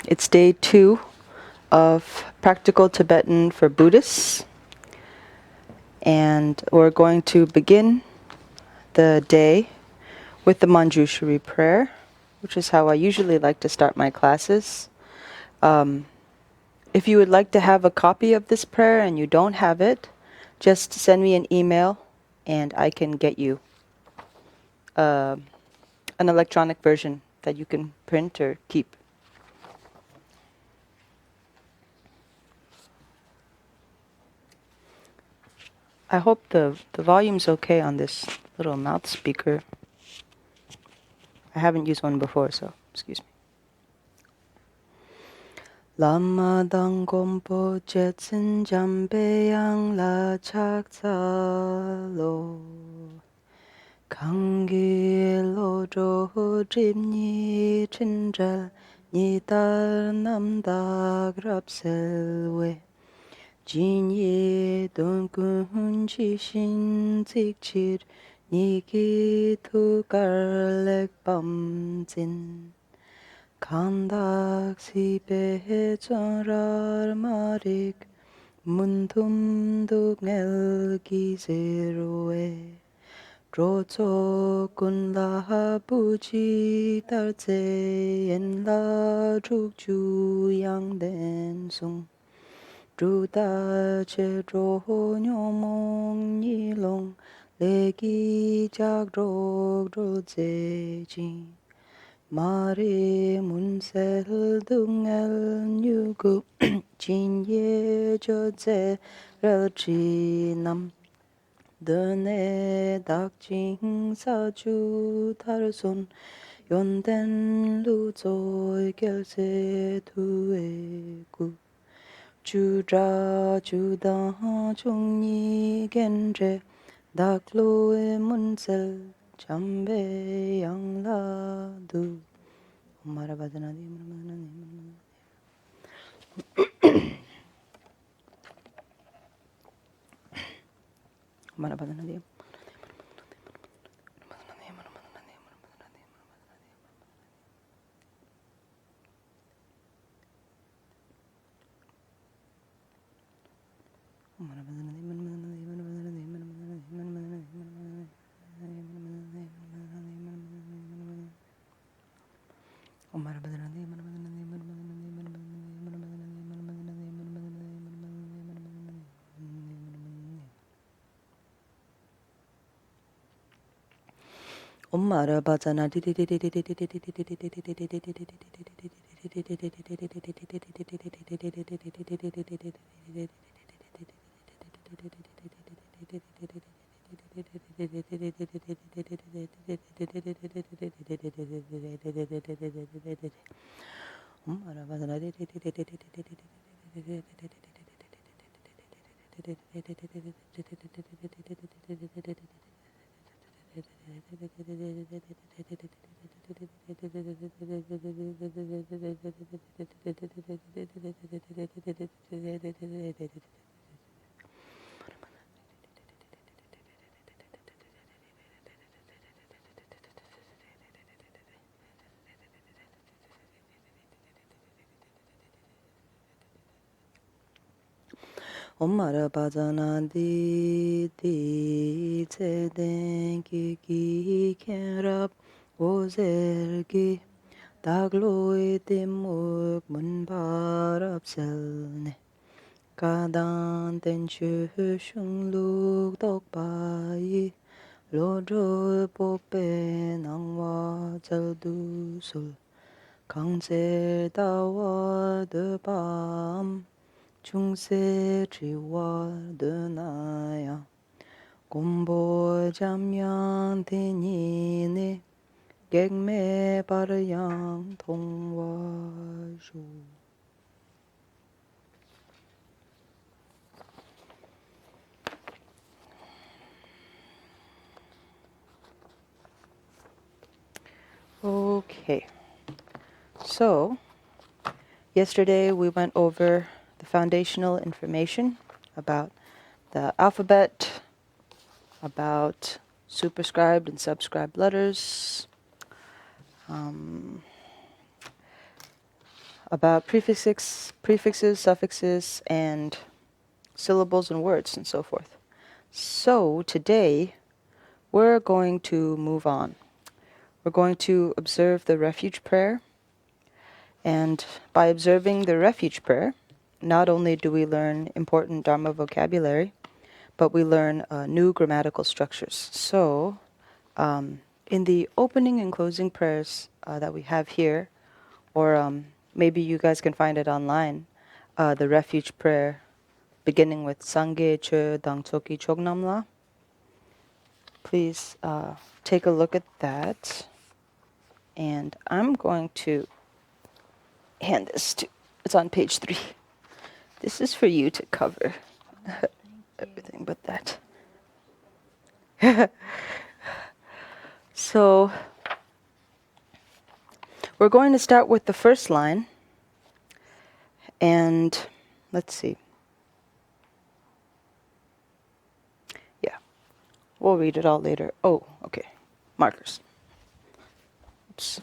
It's day 2 of Practical Tibetan for Buddhists, and we're going to begin the day with the Manjushri prayer, which is how I usually like to start my classes. If you would like to have a copy of this prayer and you don't have it, just send me an email and I can get you an electronic version that you can print or keep. I hope the volume's okay on this little mouth speaker. I haven't used one before, so excuse me. Lama dang gompo jetsin jambe yang la chak lo kangi lo jo jimni chinjal ni dar nam da grab selwe jinye don kun chi shin zik chir ni ki tu garlek bam zin Kandak sipe chorar marik muntum duk ngel gizerwe Rozo kun la buji tarze en la juk ju yang den sung Ruda che ro nyomong nilong legi jak rog roze jing Mare munsel dungel nyugu jinye jodze relchi nam dene dak jing sa ju tarsun yonden lu zoi gelse tue gu juda juda chungni genje dak lo munsel Chambe yang la du Marabadana di Marabadana di Marabadana Marabadana di di te den ki kerap ozelgi dagloi timuk mun barap selne kadan ten chu shung luk tok bai lo ro pope nangwa chal du sul kang se dawa de bam 중세 지와 드나야 곰보 잠양 대니네 객매 바르양 통와주 Okay, so yesterday we went over the foundational information about the alphabet, about superscribed and subscribed letters, about prefixes, suffixes, and syllables and words and so forth. So today, we're going to move on. We're going to observe the Refuge prayer. And by observing the Refuge prayer, not only do we learn important Dharma vocabulary, but we learn new grammatical structures. So, in the opening and closing prayers that we have here, or maybe you guys can find it online, the Refuge prayer, beginning with Sangye Che Dang Tsoki Chognamla. Please take a look at that. And I'm going to hand this to, it's on page 3. This is for you to cover everything but that. So, we're going to start with the first line. And let's see. Yeah, we'll read it all later. Oh, okay. Markers. Oops.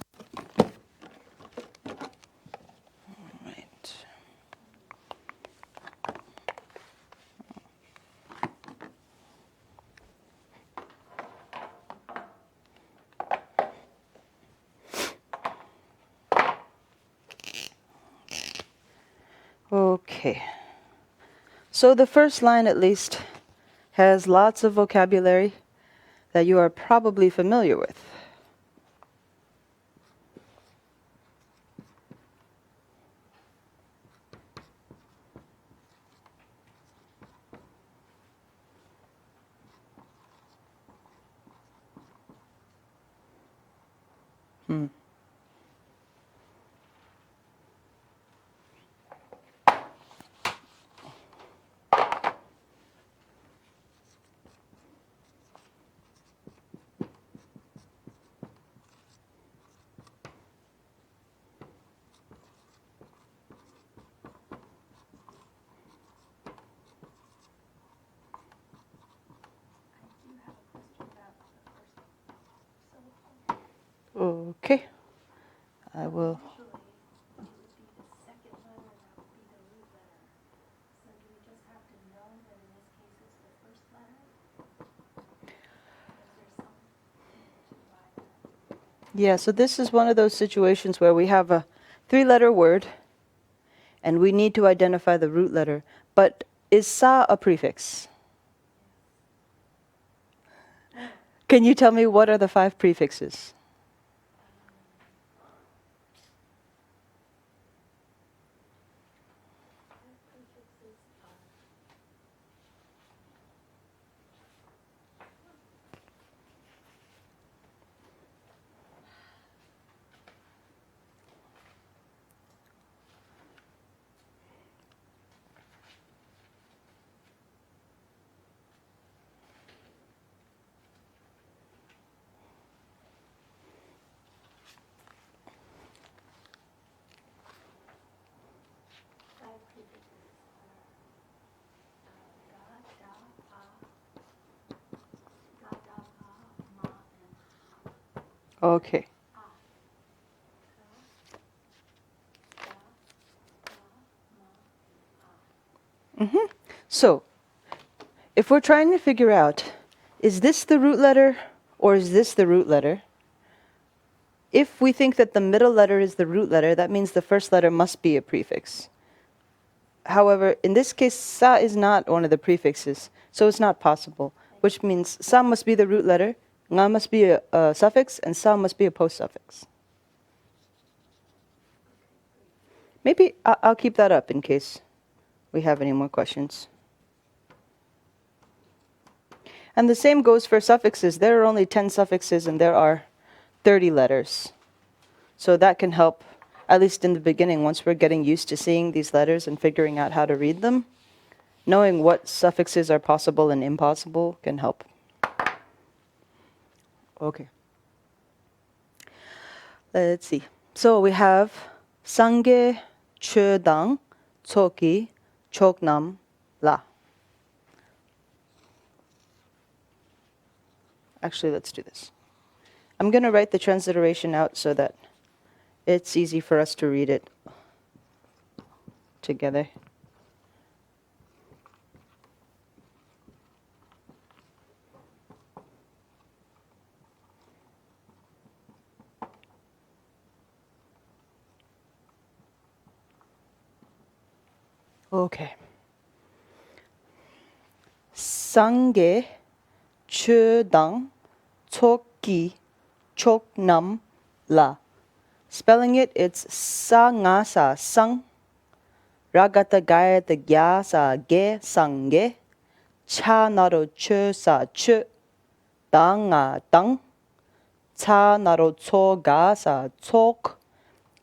Right. Okay. So the first line, at least, has lots of vocabulary that you are probably familiar with. Okay. I will. Yeah, so this is one of those situations where we have a 3-letter word and we need to identify the root letter. But is sa a prefix? Can you tell me what are the 5 prefixes? Okay. So, if we're trying to figure out, is this the root letter or is this the root letter? If we think that the middle letter is the root letter, that means the first letter must be a prefix. However, in this case, sa is not one of the prefixes, so it's not possible, which means sa must be the root letter, nga must be a suffix, and sa must be a post-suffix. Maybe I'll keep that up in case we have any more questions. And the same goes for suffixes. There are only 10 suffixes and there are 30 letters. So that can help, at least in the beginning, once we're getting used to seeing these letters and figuring out how to read them, knowing what suffixes are possible and impossible can help. Okay. Let's see. So we have Sangye Chödang Tsoki Choknam La. Actually, let's do this. I'm going to write the transliteration out so that it's easy for us to read it together. Okay. Sangye chödang tsokki choknam la. Spelling it, it's sa nga sa sang, ragata gayata gya sa ge sangye, cha naro chö sa chö, dang nga dang, cha naro tso ga sa tsok,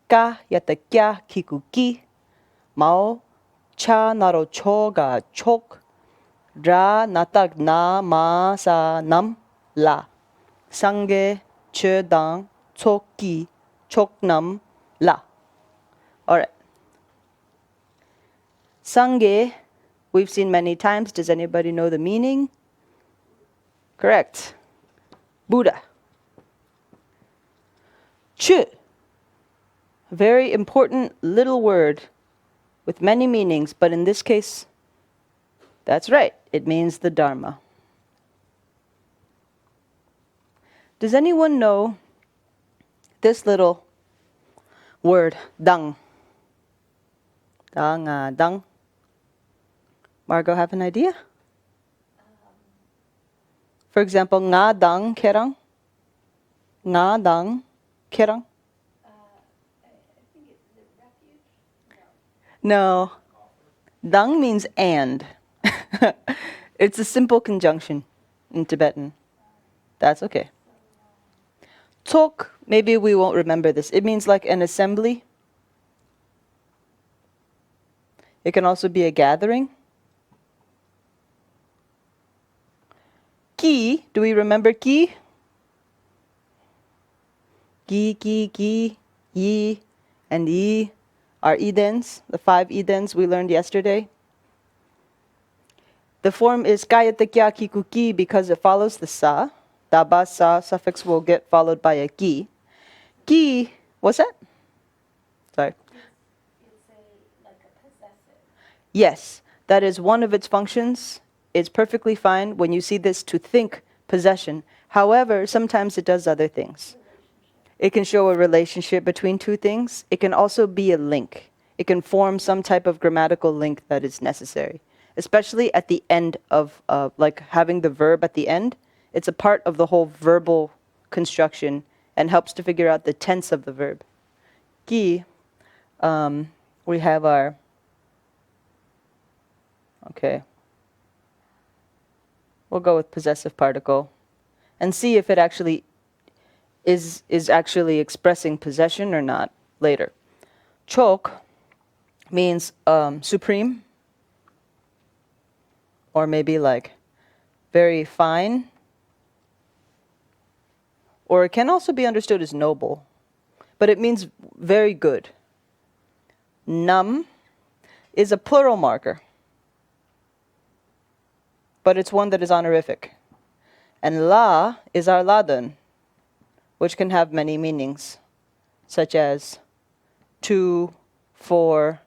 ka yata kya kiku ki, mao cha naro cho ga chok, ra natak na ma sa nam la. Sangye chödang tsokki choknam la. All right. Sangye, we've seen many times. Does anybody know the meaning? Correct. Buddha. Chö, very important little word with many meanings, but in this case, that's right. It means the Dharma. Does anyone know this little word, dang? Dang, dang. Margot, have an idea? For example, nga dang kerang. Nga dang kerang. I think it's the refuge. No. Dang means and. It's a simple conjunction in Tibetan. That's okay. Tok, maybe we won't remember this. It means like an assembly. It can also be a gathering. Ki, do we remember ki? Ki, yi, and yi are Edens, the 5 Edens we learned yesterday. The form is kayata kya kiku ki because it follows the sa. Daba sa suffix will get followed by a ki. Ki, what's that? Sorry. It's like a possessive. Yes, that is one of its functions. It's perfectly fine when you see this to think possession. However, sometimes it does other things. It can show a relationship between two things. It can also be a link. It can form some type of grammatical link that is necessary, especially at the end of, like having the verb at the end. It's a part of the whole verbal construction and helps to figure out the tense of the verb. Ki, we have our, okay. We'll go with possessive particle and see if it actually is actually expressing possession or not later. Chok means supreme, or maybe like very fine, or it can also be understood as noble, but it means very good. Nam is a plural marker, but it's one that is honorific. And la is our ladan, which can have many meanings, such as to, for,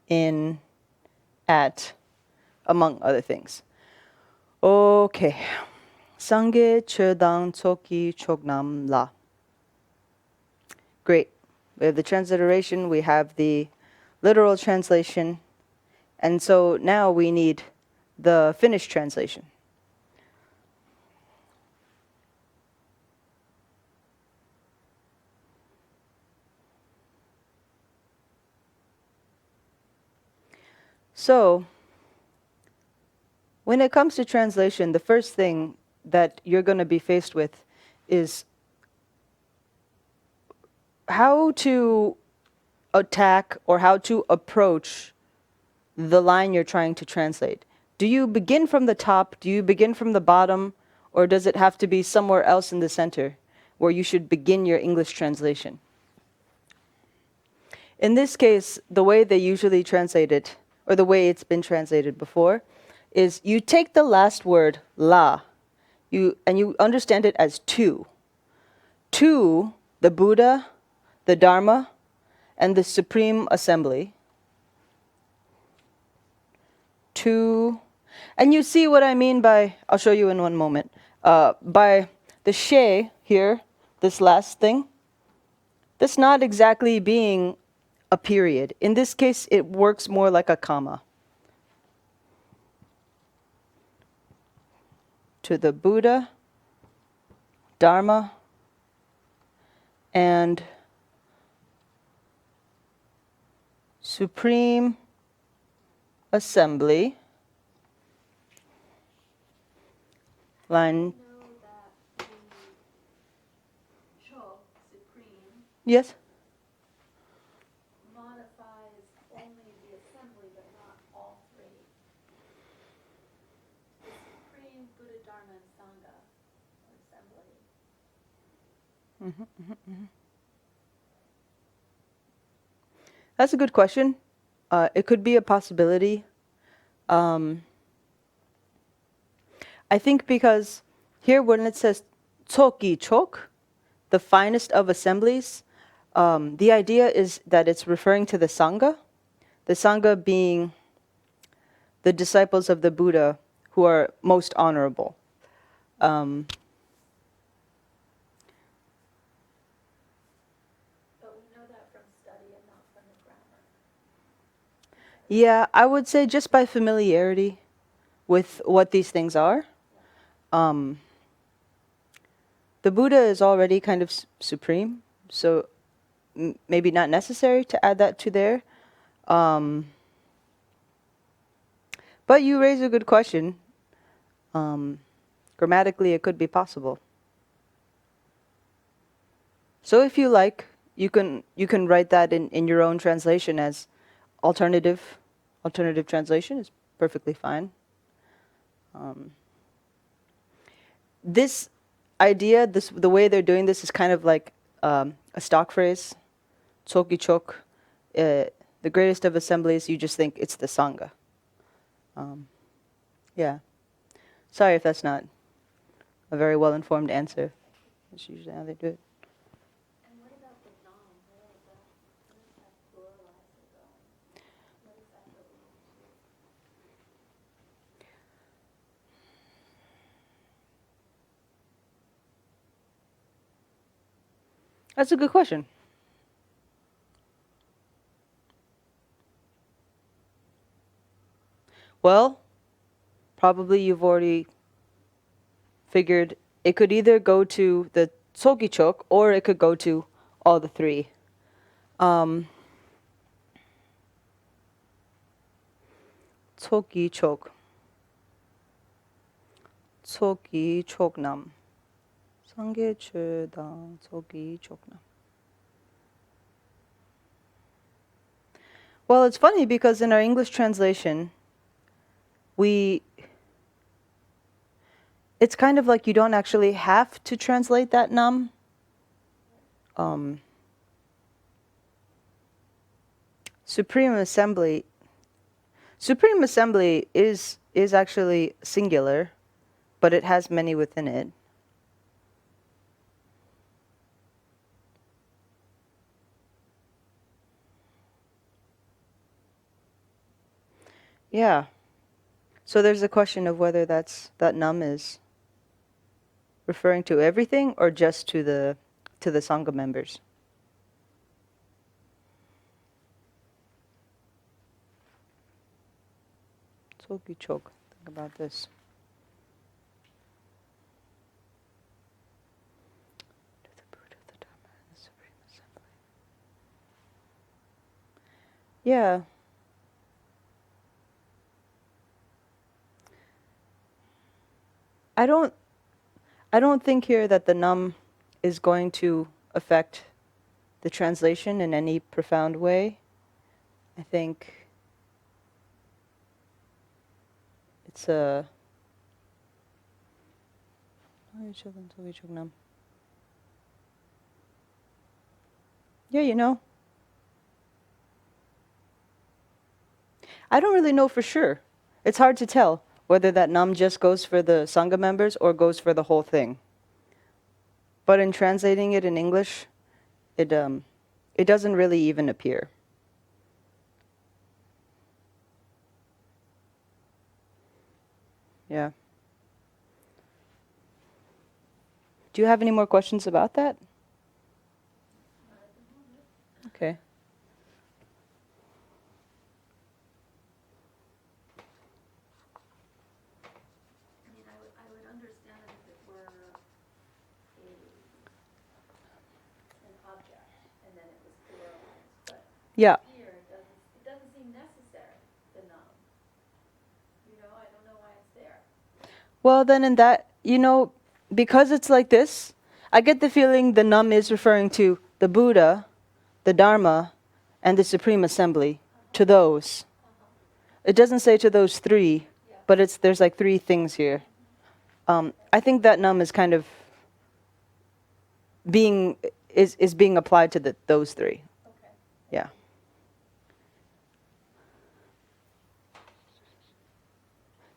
in, at, among other things. Okay. Sangye chödang tsoki chognam la. Great. We have the transliteration, we have the literal translation, and so now we need the Finnish translation. So, when it comes to translation, the first thing that you're going to be faced with is how to attack or how to approach the line you're trying to translate. Do you begin from the top? Do you begin from the bottom? Or does it have to be somewhere else in the center where you should begin your English translation? In this case, the way they usually translate it, or the way it's been translated before, is you take the last word, la, and you understand it as two. Two, the Buddha, the Dharma, and the Supreme Assembly. two. And you see what I mean by, I'll show you in one moment, by the she here, this last thing, that's not exactly being a period. In this case, it works more like a comma. To the Buddha, Dharma, and Supreme Assembly. Line. Know that the Cho, supreme, Yes? modifies only the assembly, but not all three. The supreme Buddha, Dharma, and Sangha assembly. That's a good question. It could be a possibility. I think because here when it says Tsoki Chok, the finest of assemblies, the idea is that it's referring to the Sangha being the disciples of the Buddha who are most honorable. But we know that from study and not from the grammar. Yeah, I would say just by familiarity with what these things are. The Buddha is already kind of supreme, so maybe not necessary to add that to there. But you raise a good question. Grammatically, it could be possible. So if you like, you can write that in your own translation as alternative translation is perfectly fine. This idea, the way they're doing this is kind of like a stock phrase. Tsoki Chok, the greatest of assemblies, you just think it's the Sangha. Yeah. Sorry if that's not a very well-informed answer. That's usually how they do it. And what about the nom? Where is that pluralized or going? What is that related to? That's a good question. Well, probably you've already figured it could either go to the Tsoki Chok or it could go to all the three. Tsoki Chok. Tsoki Choknam. Sangye Chöda Tsoki Choknam. Well, it's funny because in our English translation, it's kind of like you don't actually have to translate that nam. Supreme Assembly is actually singular, but it has many within it. Yeah. So there's a question of whether that nam is referring to everything or just to the Sangha members. Tsoki Chok. Think about this. To the Buddha, the Dharma, and the Supreme Assembly. Yeah. I don't think here that the nam is going to affect the translation in any profound way. I think it's a yeah, I don't really know for sure. It's hard to tell whether that nam just goes for the Sangha members or goes for the whole thing. But in translating it in English, it doesn't really even appear. Yeah. Do you have any more questions about that? Okay. I mean, I would understand it if it were an object and then it was pluralized, but Yeah. here it doesn't seem necessary, the noun. You know, I don't know why it's there. Well, then in that, because it's like this, I get the feeling the num is referring to the Buddha, the Dharma, and the Supreme Assembly, to those. It doesn't say to those three, but there's like three things here. I think that num is kind of being applied to those three. Okay. Yeah.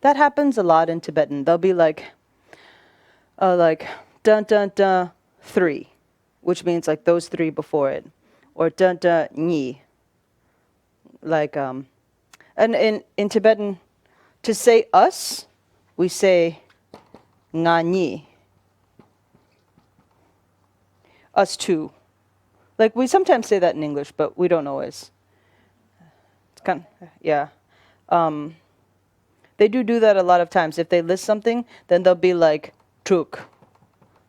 That happens a lot in Tibetan. They'll be like dun dun dun 3, which means like those three before it, or dun dun ni. Like and in Tibetan, to say us, we say nga ni. Us too. Like we sometimes say that in English, but we don't always. It's kind of, yeah. They do that a lot of times. If they list something, then they'll be like truk,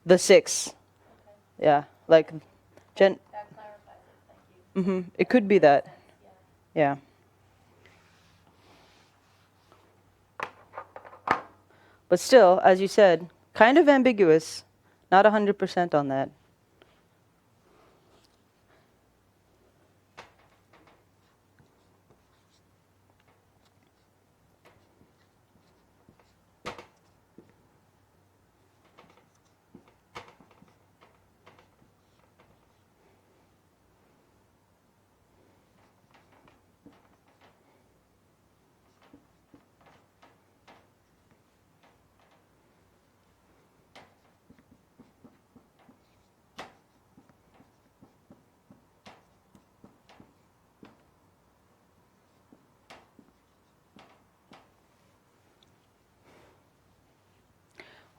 the 6. Yeah, like That clarifies it, thank you. It could be that. Yeah. Yeah. But still, as you said, kind of ambiguous. Not 100% on that.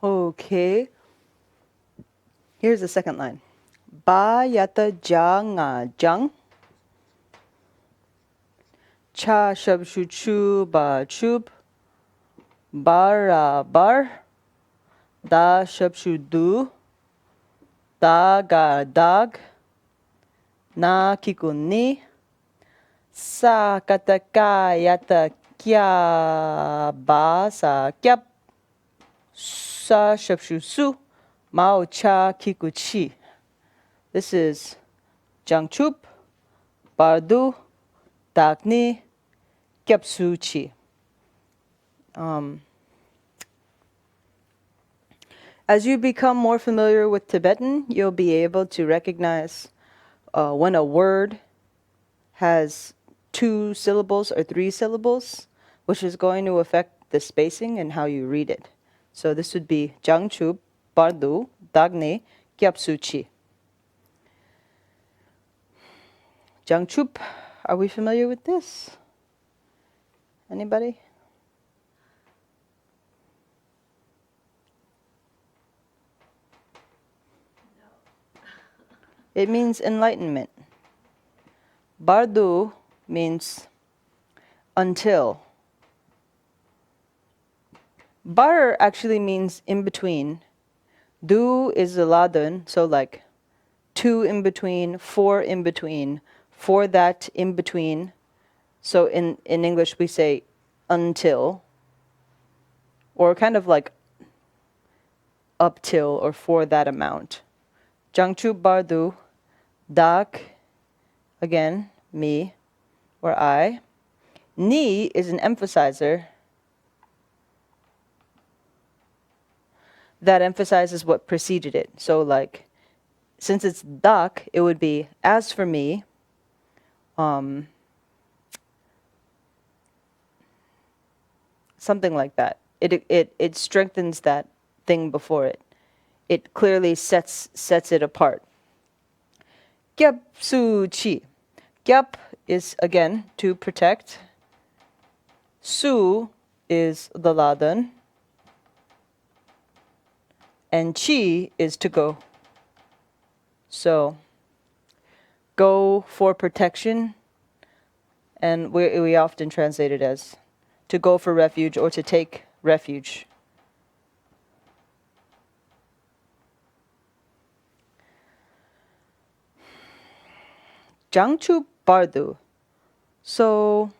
Okay. Here's the second line. Ba yata ja nga jang. Cha shab shu chu ba chub. Bara bar. Da shab shu du. Da ga dag. Na kikun ni. Sa kata ka yata kya ba sa kyap. Sa shab shu su. Mao cha kiku chi. This is Jangchup, Bardu, Dagni, Gyapsu Chi. As you become more familiar with Tibetan, you'll be able to recognize when a word has 2 syllables or 3 syllables, which is going to affect the spacing and how you read it. So this would be Jangchup, Bardu, Dagni, Gyapsu Chi. Jangchup, are we familiar with this? Anybody? It means enlightenment. Bardu means until. Bar actually means in between. Du is the ladun, so like 2 in between, 4 in between, for that in between. So in English we say until, or kind of like up till or for that amount. Jangchu bardu, dak, again, me or I. Ni is an emphasizer that emphasizes what preceded it. So like, since it's dak, it would be as for me, something like that. It strengthens that thing before it. It clearly sets it apart. Gyap su chi. Gyap is again to protect. Su is the ladan. And chi is to go. So go for protection, and we often translate it as to go for refuge or to take refuge. Jangchu Bardu. So,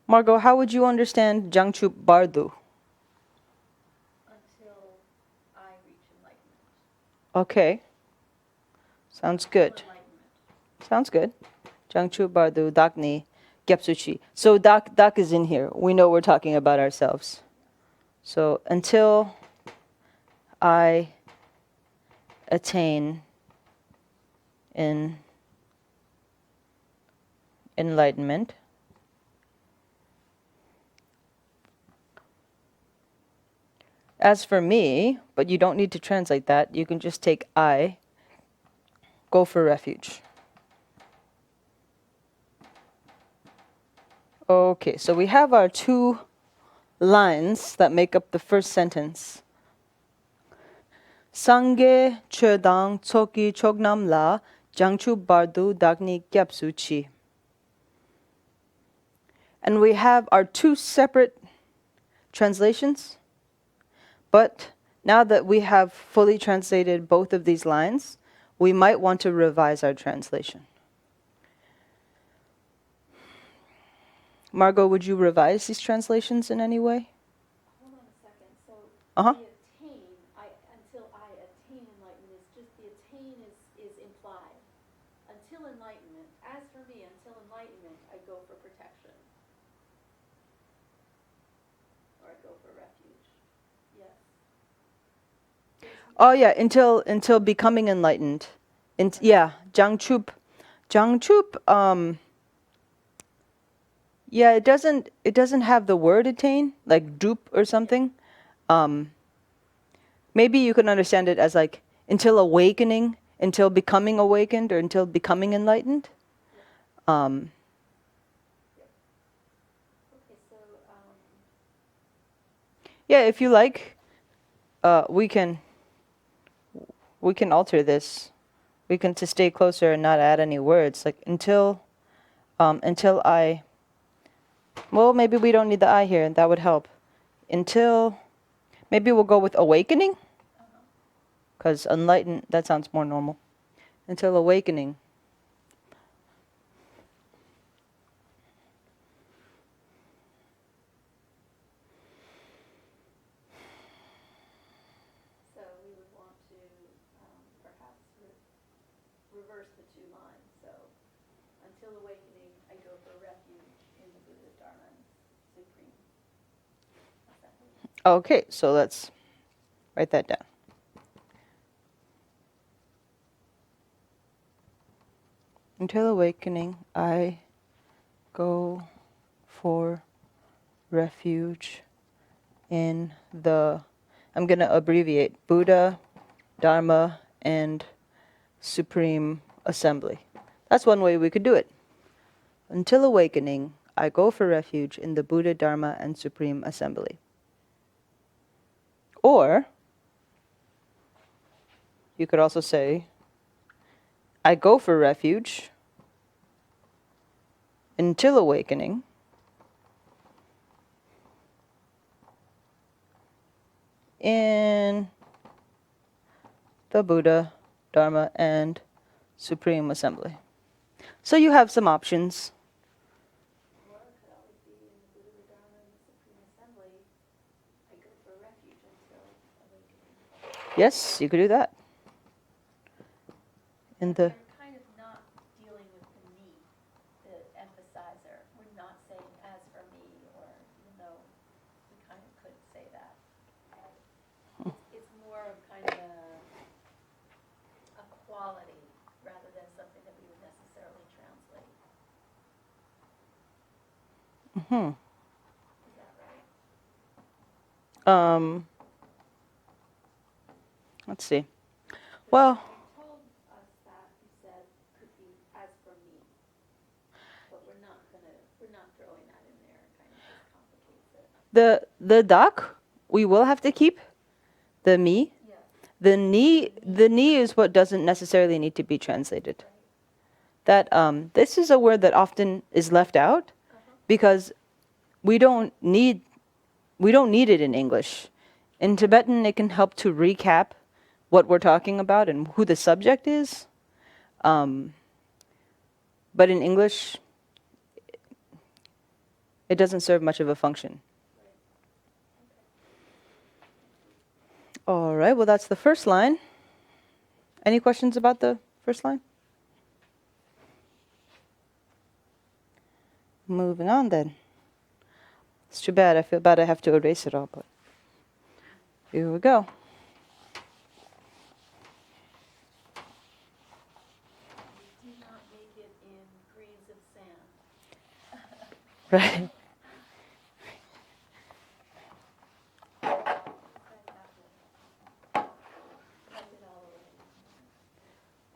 Margot, how would you understand Jangchu Bardu? Until I reach enlightenment. Okay. Sounds good. Enlightenment. Sounds good. Jangchu Bardu Dakni Gyapsuchi. So dak is in here. We know we're talking about ourselves. So until I attain in enlightenment, as for me, but you don't need to translate that, you can just take I, go for refuge. Okay, so we have our two lines that make up the first sentence. Sangye chödang tsoki chognam la jangchu bardu dagni gyapsu chi. And we have our two separate translations, but now that we have fully translated both of these lines, we might want to revise our translation. Margot, would you revise these translations in any way? Hold on a second. So Uh-huh. the attain, until I attain enlightenment, is just the attain is implied. Until enlightenment, as for me, until enlightenment, I go for protection. Or I go for refuge. Yes. Oh yeah, until becoming enlightened. Yeah, Jangchup. Yeah, it doesn't have the word attain, like dupe or something. Maybe you can understand it as like until awakening, until becoming awakened, or until becoming enlightened. Okay, so Yeah, if you like, we can alter this. We can to stay closer and not add any words. Like until I. Well, maybe we don't need the I here, and that would help. Until, maybe we'll go with awakening, because enlightened, that sounds more normal. Until awakening. so we would want to perhaps reverse the two lines. So until awakening, I go for refuge in the Buddha, Dharma, and Supreme Assembly. Okay, so let's write that down. Until awakening, I go for refuge in the, I'm going to abbreviate, Buddha, Dharma, and Supreme Assembly. That's one way we could do it. Until awakening, I go for refuge in the Buddha, Dharma, and Supreme Assembly. Or, you could also say, I go for refuge until awakening in the Buddha, Dharma, and Supreme Assembly. So you have some options. Or it could always be in the Buddha, Dharma, and the Supreme Assembly, I go for refuge until awakening. Yes, you could do that. In the We're kind of not dealing with the me, the emphasizer. We're not saying as for me, or even though we kind of could say that. It's more of kind of a quality rather than something that we would necessarily translate. Is that right? Let's see. Well, You told us that you said could be as for me, but we're not throwing that in there. It kind of just complicates it. the doc, we will have to keep the me. Yeah. The ni is what doesn't necessarily need to be translated. That this is a word that often is left out because we don't need it in English. In Tibetan, it can help to recap what we're talking about and who the subject is. But in English, it doesn't serve much of a function. All right, well, that's the first line. Any questions about the first line? Moving on then. It's too bad. I feel bad I have to erase it all, but here we go. Do not make it in grains of sand. Right.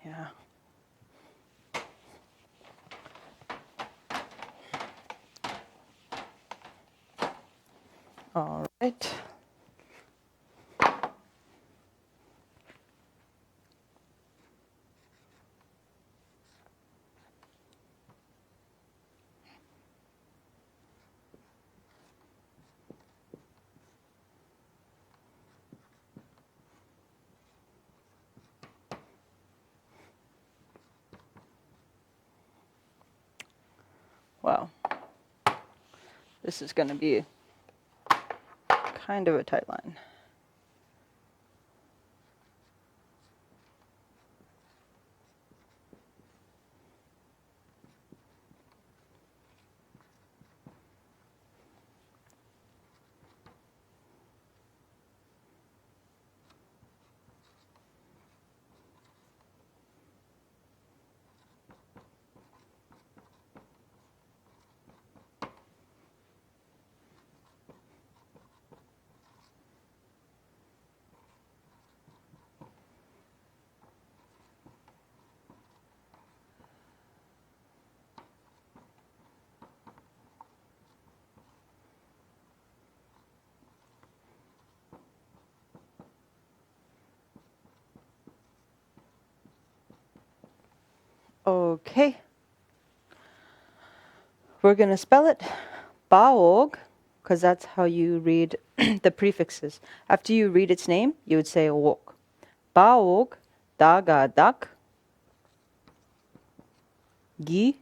Yeah. All right. Wow. This is going to be kind of a tight line. Okay. We're going to spell it Baog, because that's how you read the prefixes. After you read its name, you would say wok. Baog, daga dak, gi,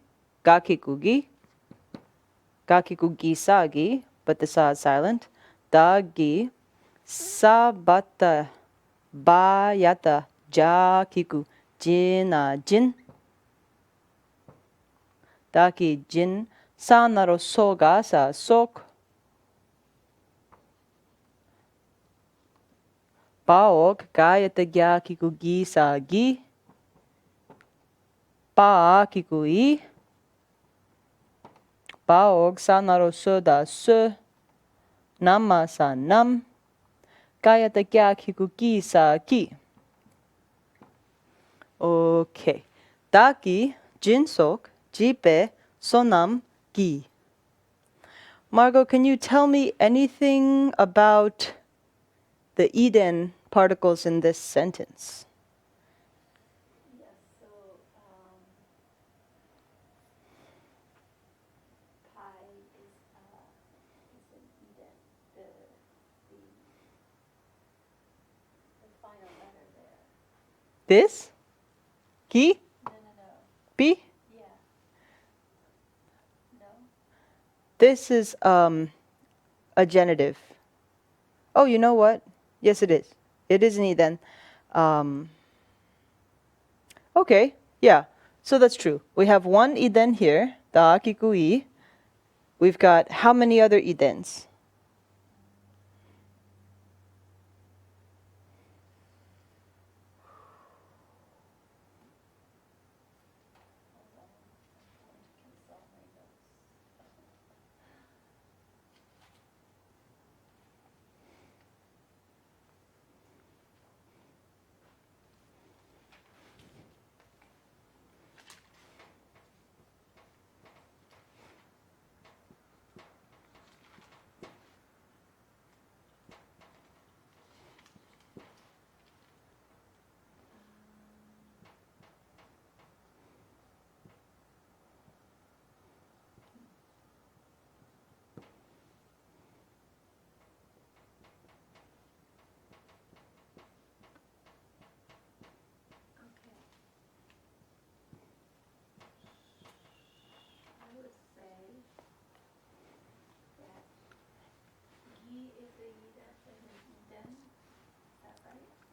gakiku gi sa gi, but the sa is silent. Da gi, sa bata, ba yata, ja kiku, jina jin. Daki jin, sa naro so ga sa sok. Baog, gayata gya kiku gi sa gi. Ba kiku I. Baog, sa naro so da su. Nama sa nam. Gayata gya kiku gi sa gi. Okay. Daki, jin sok, jipe, sonam, gi. Margot, can you tell me anything about the Eden particles in this sentence? Yes, so pi is an Eden, the final letter there. This? Ki? No. Bi? Yeah. No? This is a genitive. Oh, you know what? Yes, it is. It is an Eden. Okay, yeah. So that's true. We have one Eden here, the Akikui. We've got how many other Edens?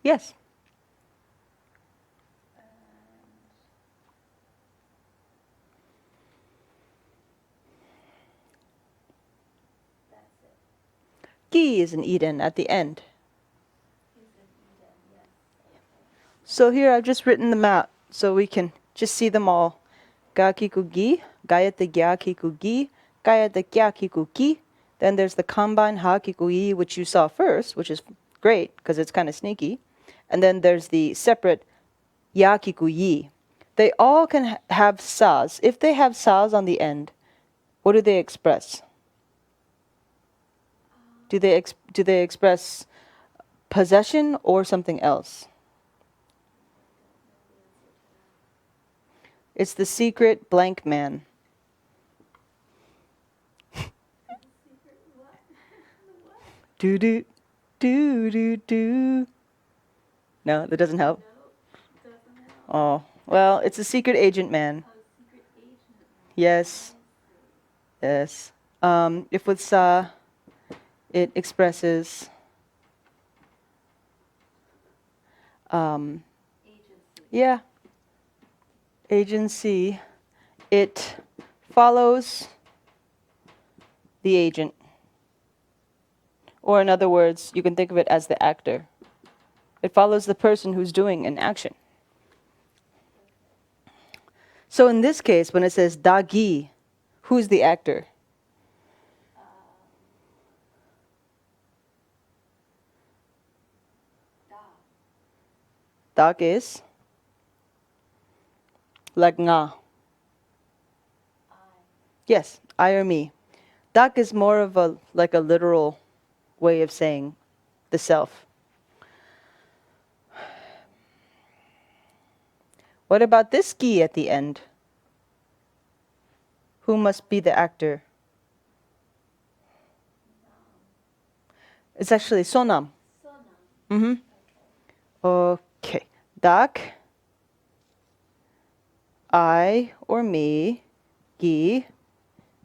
Yes. That's it. Gi is an Eden at the end. Is an Eden, yes. Okay. So here I've just written them out so we can just see them all. Ga kiku gi, gayata gya kiku gi, gayata gya kiku ki. Then there's the combine ha kiku yi, which you saw first, which is great because it's kind of sneaky. And then there's the separate ya kiku yi. They all can have sas. If they have sas on the end, what do they express? Do they express possession or something else? It's the secret blank man. Secret what? The what? Do do do do do. No, that doesn't help. No, doesn't help. Oh, well, it's a secret agent man. Oh, secret agent. Yes, yes. If with sa, it expresses Agency. yeah, agency. It follows the agent. Or in other words, you can think of it as the actor. It follows the person who's doing an action. So in this case, when it says dagi, who's the actor? Da. Dak is like nga. I. Yes, I or me. Dak is more of a like a literal way of saying the self. What about this gi at the end? Who must be the actor? It's actually sonam. Sonam. Mm-hmm. Okay. Okay. Dak, I or me, gi,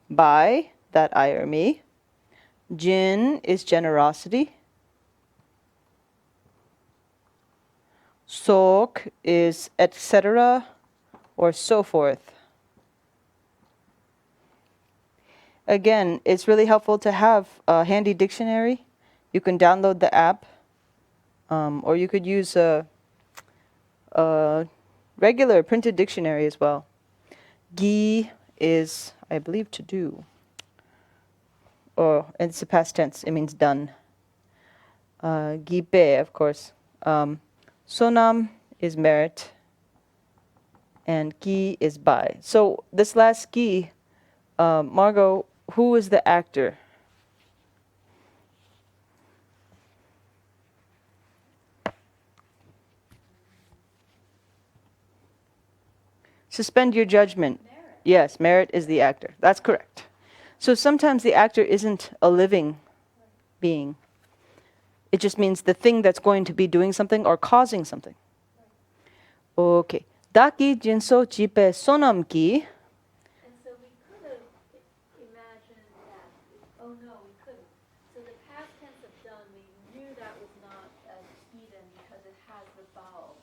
by, that I or me. Jin is generosity. Sok is etc. or so forth. Again, it's really helpful to have a handy dictionary. You can download the app, or you could use a regular printed dictionary as well. Gi is, I believe, to do. Or it's a past tense. It means done. Gipe, of course. Sonam is merit. And gi is by. So this last gi, Margot, who is the actor? Suspend your judgment. Merit. Yes, merit is the actor. That's correct. So sometimes the actor isn't a living being. It just means the thing that's going to be doing something or causing something. Okay. Daki jinso jipe sonam ki. And so we could have imagined that. Oh no, we couldn't. So the past tense of done, we knew that was not as Eden because it has the vowel.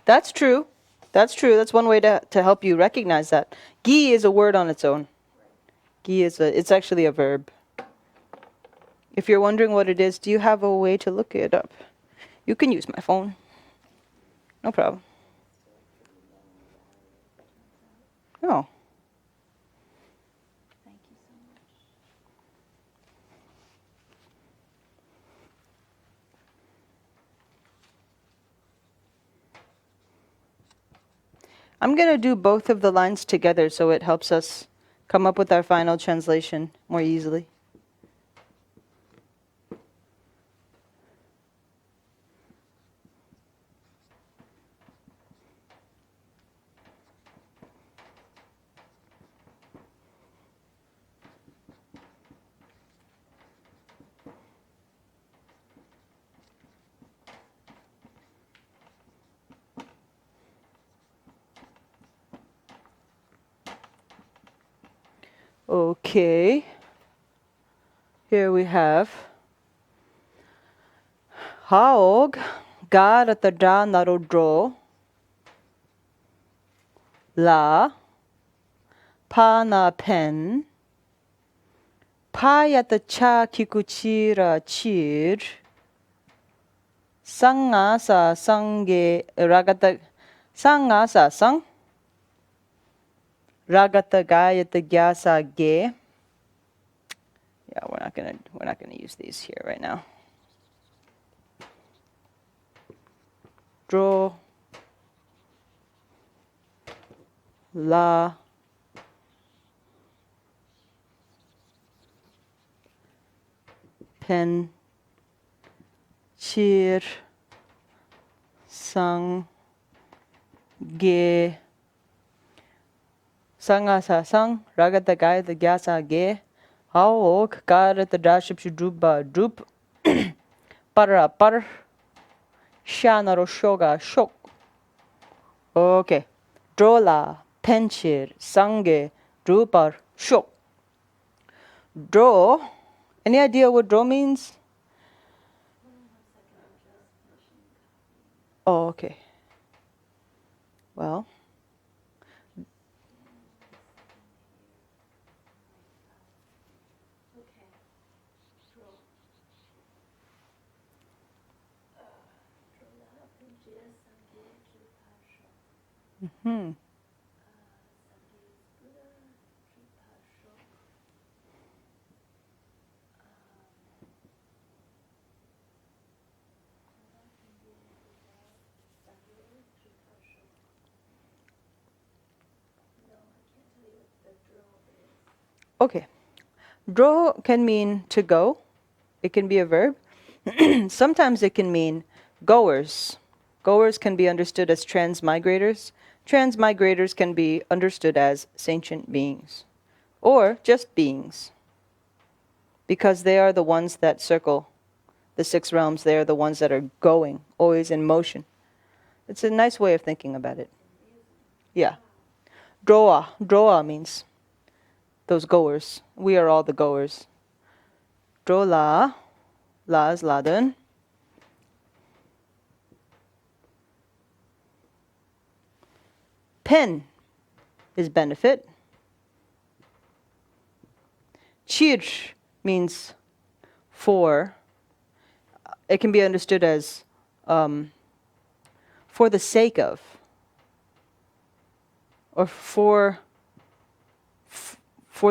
That's true. That's true. That's one way to help you recognize that. Gi is a word on its own. Gi is it's actually a verb. If you're wondering what it is, do you have a way to look it up? You can use my phone. No problem. Oh. Thank you so much. I'm going to do both of the lines together so it helps us come up with our final translation more easily. Okay. Here we have Haog Ga rata da naro dro. La. Pa na pen. Pa yata cha kikuchira chir. Sanga sa sange ragata. Sanga sa sang. Ragata gayata gyasa ge. Yeah, we're not gonna use these here right now. Dro. La. Pen. Chir. Sang. Ge. Sanga sa sang. Ragata gayata gyasa ge. Haok. Karata daship shudruba drup. Para par. Shanaro shoga shok. Okay. Drola, penchir, sange, drupar, shok. Dro. Any idea what dro means? Oh, okay. Well. Hmm. Okay. Dro can mean to go. It can be a verb. Sometimes it can mean goers. Goers can be understood as transmigrators. Transmigrators can be understood as sentient beings or just beings because they are the ones that circle the six realms. They are the ones that are going, always in motion. It's a nice way of thinking about it. Yeah. Droa. Droa means those goers. We are all the goers. Drola. La is laden. Pen is benefit. Chir means for. It can be understood as for the sake of, or for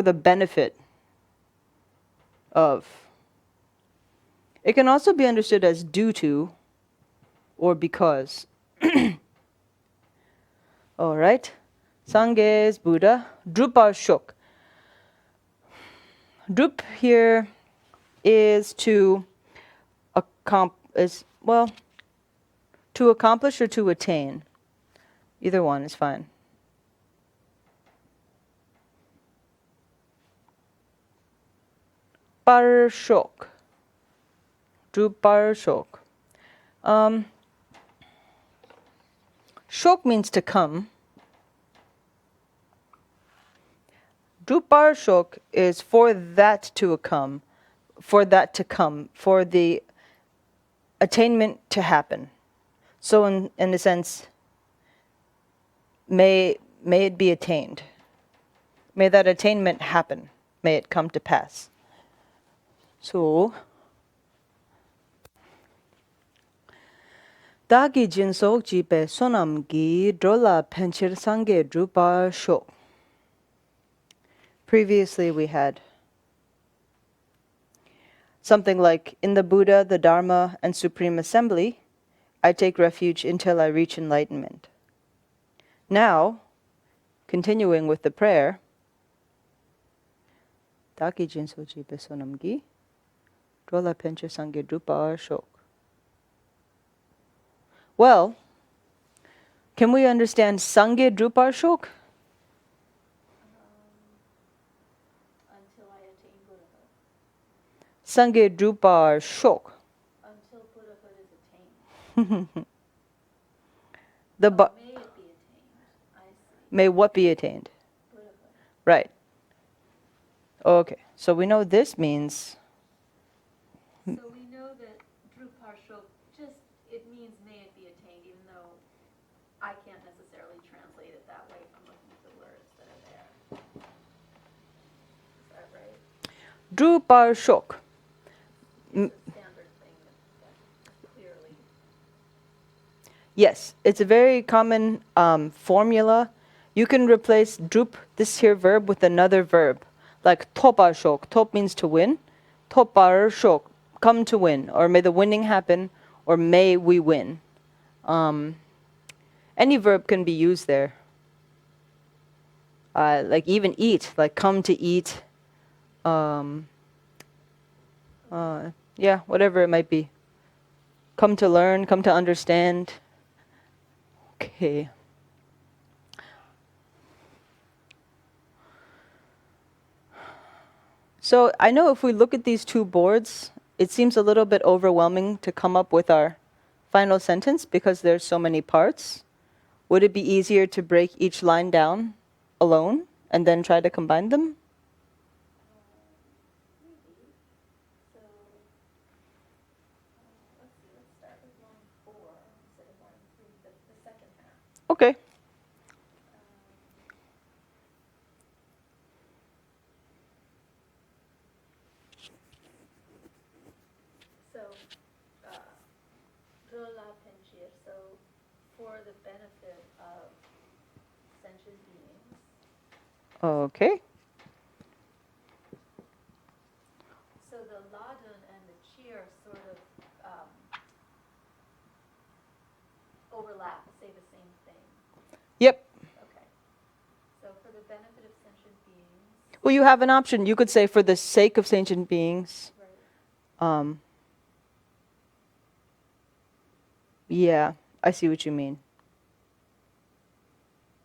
the benefit of. It can also be understood as due to or because. All right. Sangye is Buddha. Drupa Shok. Drup here is to to accomplish or to attain. Either one is fine. Par Shok. Drupar Shok. Shok means to come. Drupar Shok is for that to come, for the attainment to happen. So in a sense, may it be attained. May that attainment happen. May it come to pass. So, Dagi jinsok jipe sonam gi drola penchir sange drupar shok. Previously we had something like, in the Buddha, the Dharma, and Supreme Assembly, I take refuge until I reach enlightenment. Now, continuing with the prayer, Dagi jinsok jipe sonam gi drola penchir sange drupar shok. Well, can we understand Sangye Drupar Shok? Until I attain Buddhahood. Sangye Drupar Shok. Until Buddhahood is attained. May it be attained. I see. May what be attained? Buddhahood. Right. Okay, so we know this means. So we know that Drupar Shok it means may Dru par shok. It's a standard thing that clearly. Yes, it's a very common formula. You can replace drup, this here verb, with another verb. Like topa shok. Top means to win. Topar shok, come to win. Or may the winning happen. Or may we win. Any verb can be used there. Like even eat, like come to eat. Yeah, whatever it might be. Come to learn, come to understand. Okay. So I know if we look at these two boards, it seems a little bit overwhelming to come up with our final sentence because there's so many parts. Would it be easier to break each line down alone and then try to combine them? Maybe. So, let's see, let's start with line 4 instead of line 3, the second half. Okay. So, Rola Penchir, so for the benefit of sentient beings. Okay. So the Ladun and the Cheer sort of overlap, say the same thing. Yep. Okay. So for the benefit of sentient beings. Well, you have an option. You could say for the sake of sentient beings. Right. Yeah, I see what you mean.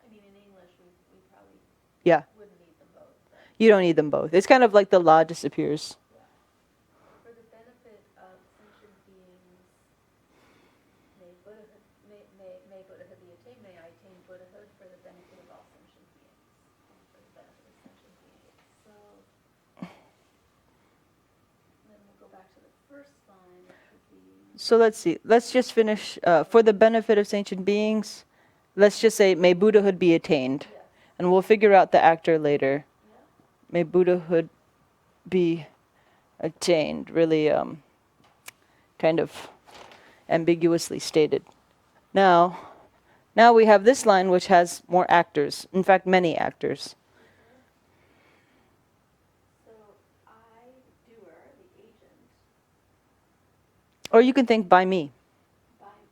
I mean, in English, we probably Yeah, wouldn't need them both. But you don't need them both. It's kind of like the la disappears. yeah. For the benefit of sentient beings, may Buddhahood, may Buddhahood be attained, may I attain Buddhahood for the benefit of all sentient beings. For the benefit of sentient beings. So, then we'll go back to the first line, which would be. So let's see. Let's just finish. For the benefit of sentient beings, let's just say, may Buddhahood be attained. Yes. And we'll figure out the actor later. Yeah. May Buddhahood be attained. Really kind of ambiguously stated. Now we have this line which has more actors. In fact, many actors. So, I, doer, the agent, Or you can think by me. by me.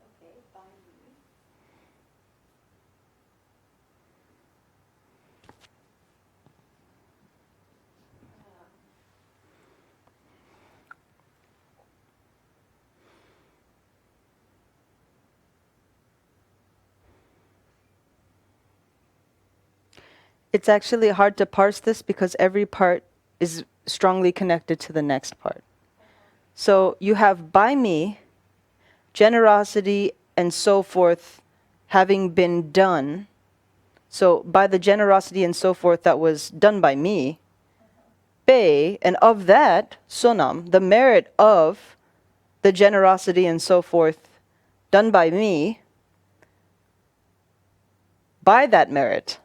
It's actually hard to parse this because every part is strongly connected to the next part. So you have by me, generosity and so forth having been done. So by the generosity and so forth that was done by me, Bei, and of that, Sonam, the merit of the generosity and so forth done by me, by that merit,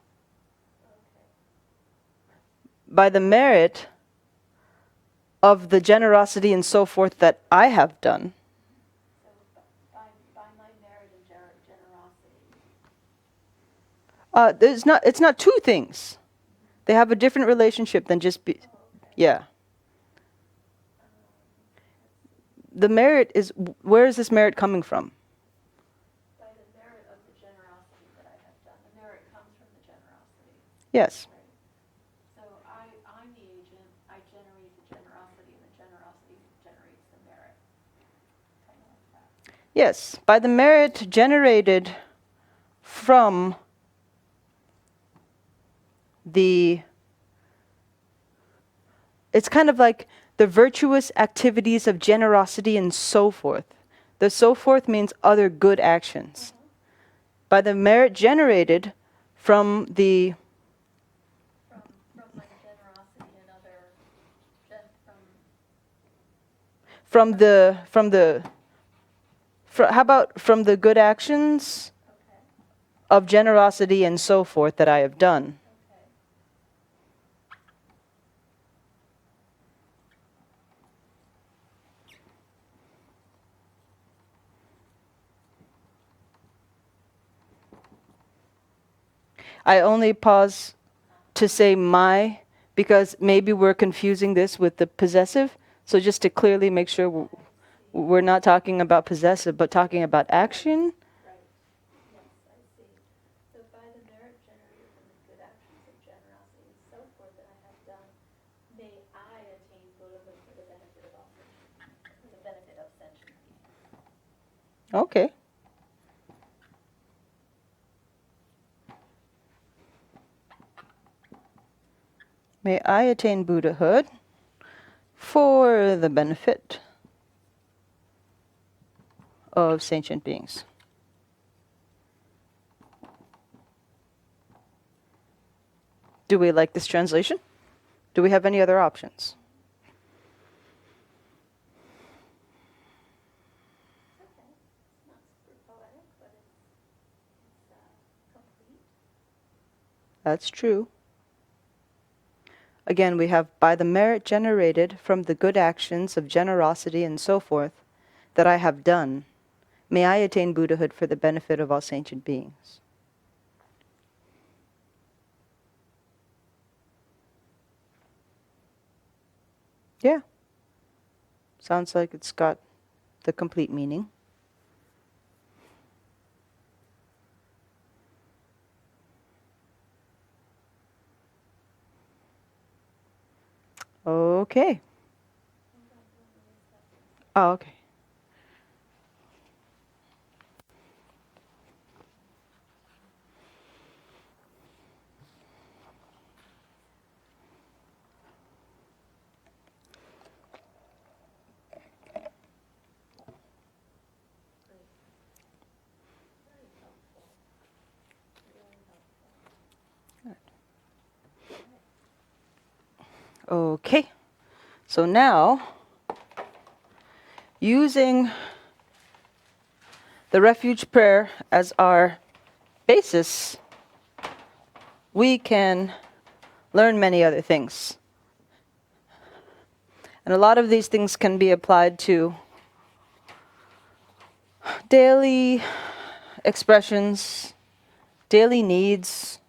by the merit of the generosity and so forth that I have done. So, by my merit and generosity. It's not two things. They have a different relationship than just be. Yeah. The merit is, where is this merit coming from? By the merit of the generosity that I have done. The merit comes from the generosity. Yes. Right. So I'm the agent, I generate the generosity, and the generosity generates the merit. Kind of like that. Yes. By the merit generated from it's kind of like the virtuous activities of generosity and so forth. The so forth means other good actions. By the merit generated from the From my generosity and other, how about from the good actions okay, of generosity and so forth that I have done. okay. I only pause to say my because maybe we're confusing this with the possessive. So just to clearly make sure we're not talking about possessive, but talking about action. Right. Yes, I see. So by the merit generated from the good actions of generosity and so forth that I have done, may I attain Buddhahood for the benefit of all sentient, for the benefit of sentient beings. Okay. May I attain Buddhahood for the benefit of sentient beings. Do we like this translation? Do we have any other options? Okay. It's not super poetic, but it's complete. That's true. Again, we have by the merit generated from the good actions of generosity and so forth that I have done, may I attain Buddhahood for the benefit of all sentient beings. Yeah. Sounds like it's got the complete meaning. Okay. Oh, okay. Very helpful. Really helpful. Okay. So now, using the refuge prayer as our basis, we can learn many other things. And a lot of these things can be applied to daily expressions, daily needs,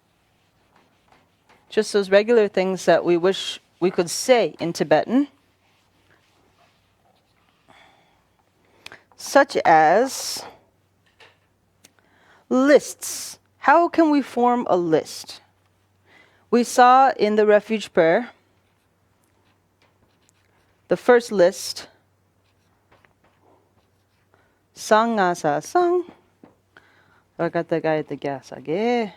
just those regular things that we wish we could say in Tibetan, such as lists. How can we form a list? We saw in the refuge prayer, the first list, Sangasa sang, Ragatagayata gyasage,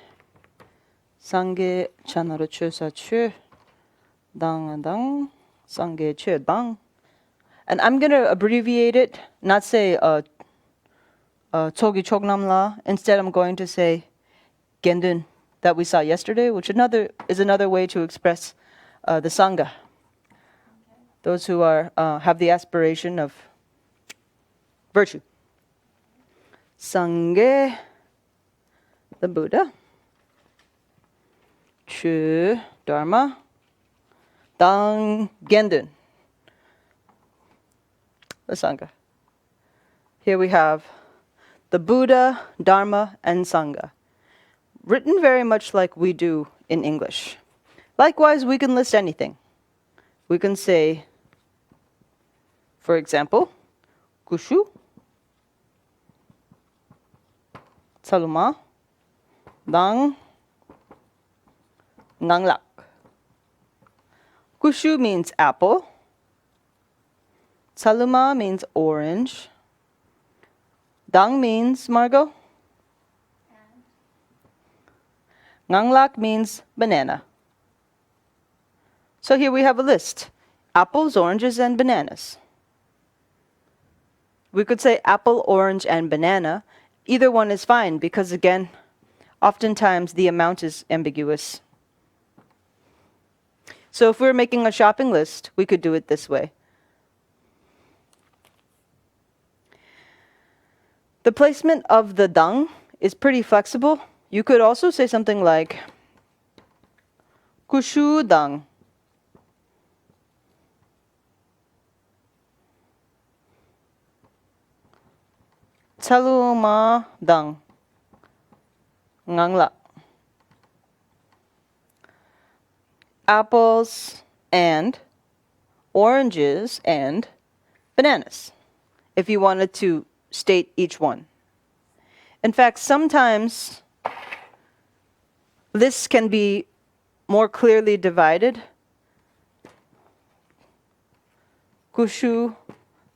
Sangye chanaro chusa chu, Dang dang, Sangye chu dang. And I'm going to abbreviate it, not say Chogi Chognamla. Instead, I'm going to say Gendun that we saw yesterday, which is another way to express the Sangha. Those who are have the aspiration of virtue. Sangye, the Buddha. Chu, Dharma. Dang, Gendun, the Sangha. Here we have the Buddha, Dharma, and Sangha, written very much like we do in English. Likewise, we can list anything. We can say, for example, Kushu, Saluma, Dang, Nganglak. Kushu means apple. Saluma means orange. Dang means, Margot? Nganglak means banana. So here we have a list. Apples, oranges, and bananas. We could say apple, orange, and banana. Either one is fine because, again, oftentimes the amount is ambiguous. So if we're making a shopping list, we could do it this way. The placement of the dang is pretty flexible. You could also say something like Kushu dang. Saluma dang. Ngangla. apples and oranges and bananas, if you wanted to state each one. In fact, sometimes this can be more clearly divided. Kushu,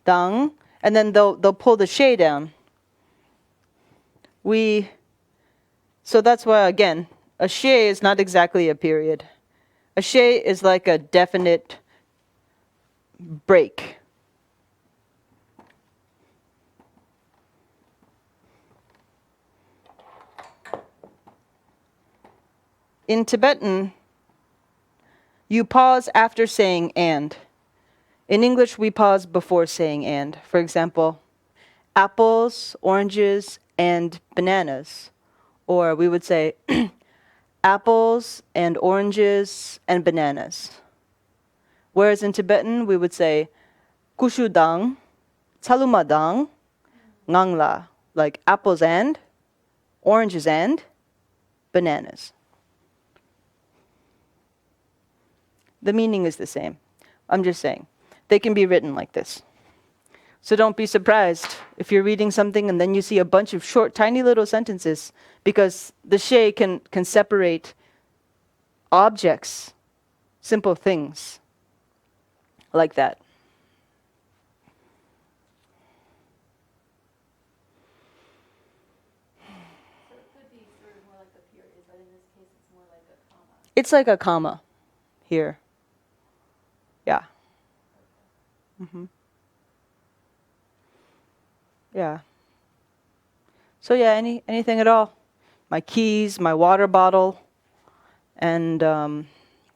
dang, and then they'll pull the she down. So that's why, again, a she is not exactly a period. A she is like a definite break. In Tibetan, you pause after saying and. In English, we pause before saying and. For example, apples, oranges, and bananas. Or we would say apples and oranges and bananas. Whereas in Tibetan, we would say kushudang, tsalumadang, ngangla, like apples and, oranges and, bananas. The meaning is the same. I'm just saying. They can be written like this. So don't be surprised if you're reading something and then you see a bunch of short, tiny little sentences, because the she can separate objects, simple things, like that. So it could be sort of more like a period, but in this case it's more like a comma. It's like a comma here. Yeah. Yeah. So yeah, anything at all. My keys, my water bottle, and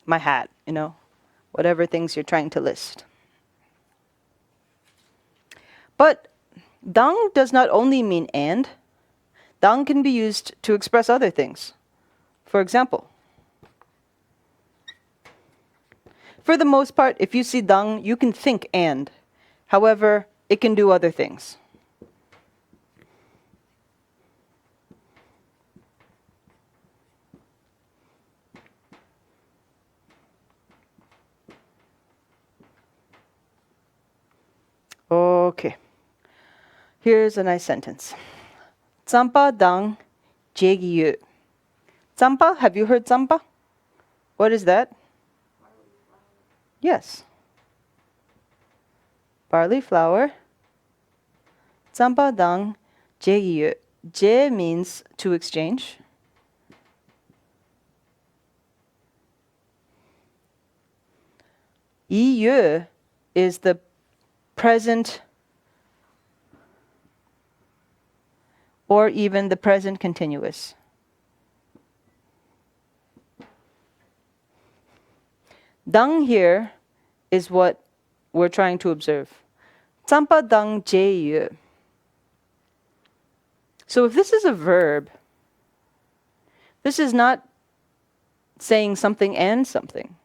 my hat, whatever things you're trying to list. But dang does not only mean and. Dang can be used to express other things. For example, for the most part, if you see dang, you can think and. However, it can do other things. Okay. Here's a nice sentence. Tsampa dang jegyu. Tsampa, have you heard tsampa? What is that? Yes. Barley flour. Tsampa dang jegyu. Je means to exchange. Yu is the present or even the present continuous. Dang here is what we're trying to observe. Tsampa dang jeyu. So if this is a verb, this is not saying something and something.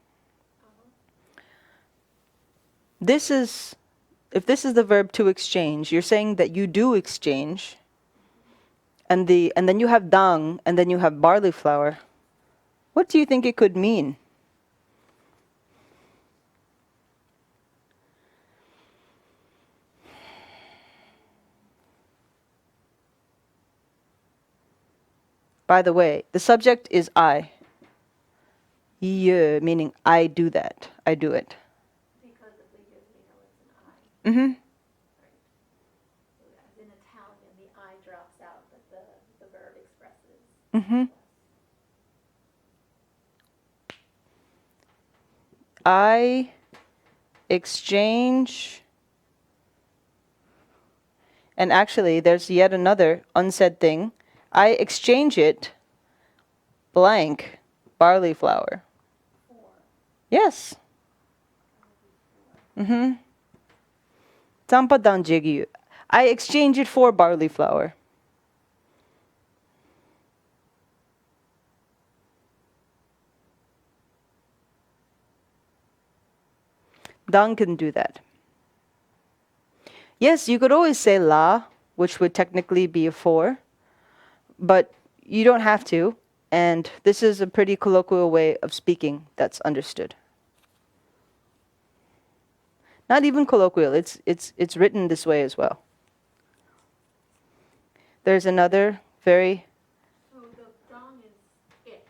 If this is the verb to exchange, you're saying that you do exchange, and then you have dang, and then you have barley flour. What do you think it could mean? By the way, the subject is I. Ye, meaning I do that. I do it. Because of the you know it's an I. Mm-hmm. Right. So as in Italian, the I drops out, but the verb expresses. Mm-hmm. I exchange, and actually there's yet another unsaid thing. I exchange it blank barley flour. Yes. Mm-hmm. Tsampa dang jigyu. I exchange it for barley flour. Dang can do that. Yes, you could always say la, which would technically be a for, but you don't have to. And this is a pretty colloquial way of speaking that's understood. Not even colloquial, it's written this way as well. There's another very... So the dong is it.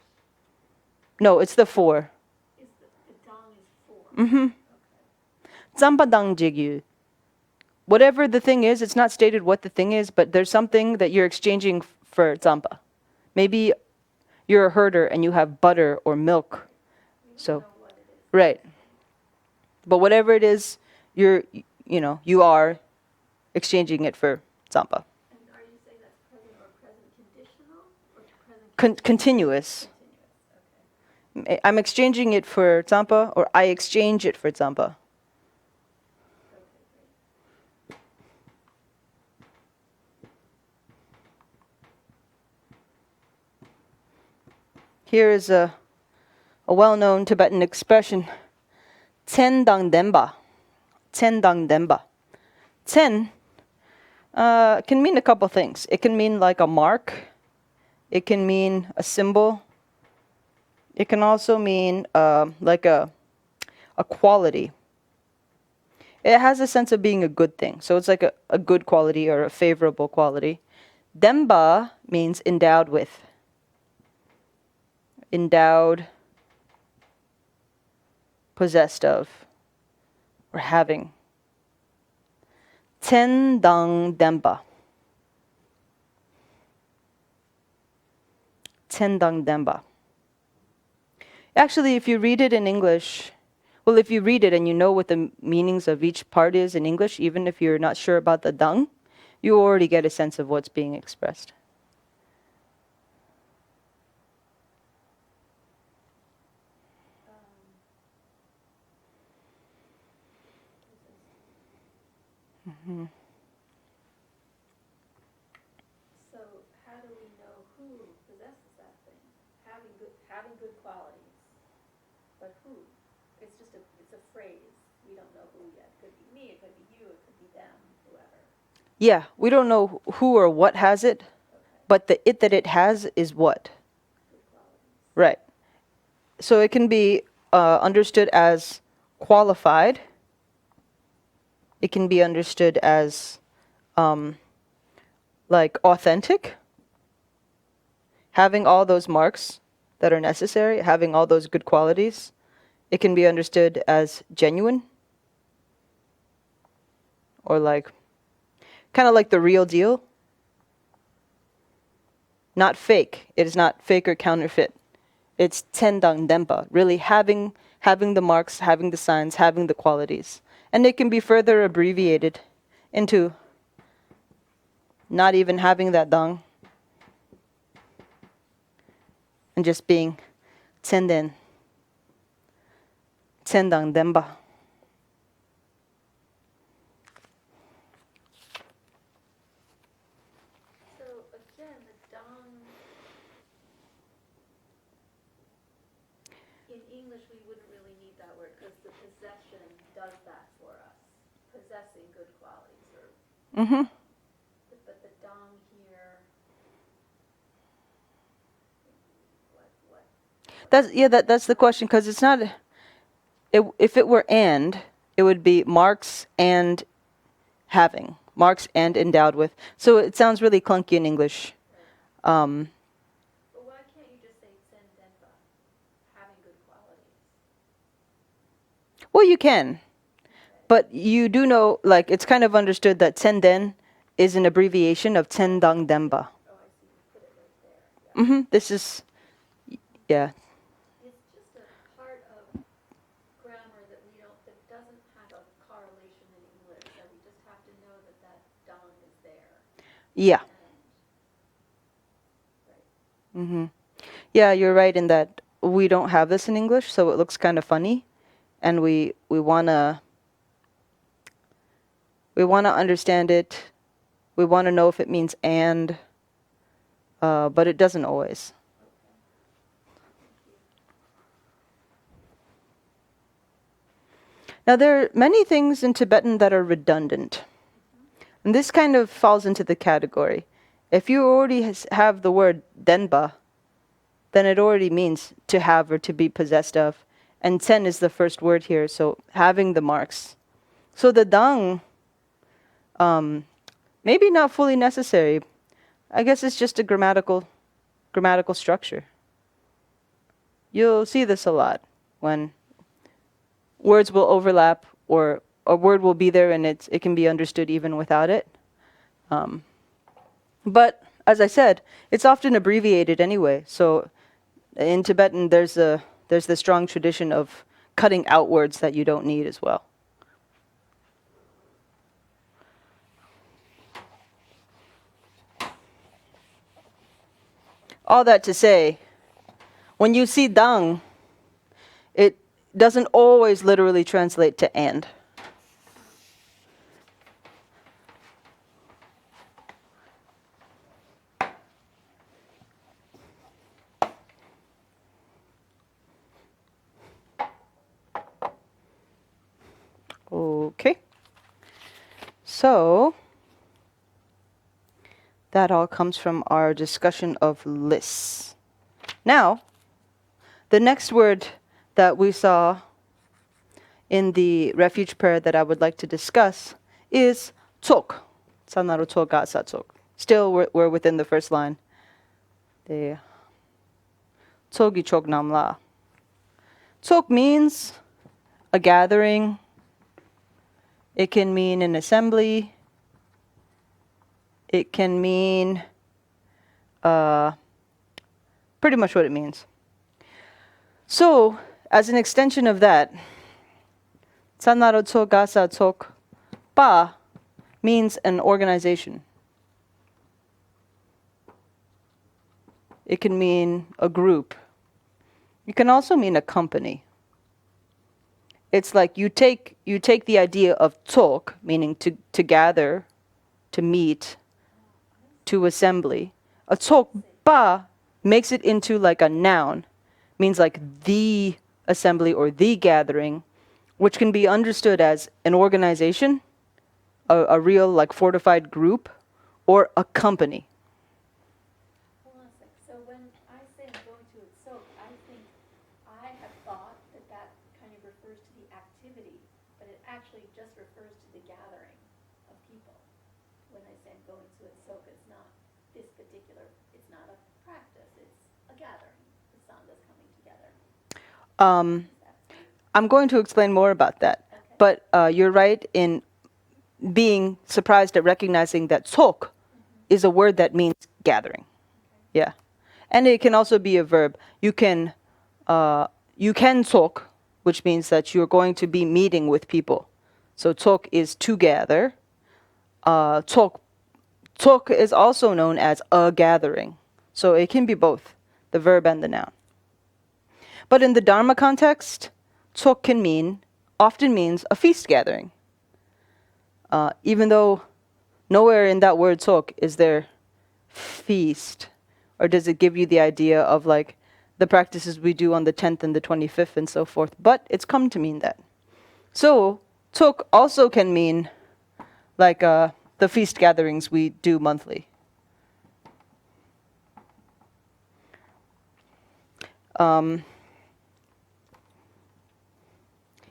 No, it's the four. The dong is four. Mm-hmm. Okay. Tsampa dang jigyu. Whatever the thing is, it's not stated what the thing is, but there's something that you're exchanging for tsampa. Maybe you're a herder and you have butter or milk. So, right. But whatever it is, you are exchanging it for tsampa. And are you saying that's present or present conditional or present Continuous. Continuous, okay. I'm exchanging it for tsampa, or I exchange it for tsampa. Okay, great. Here is a well-known Tibetan expression, Tsen dang denpa. Tsen dang denpa. Tsen can mean a couple things. It can mean like a mark. It can mean a symbol. It can also mean like a quality. It has a sense of being a good thing. So it's like a good quality or a favorable quality. Denpa means endowed with. Endowed, possessed of, or having. Tsen dang denpa. Tsen dang denpa. Actually, if you read it in English, well, if you read it and you know what the meanings of each part is in English, even if you're not sure about the dang, you already get a sense of what's being expressed. Mm-hmm. So how do we know who possesses that thing? Having good qualities, but who? It's a phrase. We don't know who yet. It could be me. It could be you. It could be them. Whoever. Yeah, we don't know who or what has it, Okay. but the it that it has is what? Good qualities. Right. So it can be understood as qualified. It can be understood as like authentic, having all those marks that are necessary, having all those good qualities. It can be understood as genuine, or like kind of like the real deal. Not fake. It is not fake or counterfeit. It's tendang denpa, really having the marks, having the signs, having the qualities. And it can be further abbreviated into not even having that dang and just being tendang denpa. So again, the dong. In English, we wouldn't really need that word because the possession does that for us. Possessing good qualities, or. Mm-hmm. But the dong here. What? That's the question, because it's not. If it were and, it would be marks and having, marks and endowed with. So it sounds really clunky in English. But why can't you just say sen denpa, having good qualities? Well, you can, but you do know, like, it's kind of understood that tenden is an abbreviation of tendang denpa. Oh, I see. You put it right there. Yeah. Mm-hmm. This is, yeah. It's just a part of grammar that doesn't have a correlation in English, that we just have to know that dong is there. Yeah. Right. Mm-hmm. Yeah, you're right in that we don't have this in English, so it looks kind of funny, and we wanna understand it. We want to know if it means and, but it doesn't always. Now, there are many things in Tibetan that are redundant. And this kind of falls into the category. If you already have the word denpa, then it already means to have or to be possessed of. And sen is the first word here, so having the marks. So the dang, maybe not fully necessary. I guess it's just a grammatical structure. You'll see this a lot when words will overlap or a word will be there and it can be understood even without it. But as I said, it's often abbreviated anyway. So in Tibetan, there's the strong tradition of cutting out words that you don't need as well. All that to say, when you see dang, it doesn't always literally translate to and. Okay. So that all comes from our discussion of lists. Now, the next word that we saw in the refuge prayer that I would like to discuss is tsok. Sanaro tsok gasa tsok. Still, we're within the first line. The tsogi chok namla. Tsok means a gathering. It can mean an assembly. It can mean pretty much what it means. So, as an extension of that, Sanaro tsok gasa tsok pa means an organization. It can mean a group. It can also mean a company. It's like you take the idea of tsok, meaning to gather, to meet, to assembly. A tsok pa makes it into like a noun, means like the assembly or the gathering, which can be understood as an organization, a real like fortified group, or a company. Hold on a sec. So when I say I'm going to a soak, I think I have thought that kind of refers to the activity, but it actually just refers to the gathering of people. When I say I'm going to a soak, it's not this particular, it's not a practice, it's a gathering. The sanghas coming together. I'm going to explain more about that. Okay. But you're right in being surprised at recognizing that tsok is a word that means gathering. Okay. Yeah. And it can also be a verb. You can tsok, which means that you're going to be meeting with people. So tsok is to gather. Tsok is also known as a gathering. So it can be both, the verb and the noun. But in the Dharma context, tsok often means a feast gathering. Even though nowhere in that word tsok is there feast, or does it give you the idea of like the practices we do on the 10th and the 25th and so forth, but it's come to mean that. So tsok also can mean like the feast gatherings we do monthly.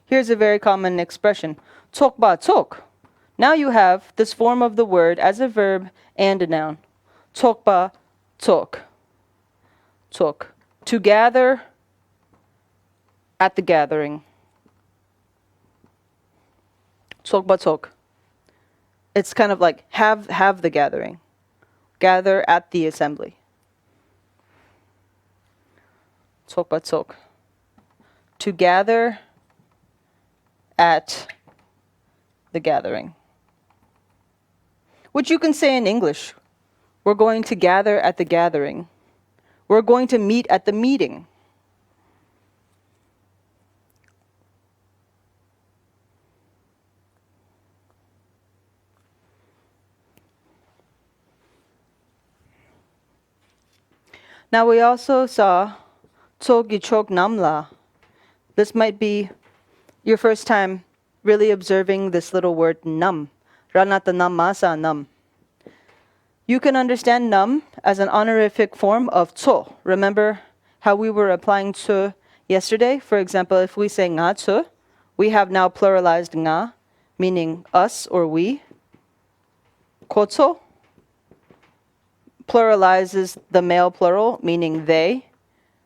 Here's a very common expression, tsok ba tsok. Now you have this form of the word as a verb and a noun. Tsok ba tsok. Tsok. To gather at the gathering. Tsok ba tsok. It's kind of like have the gathering. Gather at the assembly. Tsok ba tsok. To gather at the gathering. Which you can say in English. We're going to gather at the gathering. We're going to meet at the meeting. Now we also saw Tsogi Chok Namla. This might be your first time really observing this little word nam. Ranata namasa nam. You can understand nam as an honorific form of tso. Remember, how we were applying tsu yesterday. For example, if we say nga tsu, we have now pluralized nga, meaning us or we. Kotso pluralizes the male plural, meaning they,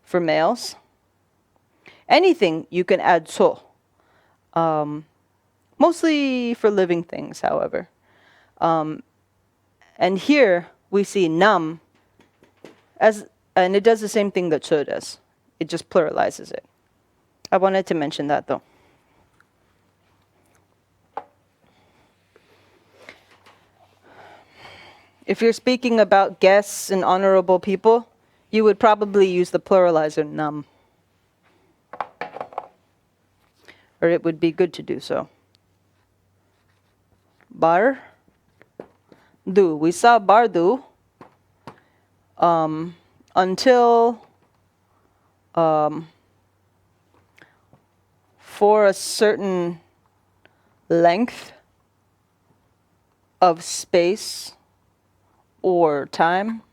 for males. Anything you can add tsu. Mostly for living things, however. And here we see nam, and it does the same thing that tsu does. It just pluralizes it. I wanted to mention that though. If you're speaking about guests and honorable people, you would probably use the pluralizer nam. Or it would be good to do so. Bar, do. We saw bardu until for a certain length of space or time.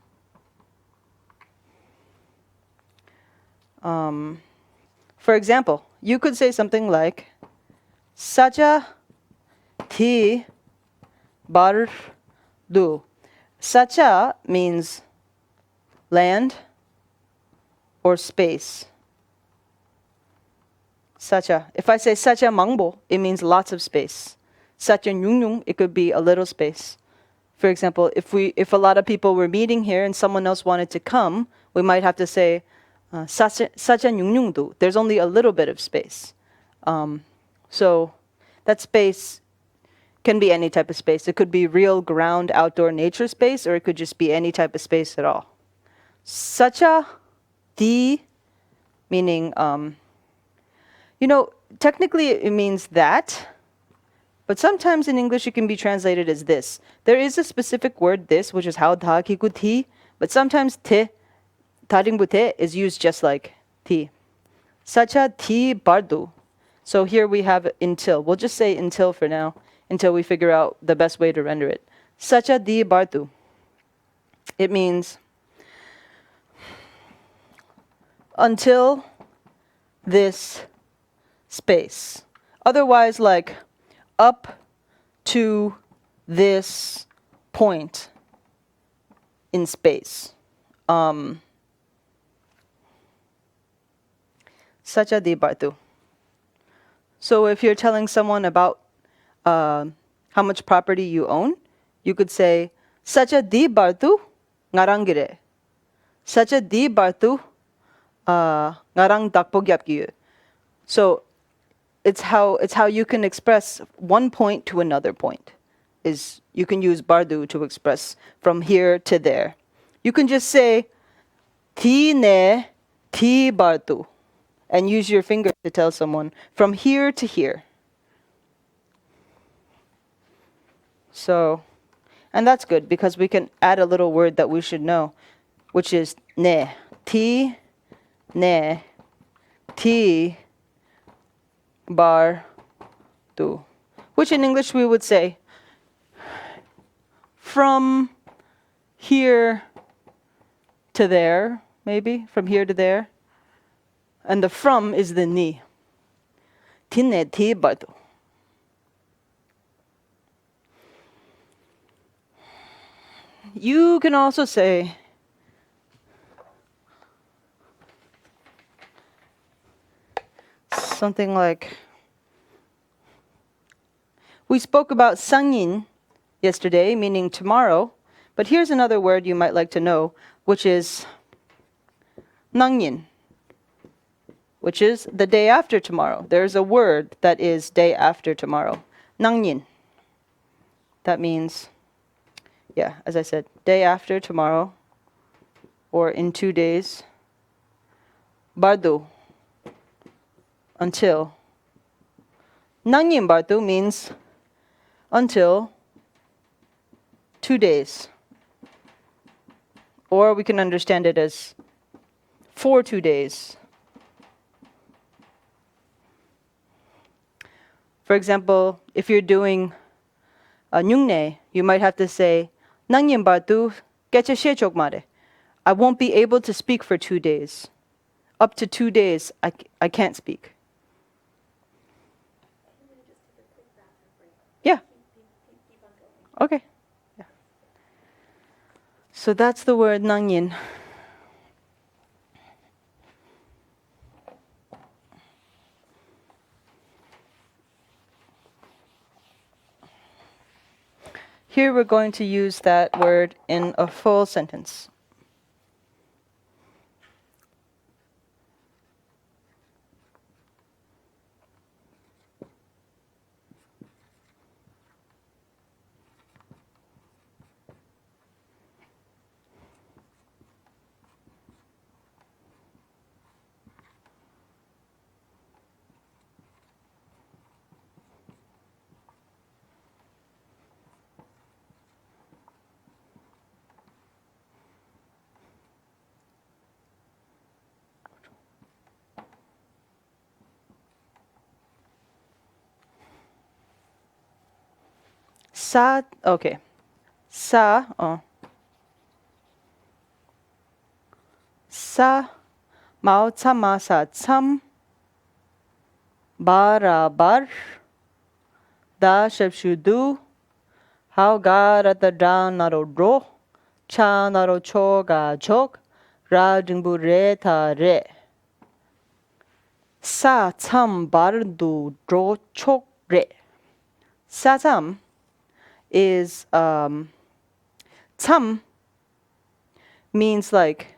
For example, you could say something like Sacha ti bar du. Sacha means land or space. Sacha. If I say Sacha mangbo, it means lots of space. Sacha nyungyung, it could be a little space. For example, if a lot of people were meeting here and someone else wanted to come, we might have to say Sacha nyungyung du. There's only a little bit of space. So that space can be any type of space. It could be real ground outdoor nature space, or it could just be any type of space at all. Sacha di, meaning, technically it means that, but sometimes in English it can be translated as this. There is a specific word, this, which is how da kiku ti, but sometimes te, taringbu te, is used just like ti. Sacha ti bardu. So here we have until. We'll just say until for now, until we figure out the best way to render it. Sacha di bardu. It means until this space. Otherwise, like up to this point in space. Sacha di bardu. So if you're telling someone about how much property you own, you could say, Sacha di bardu ngarang gire. Sacha di bardu ngarang dakpogyapgiyu. So it's how you can express one point to another point. Is you can use bardu to express from here to there. You can just say ti ne ti bardu and use your finger to tell someone from here to here. So, and that's good because we can add a little word that we should know, which is ne. Ti ne ti bar du, which in English we would say from here to there, maybe from here to there, and the from is the ni. Ti ne ti bar du. You can also say something like, we spoke about sangin yesterday, meaning tomorrow, but here's another word you might like to know, which is nangyin, which is the day after tomorrow. There's a word that is day after tomorrow. Nangyin. That means, yeah, as I said, day after tomorrow, or in 2 days. Bardu, until. Nangyin bardu means until 2 days. Or we can understand it as for 2 days. For example, if you're doing a nyungne, you might have to say, Nangyin bardu, geche shechok mare. I won't be able to speak for 2 days. up to 2 days, I can't speak. Can we just take a quick bathroom break? Yeah. Keep on going. Okay. Yeah. So that's the word nangyin. Here we're going to use that word in a full sentence. Sa, okay. Sa, Sa, Mao Tsama Sa Tsam, Barabar, Da Shepshudu, How Garata Da Naro Ro, Cha Naro Choga Chok, Ra Jingbu Re Ta Re. Sa Tsam Bardu Dro Chok Re. Sa Tsam is tsam means like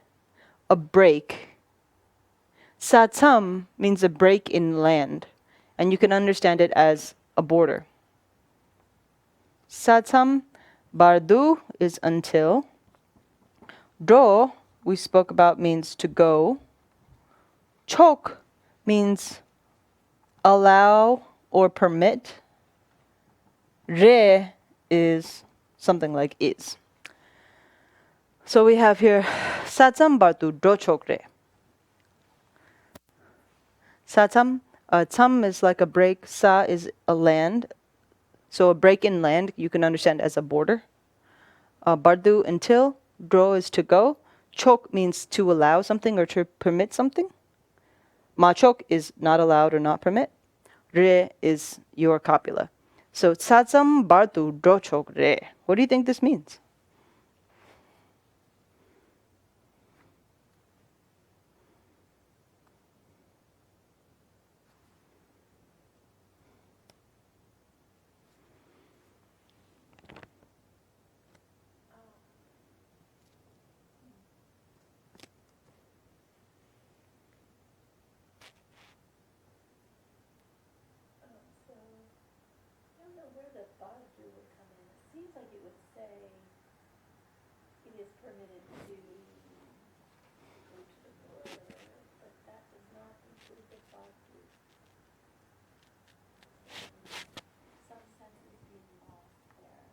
a break. Satsam means a break in land, and you can understand it as a border. Satsam bardu is until. Do, we spoke about, means to go. Chok means allow or permit. Re is something like is. So we have here satsam bardu do chok re. Satsam, tsam is like a break. Sa is a land. So a break in land you can understand as a border. Bardu until. Dro is to go. Chok means to allow something or to permit something. Ma chok is not allowed or not permit. Re is your copula. So satsam bardu dro chok re. What do you think this means? So, I don't know where the Bardor would come in. It seems like it would say it is permitted to go to the border, but that does not include the Bardor. Some sense is being lost there.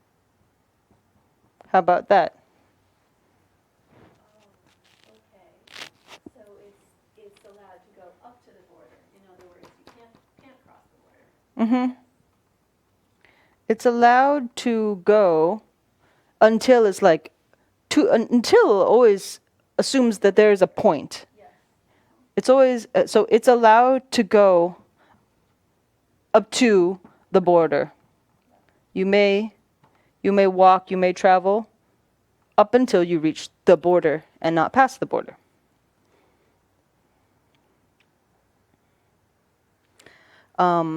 How about that? Oh, okay. So it's allowed to go up to the border. In other words, you can't cross the border. Mm-hmm. It's allowed to go until it's like until always assumes that there is a point. Yes. It's always so it's allowed to go up to the border. You may walk, you may travel up until you reach the border and not past the border. So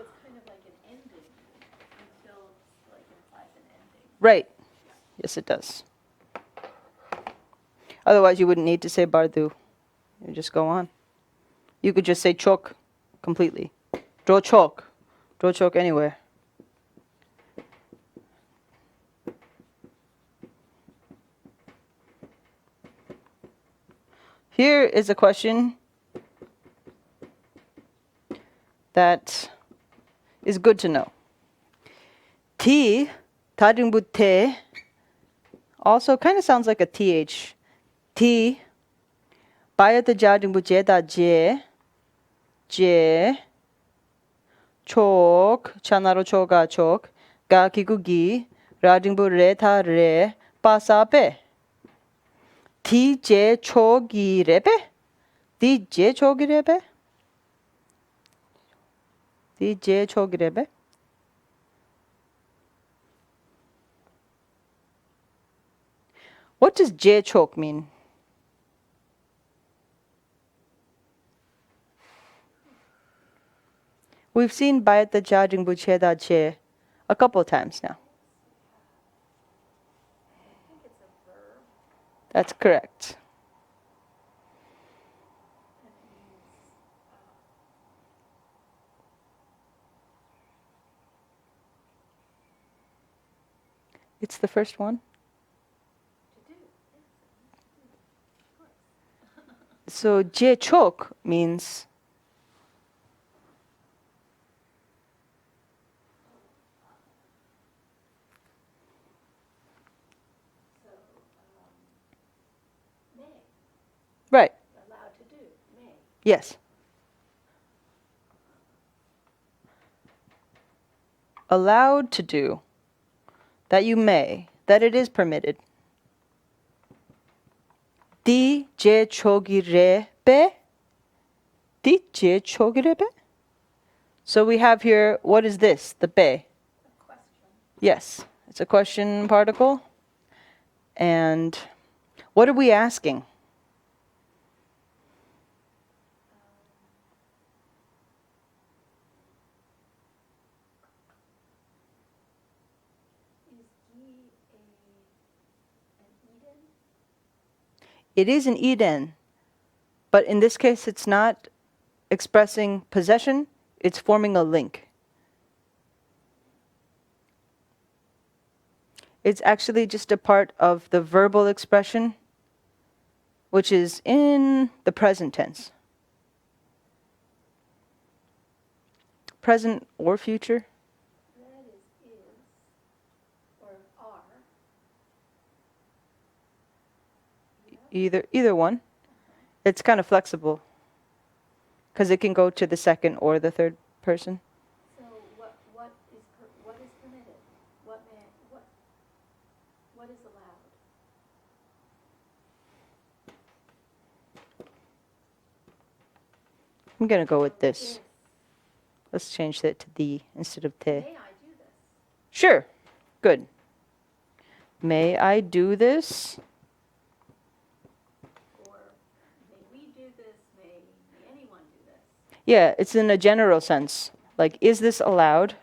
it's kind of like an ending until like implies an ending. Right. Yes, it does. Otherwise, you wouldn't need to say bardu. You just go on. You could just say chok completely. Draw chok. Draw chok anywhere. Here is a question that is good to know. T, tadungbu te, also kind of sounds like a th. T, bayata jadungbu je da je, chok, chanaro choga chok, ga kikugi, radungbu re ta re, pa sa pe. Di je chogi rebe? Di je chogi rebe? Di je chogi rebe? What does je chok mean? We've seen Bayat the Jajing Buche Da Che a couple of times now. I think it's a verb, That's correct. and it means It's the first one. to do. Yes, of course. So je chok means So, may, right. allowed to do, may. Yes. Allowed to do. That you may. That it is permitted. Di je chogi rebe? Di je chogi rebe? So we have here, what is this? The be. A question. Yes, it's a question particle. And what are we asking? Is gi an Eden? It is an Eden, but in this case it's not expressing possession, it's forming a link. It's actually just a part of the verbal expression, which is in the present tense. Present or future. That is, or are. Yeah. Either one. It's kind of flexible because it can go to the second or the third person. So what is permitted? What is allowed? I'm going to go with this. Is. Let's change that to the instead of te. May I do this? Sure. Good. May I do this? Or may we do this? May anyone do this? Yeah, it's in a general sense. Like, is this allowed?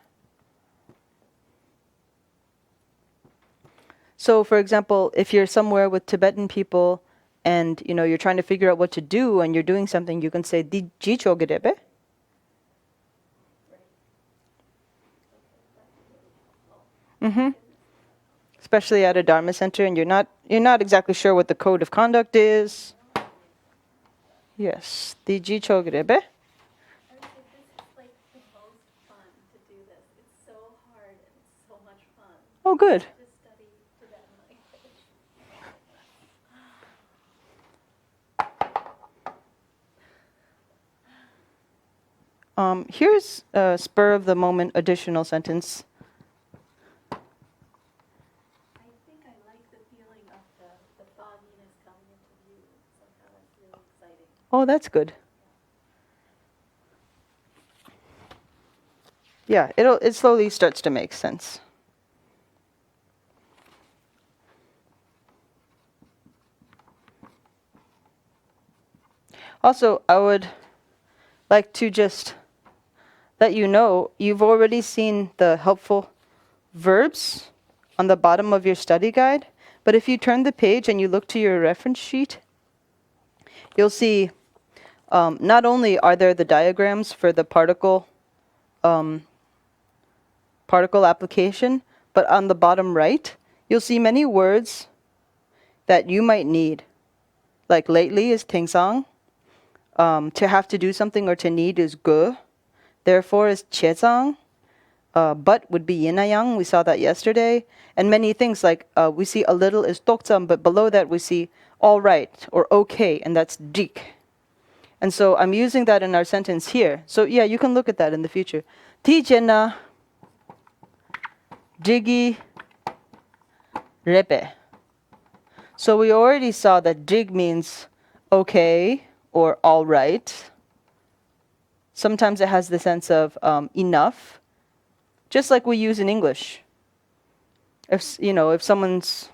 So, for example, if you're somewhere with Tibetan people and, you're trying to figure out what to do and you're doing something, you can say, Di ji chogerebe? Right. Okay, that's really helpful. Mm-hmm. Especially at a Dharma center and you're not exactly sure what the code of conduct is. Yes. Di ji chogerebe? I would say this is like the most fun to do this. It's so hard and it's so much fun. Oh, good. To study Tibetan language. Here's a spur of the moment additional sentence. I think I like the feeling of the fogginess coming into view. Somehow that's really exciting. Oh, that's good. Yeah, it slowly starts to make sense. Also, I would like to just let you know, you've already seen the helpful verbs on the bottom of your study guide. But if you turn the page and you look to your reference sheet, you'll see not only are there the diagrams for the particle application, but on the bottom right, you'll see many words that you might need. Like lately is tingsang. To have to do something or to need is gu. Therefore is chezang. But would be yinayang. We saw that yesterday. And many things like we see a little is toktsam, but below that we see all right or okay, and that's dik. And so I'm using that in our sentence here. So yeah, you can look at that in the future. Ti jena digi repe. So we already saw that jig means okay or all right. Sometimes it has the sense of enough, just like we use in English. If someone's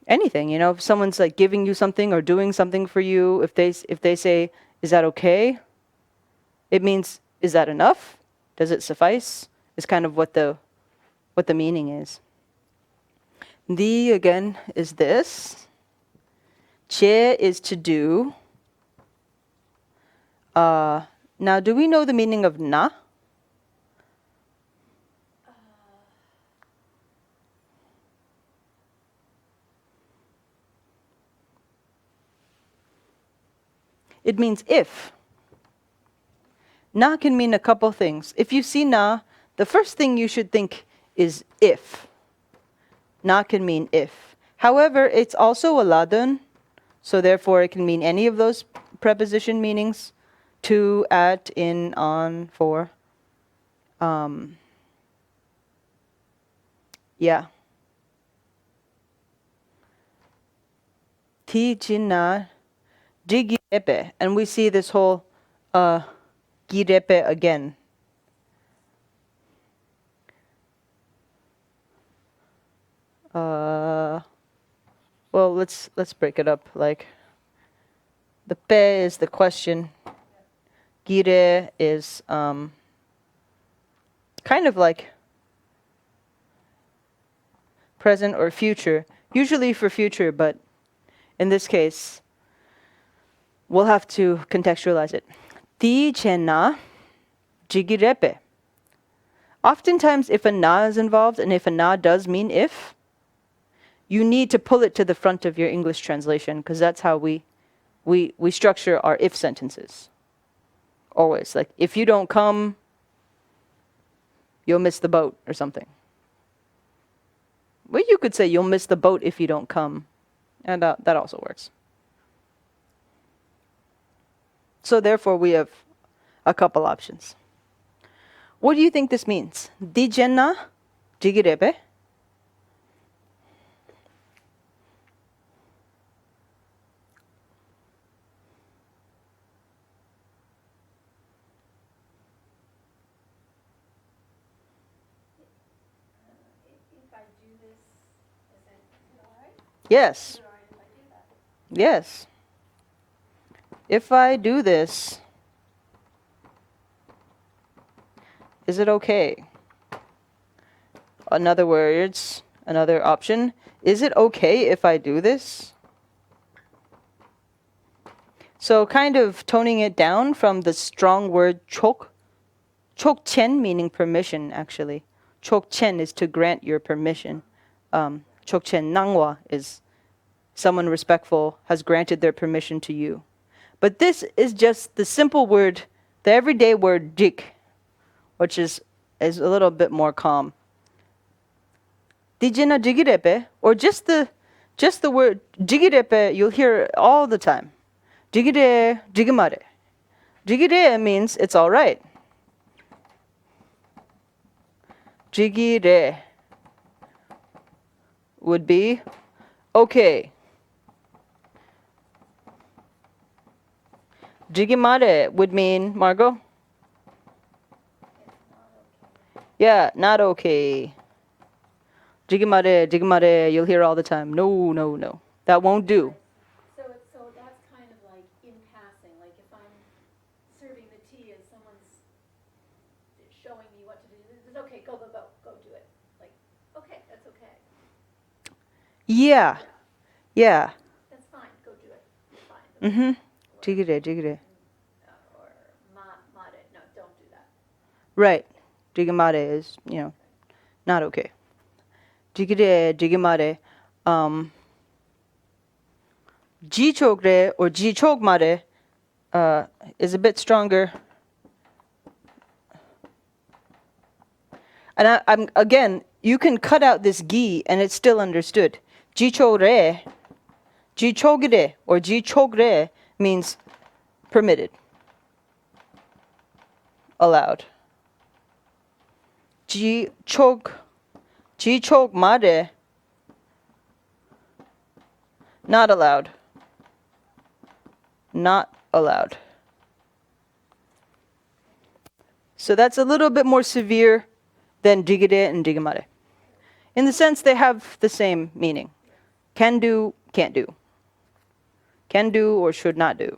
anything, if someone's like giving you something or doing something for you, if they say, "Is that okay?" It means, "Is that enough? Does it suffice?" Is kind of what the meaning is. Di again is this. Che is to do. Now, do we know the meaning of na? It means if. Na can mean a couple things. If you see na, the first thing you should think is if. Na can mean if. However, it's also a ladun, so therefore it can mean any of those preposition meanings: to, at, in, on, for. Yeah. Ti jinna digirepe. And we see this whole girepe again. Well, let's break it up. Like, the pe is the question. Gire is kind of like present or future, usually for future, but in this case, we'll have to contextualize it. Ti chenna jigirepe. Oftentimes, if a na is involved, and if a na does mean if, you need to pull it to the front of your English translation, because that's how we structure our if sentences. Always. Like, if you don't come, you'll miss the boat, or something. Well, you could say you'll miss the boat if you don't come. And that also works. So therefore, we have a couple options. What do you think this means? Dijenna jigirebe. If I do this, is it all right? Yes. Is it all right if I do that? Yes. If I do this, is it okay? In other words, another option, is it okay if I do this? So kind of toning it down from the strong word chok. Chokchen meaning permission, actually. Chokchen is to grant your permission. Chokchen nangwa is someone respectful has granted their permission to you. But this is just the simple word, the everyday word jik, which is a little bit more calm. Dijina jigirepe, or just the word jigirepe, you'll hear it all the time. Jigire, jigimare. Jigire means it's all right. Jigire would be okay. Jigimare would mean, Margot? Yeah, not okay. Jigimare, jigimare, you'll hear all the time. No, no, no. That won't do. So that's kind of like in passing. Like if I'm serving the tea and someone's showing me what to do, it's okay, go do it. Like, okay, that's okay. Yeah. Yeah. That's fine, go do it. It's fine. Mm-hmm. Jigire, jigire. Or mare, no, don't do that. Right. Jigimare is, not okay. Jigire, jigimare. Jichogre or jichogmare is a bit stronger. And I'm again, you can cut out this gi and it's still understood. Jichogre, jichogre or jichogre means permitted, allowed. Jichogmare Not allowed. Not allowed. So that's a little bit more severe than jigire and jigamare. In the sense they have the same meaning. Can do, can't do. Can do or should not do.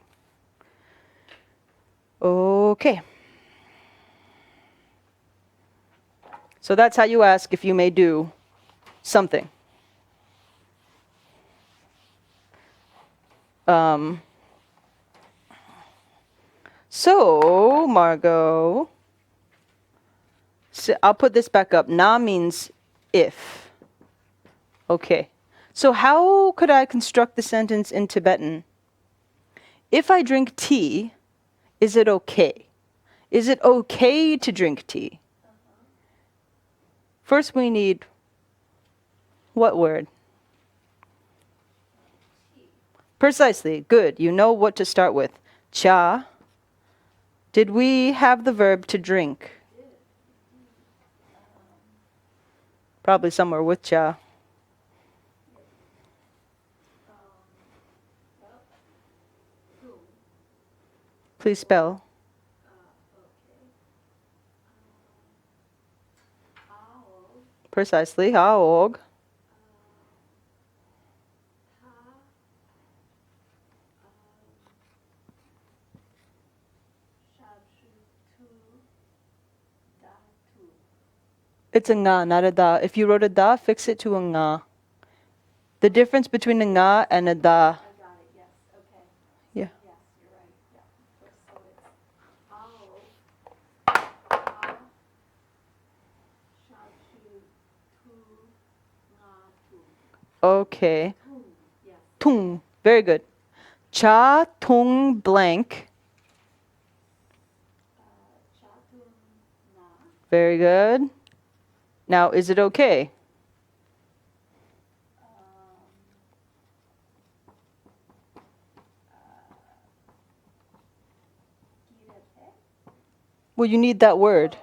Okay. So that's how you ask if you may do something. So, Margot, so I'll put this back up. Na means if. Okay. So how could I construct the sentence in Tibetan? If I drink tea, is it okay? Is it okay to drink tea? First we need what word? Precisely. Good. You know what to start with. Cha. Did we have the verb to drink? Probably somewhere with cha. Please spell. Precisely. Haog. It's a nga, not a da. If you wrote a da, fix it to a nga. The difference between a nga and a da. I got it, yes, okay. Yeah. Yes, you're right, yeah. So it's ao, ha, shachu, tu, nga, tu. Okay. Tung, yes. Tung. Very good. Cha tung blank. Chatung, na. Very good. Now, is it okay? Girepe. Well, you need that word.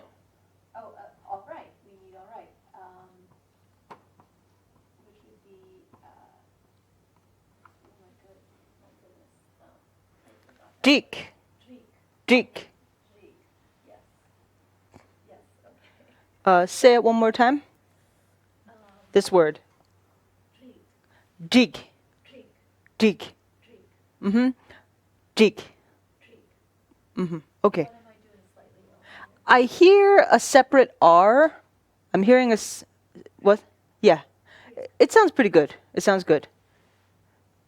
Oh, all right, we need all right. Which would be, oh my goodness. I forgot. Dik. Dreek, Dik. dreek, yes. Yes, okay. Say it one more time. This word. Dreek, Dig. dreek, Dig. dreek, Mm-hmm. Dig. dreek. Mm-hmm. Okay. What am I doing slightly wrong? I hear a separate R. I'm hearing what? Yeah. It sounds pretty good. It sounds good.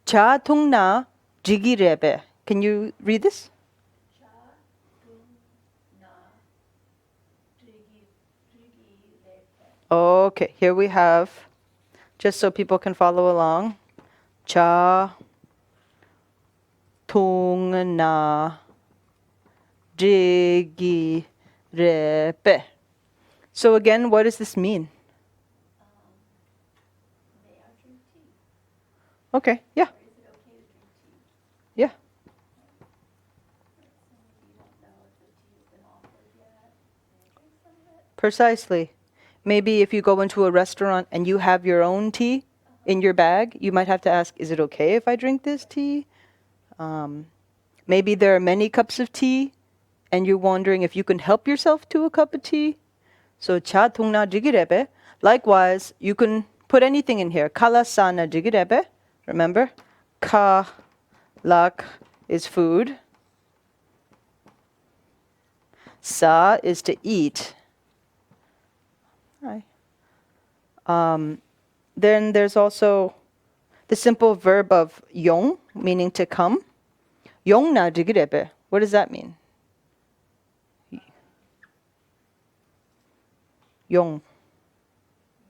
Cha tung na jigi rebe. Can you read this? Cha, tung, na, dreegi, repe. Okay, here we have, just so people can follow along. Cha tung na jigi rebe. So again, what does this mean? May I drink tea? Okay, yeah, Or is it okay to drink tea? yeah. So maybe you don't know if the tea has been offered yet. May I drink some of it? Precisely. Maybe if you go into a restaurant and you have your own tea in your bag, you might have to ask, is it okay if I drink this tea? Maybe there are many cups of tea and you're wondering if you can help yourself to a cup of tea. So cha tungna jigirebe. Likewise, you can put anything in here. Kala sana jigirebe. Remember? Ka lak is food. Sa is to eat. Hi. Then there's also the simple verb of yong, meaning to come. Yong na jigirebe. What does that mean? Yong. You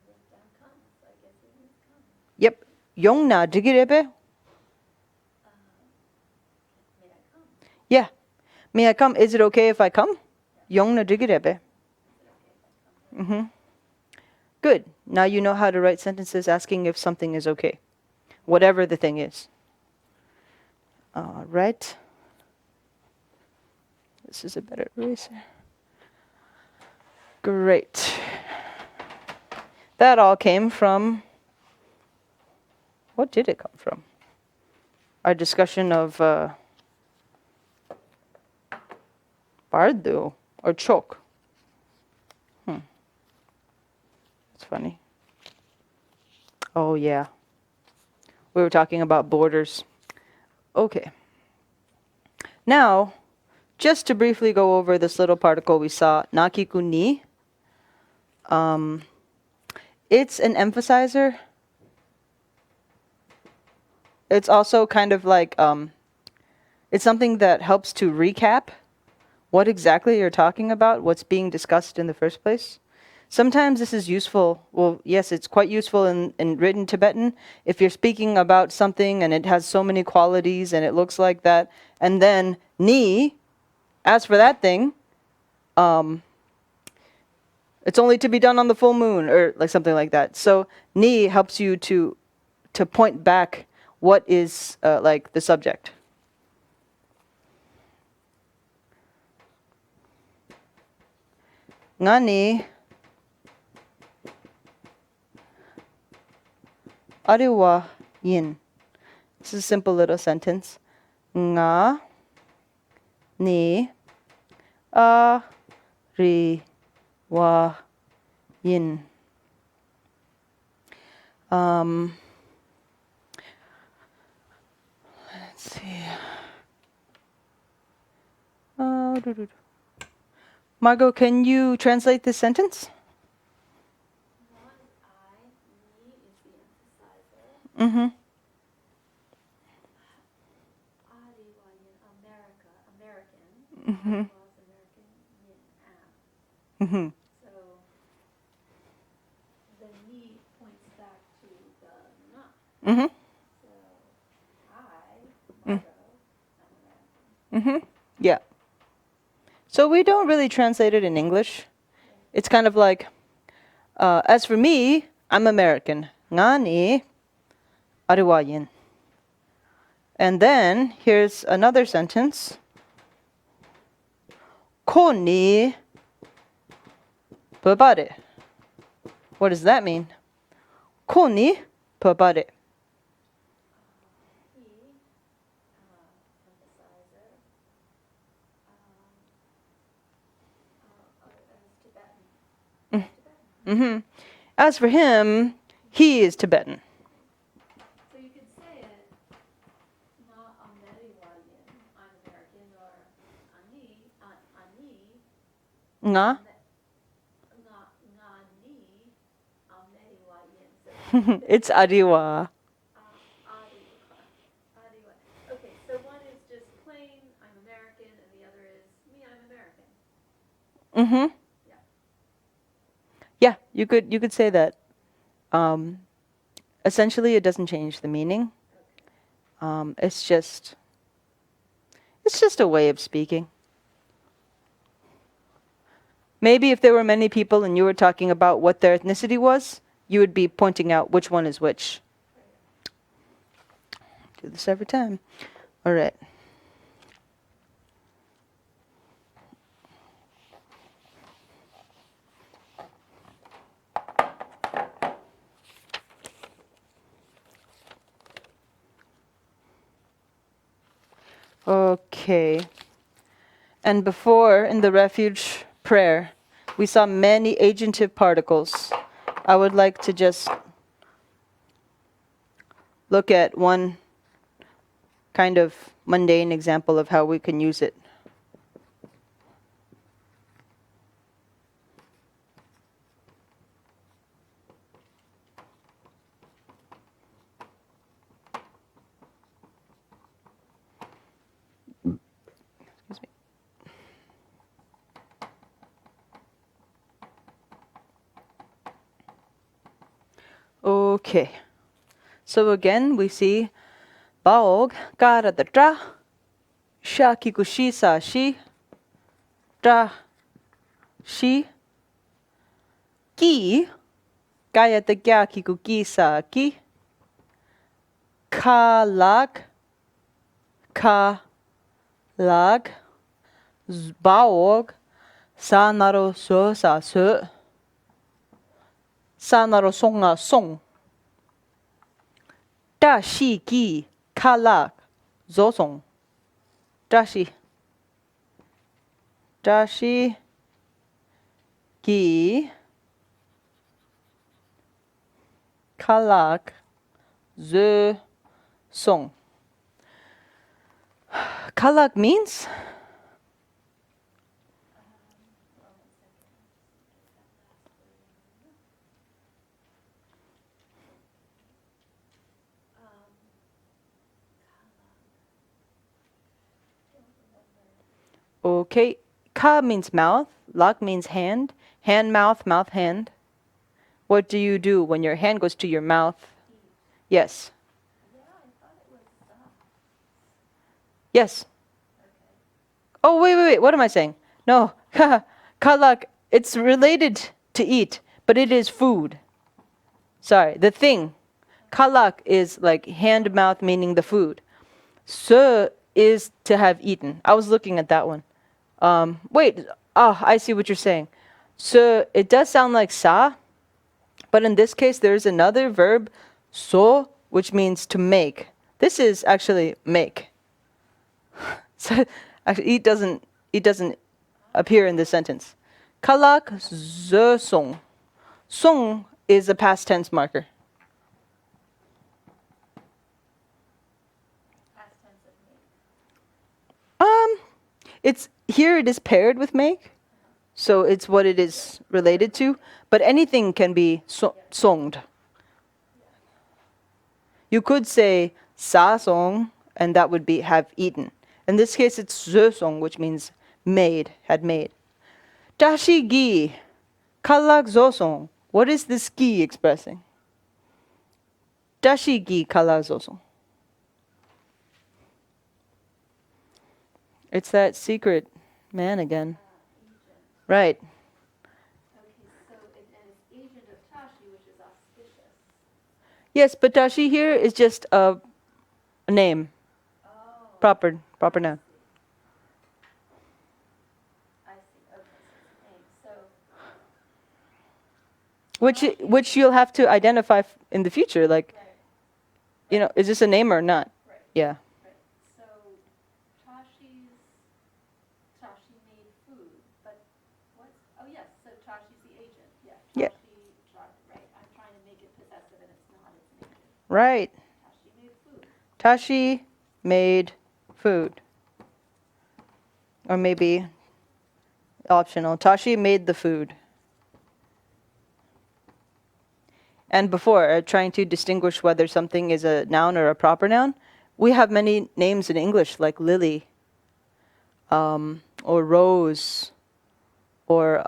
wrote down come, so I guess it is come. Yep. Yong na jigirebe. May I come? Yeah. May I come? Is it okay if I come? Yong na jigirebe. Mm-hmm. Good. Now you know how to write sentences asking if something is okay, whatever the thing is. All right. This is a better eraser. Great. That all came from, what did it come from? our discussion of Bardo or Chok. It's funny. Oh, yeah. We were talking about borders. Okay. Now, just to briefly go over this little particle we saw, nakiku ni. It's an emphasizer. It's also kind of like, it's something that helps to recap what exactly you're talking about, what's being discussed in the first place. Sometimes this is useful. Well, yes, it's quite useful in written Tibetan. If you're speaking about something and it has so many qualities and it looks like that, and then ni, as for that thing, it's only to be done on the full moon, or like something like that. So ni helps you to point back what is like the subject. Ngani ariwa yin. This is a simple little sentence. Nga ni ari wa yin. Let's see. Margot, can you translate this sentence? One I, me is the emphasizer. Mm-hmm. Ariwayan, American. Mm-hmm. Was American, yin, am. Mm-hmm. So the ni points back to the na. Mm-hmm. So I, Margot, I'm American. Mm-hmm. Yeah. So we don't really translate it in English. It's kind of like, as for me, I'm American. Ngani ariwayin. And then here's another sentence. Ko ni babare. What does that mean? Ko ni babare. He, emphasizer, as Tibetan. Mm-hmm. As for him, he is Tibetan. So you could say it, not Ameriwayan, I'm American, or ani, Nga. ngani, Ameriwayan. So It's ariwa. Adiwa. Okay, so one is just plain, I'm American, and the other is me, I'm American. Mm-hmm. Yeah. Yeah, you could say that. Essentially, it doesn't change the meaning. It's just a way of speaking. Maybe if there were many people and you were talking about what their ethnicity was, you would be pointing out which one is which. Do this every time. All right. Okay. And before, in the refuge prayer, we saw many agentive particles. I would like to just look at one kind of mundane example of how we can use it. Excuse me. Okay. So again, we see Baog kara the tra sha kikushi sa shi tra shi ki kaya the kya kikuki sa ki ka lag Baog sa naro so sa so sa naro songa song ta shi ki ka lag zosong. Dashi. Dashi gi kalak ze song. Kalak means okay. Ka means mouth. Lak means hand. Hand, mouth, mouth, hand. What do you do when your hand goes to your mouth? Yes. Yeah, I thought it was, Yes. Oh, wait. What am I saying? No. Kalak, it's related to eat, but it is food. Sorry, the thing. Kalak is like hand, mouth, meaning the food. Se is to have eaten. I was looking at that one. Wait. Oh, I see what you're saying. So it does sound like sa, but in this case, there's another verb, so, which means to make. This is actually make. So actually, it doesn't appear in this sentence. Kalak ze song. Song is a past tense marker. past tense of me. It's here. It is paired with make, so it's what it is related to. But anything can be songed. You could say sa song, and that would be have eaten. In this case, it's ze song, which means made, had made. Dashi gi, kalak zo song. What is this gi expressing? Dashi gi kalak zo song. It's that secret man again. Right. Okay, so and it's agent of Tashi, which is auspicious. Yes, but dashi here is just a name. Oh. Proper noun. I see, okay, so it's a name, so. Which you'll have to identify in the future. Like, Right, is this a name or not? right. Yeah. Right, so Tashi made food, but what's, oh yes, so Tashi's the agent, yeah. Yeah. Right, I'm trying to make it possessive and it's not, it's negative. Right. Tashi made food. Tashi made food. Or maybe optional. Tashi made the food. And before, trying to distinguish whether something is a noun or a proper noun, we have many names in English like Lily, or Rose, or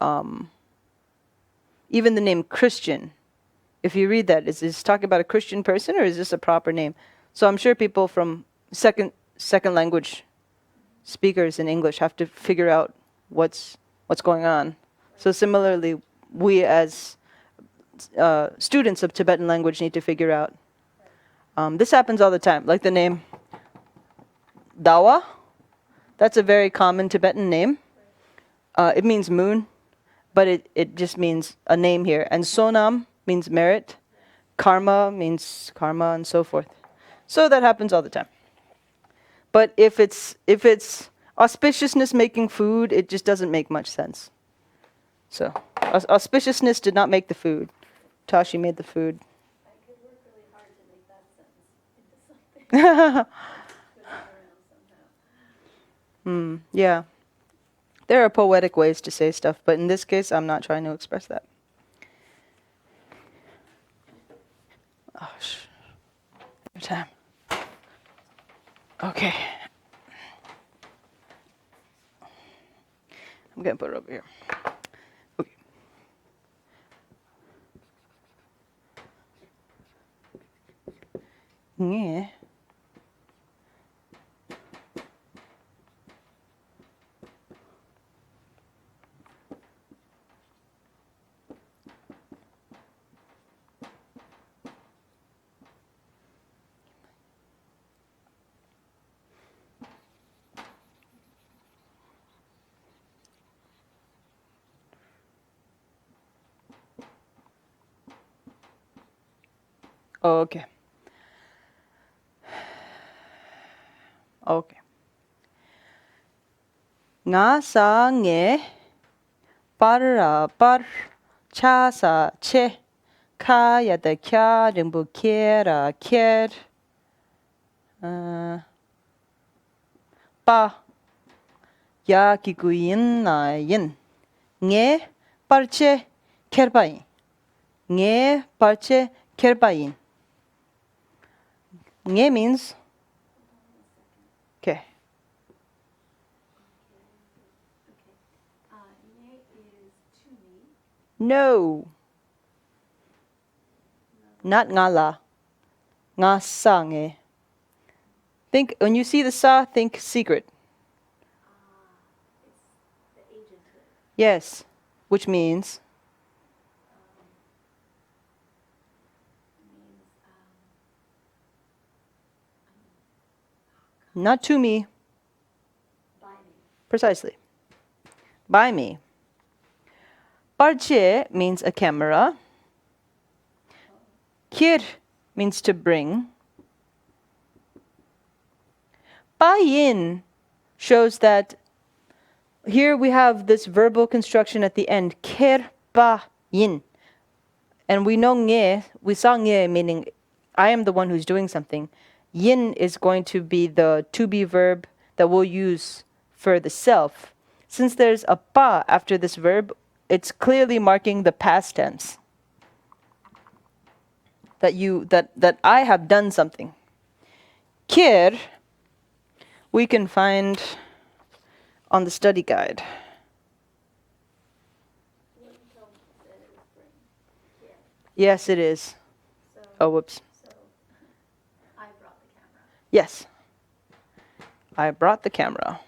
even the name Christian. If you read that, is this talking about a Christian person or is this a proper name? So I'm sure people from second language speakers in English have to figure out what's going on. So similarly, we as students of Tibetan language need to figure out. This happens all the time, like the name Dawa. That's a very common Tibetan name. It means moon, but it just means a name here. And Sonam means merit. Karma means karma, and so forth. So that happens all the time. But if it's auspiciousness making food, it just doesn't make much sense. So auspiciousness did not make the food. Tashi made the food. I could work really hard to make that sentence into something. Twist it around somehow. Yeah. There are poetic ways to say stuff, but in this case, I'm not trying to express that. Oh, your time. Okay. I'm going to put it over here. Okay. Yeah. Okay. Okay. Nga sa nge para par cha sa che ka ya da kya rimbu kera ker pa ya kikuyin na yin nge parche kerbayin nge parche kerbayin. Nge means okay. Ne is to me. No. Not ngala. Nga sa nge. Think when you see the sa, think secret. It's the agentive. Yes, which means Means not to me, by me. precisely. By me. Parche means a camera. Kir means to bring. Bayin shows that here we have this verbal construction at the end. Ker ba yin. And we know nge, we saw nge meaning I am the one who's doing something. Yin is going to be the to be verb that we'll use for the self. Since there's a pa after this verb, it's clearly marking the past tense. That I have done something. Kir we can find on the study guide. Wouldn't tell me that it was bring. Yeah. Yes, it is. So, Oh, whoops. so I brought the camera. Yes. I brought the camera.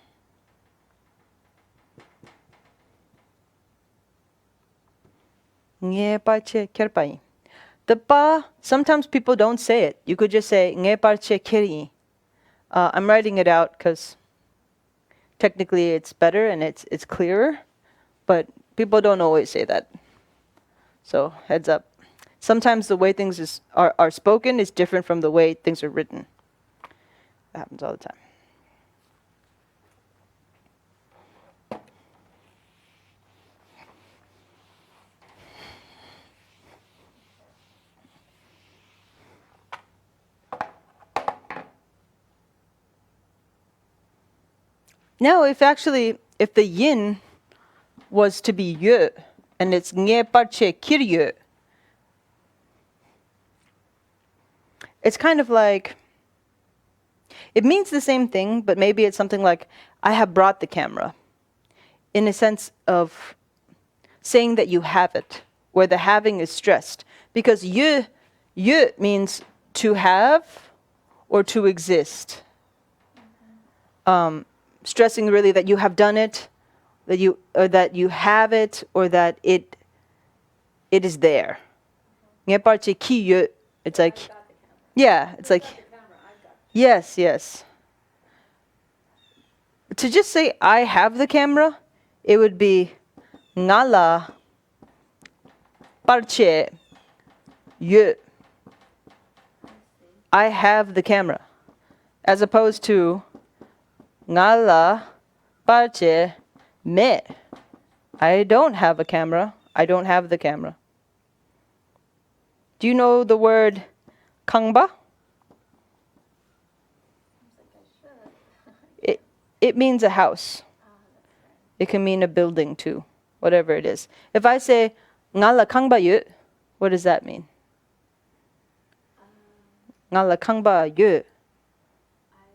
Nge parche kerpai. The pa, sometimes people don't say it. You could just say nge parche keri. I'm writing it out because technically it's better and it's clearer, but people don't always say that. So heads up. Sometimes the way things are spoken is different from the way things are written. That happens all the time. Now, if the yin was to be ye, and it's nge parche kirye, it's kind of like, it means the same thing, but maybe it's something like, I have brought the camera, in a sense of saying that you have it, where the having is stressed. Because ye means to have or to exist. Stressing really that you have done it, that you have it, or that it is there. It's like, yeah, it's like, yes. To just say I have the camera, it would be ngala parche ye. I have the camera, as opposed to ngala parche me. I don't have a camera. I don't have the camera. Do you know the word kangba? It means a house. It can mean a building too, whatever it is. If I say ngala kangba yu, what does that mean? Ngala kangba yu. I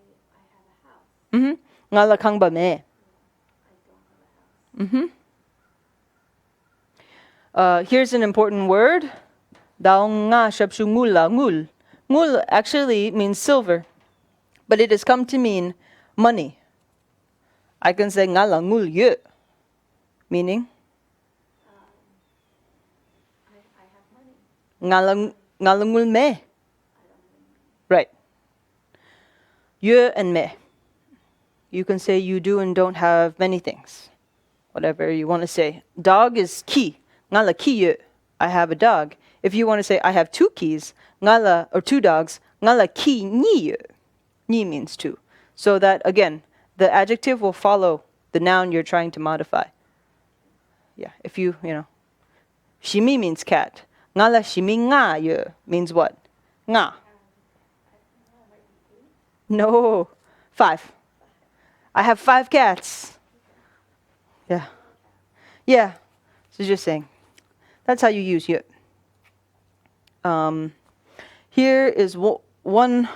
have a house. Ngala kangba me. I don't have a house. Here's an important word. Daong nga shabshu ngula ngul. Ngul actually means silver, but it has come to mean money. I can say ngala ngul yu, meaning I have money. ngala ngul me. I don't have any money. Right. Yu and me. You can say you do and don't have many things. Whatever you want to say. Dog is ki. Ngala ki yu. I have a dog. If you want to say I have 2 keys, ngala or 2 dogs, ngala ki ni yu. Ni means 2. So that, again, the adjective will follow the noun you're trying to modify. Yeah, if you know. Shimi means cat. Ngala shimi nga ye means what? Nga. No. 5. I have 5 cats. Yeah. Yeah. So just saying. That's how you use ye. Here is one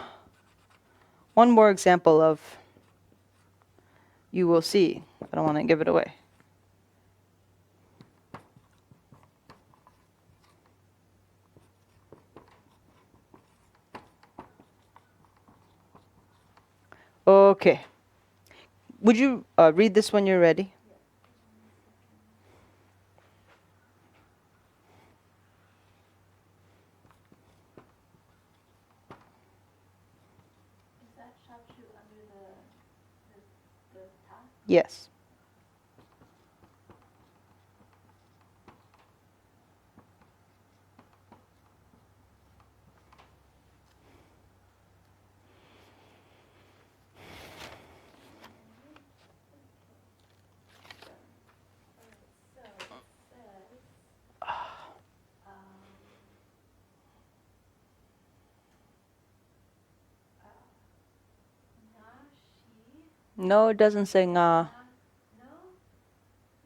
more example of you will see. I don't want to give it away. Okay. Would you read this when you're ready? Is that shakshu under the ta? Yes. So it says, na shi, No, it doesn't say nga. no,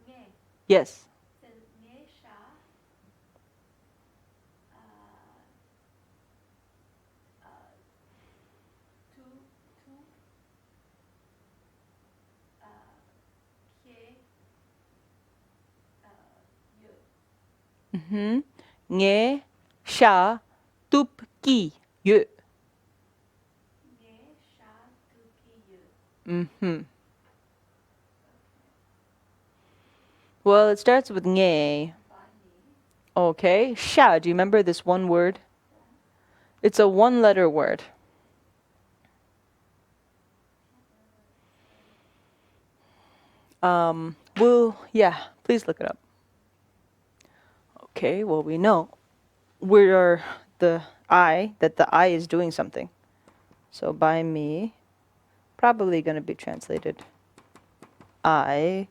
nge. Yes. It says nge sha, tu, kye, yu. Nge sha tup ki yu. Nge sha tu ki yu. Well, it starts with nge. By me. Okay. Sha, do you remember this one word? It's a 1-letter word. Please look it up. Okay, well, we know that the I is doing something. So by me, probably going to be translated I.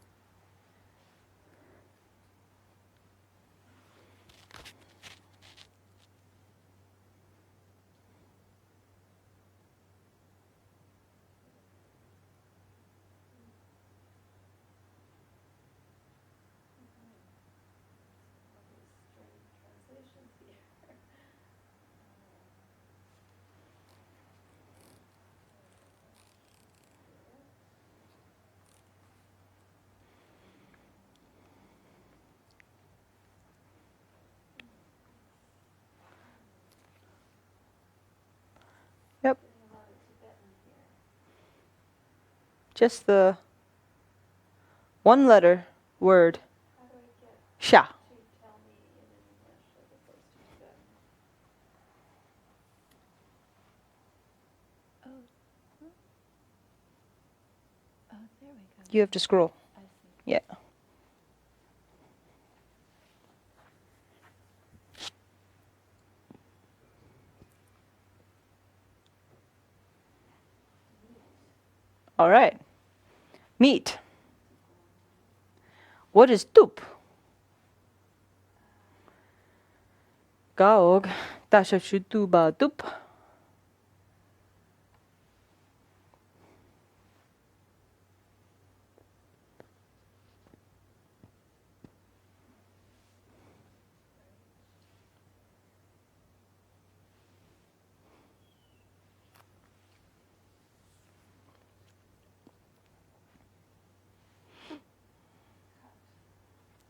Translations here. Yep. Getting a lot of Tibetan here. Just the 1-letter word How do I get sha. to tell me in English as opposed to Tibetan? Oh, there we go. You have to scroll. I see. Yeah. All right. Meat. What is tup? Gaog tasha shutu ba tup.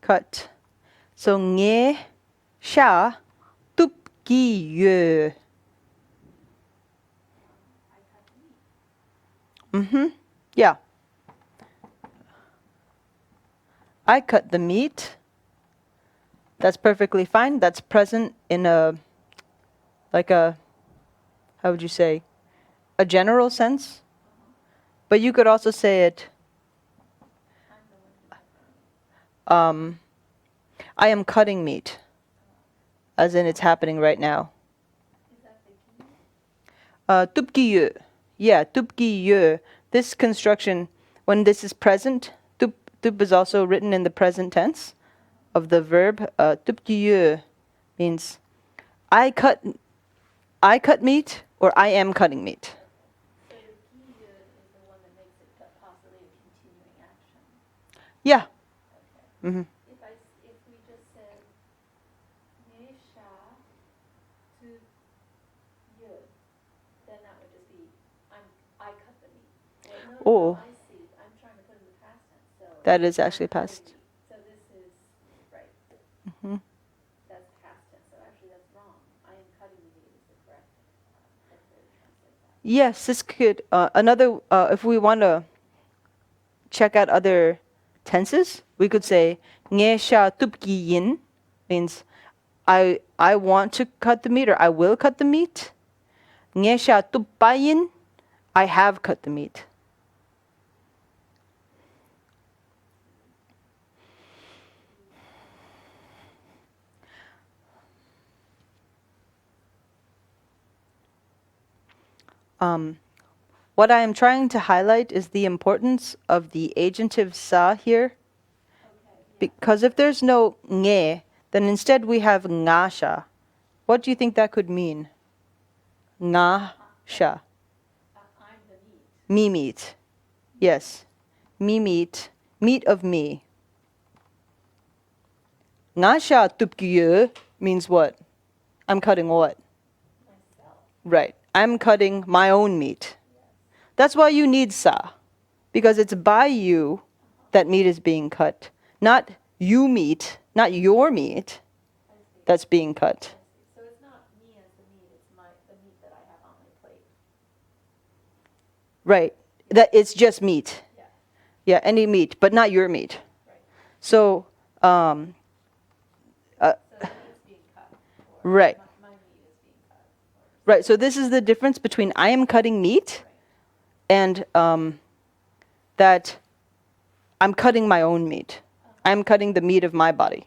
Cut. So nge sha tup ki yue. Yeah. I cut the meat. That's perfectly fine. That's present in how would you say, a general sense. But you could also say it, I am cutting meat, as in it's happening right now. Is that the key? Tupki yu. Yeah, tupki yu this construction, when this is present, tup is also written in the present tense of the verb. Tupkiyu means I cut meat, or I am cutting meat. So the kiyud is the one that makes it possibly a continuing action. Yeah. Okay. Mm-hmm. If we just said nesha to yud, then that would just be I cut the meat. Or no, Oh. I see. I'm trying to put in the past tense. So That is I'm actually cutting past. meat. So this is right. Mm-hmm. That's past tense. So actually that's wrong. I am cutting the meat is the correct way to translate that. Yes, this could another. If we want to check out other tenses, we could say ngesha tupki yin means I want to cut the meat, or I will cut the meat. Ngesha tuppayin, I have cut the meat. What I am trying to highlight is the importance of the agentive sa here. Because if there's no nge, then instead we have ngasha. What do you think that could mean? Ngasha. I'm the meat. Me meat. Yes. Me meat. Meat of me. Ngasha tupkiye means what? I'm cutting what? Myself. Right. I'm cutting my own meat. That's why you need sa. Because it's by you that meat is being cut. Not you meat, not your meat that's being cut. So it's not me as the meat, it's the meat that I have on my plate. Right. That it's just meat. Yeah. Yeah, any meat, but not your meat. Right. So, So the meat's being cut. Or right. My meat is being cut. Right. So this is the difference between I am cutting meat and that I'm cutting my own meat. I'm cutting the meat of my body.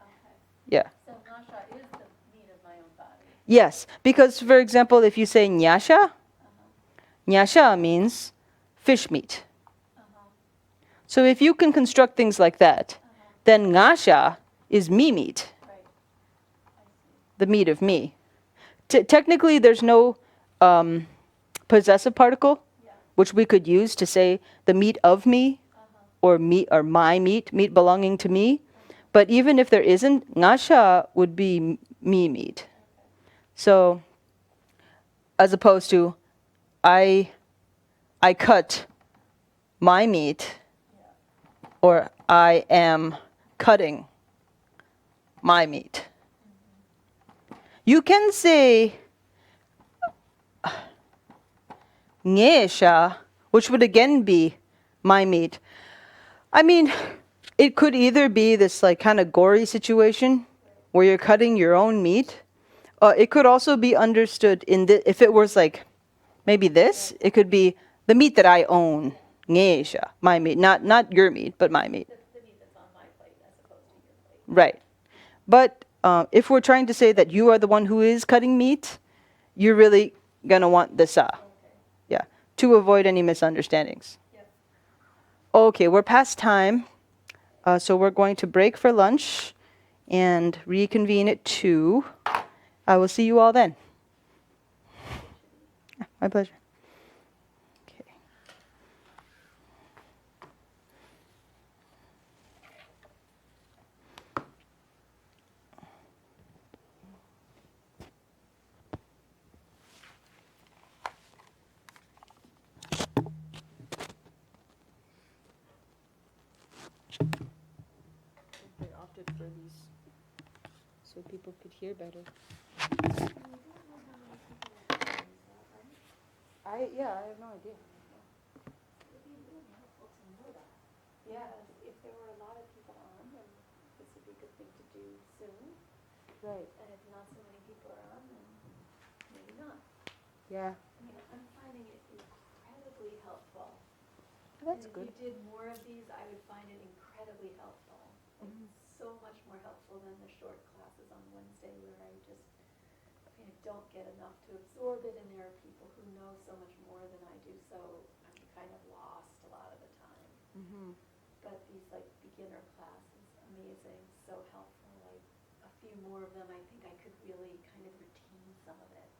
Okay. Yeah. So nasha is the meat of my own body. Yes, because for example, if you say nyasha, nyasha means fish meat. So if you can construct things like that, then ngasha is me meat, Right. I see. the meat of me. Technically, there's no possessive particle, which we could use to say the meat of me, or meat or my meat, meat belonging to me. But even if there isn't, ngasha would be me meat. So, as opposed to, I cut my meat, or I am cutting my meat. You can say ngesha, which would again be my meat. I mean, it could either be this like kind of gory situation where you're cutting your own meat. It could also be understood if it was like maybe this, it could be the meat that I own. Ngesha, my meat, not your meat, but my meat. The meat that's on my plate as opposed to your plate. Right. But if we're trying to say that you are the one who is cutting meat, you're really gonna want the sa. Yeah, to avoid any misunderstandings. Yep. Okay, we're past time, so we're going to break for lunch and reconvene at 2. I will see you all then. My pleasure. Okay. They opted for these so people could hear better. I have no idea. Yeah, if there were a lot of people on, then this would be a good thing to do soon. Right. And if not so many people are on, then maybe not. Yeah. I mean, I'm finding it incredibly helpful. That's and good. if you did more of these, I would find it incredibly helpful. So much more helpful than the short classes on Wednesday where I just kind of don't get enough to absorb it, and there are people who know so much more than I do, so I'm kind of But these like beginner classes, amazing, so helpful. Like a few more of them, I think I could really kind of retain some of it.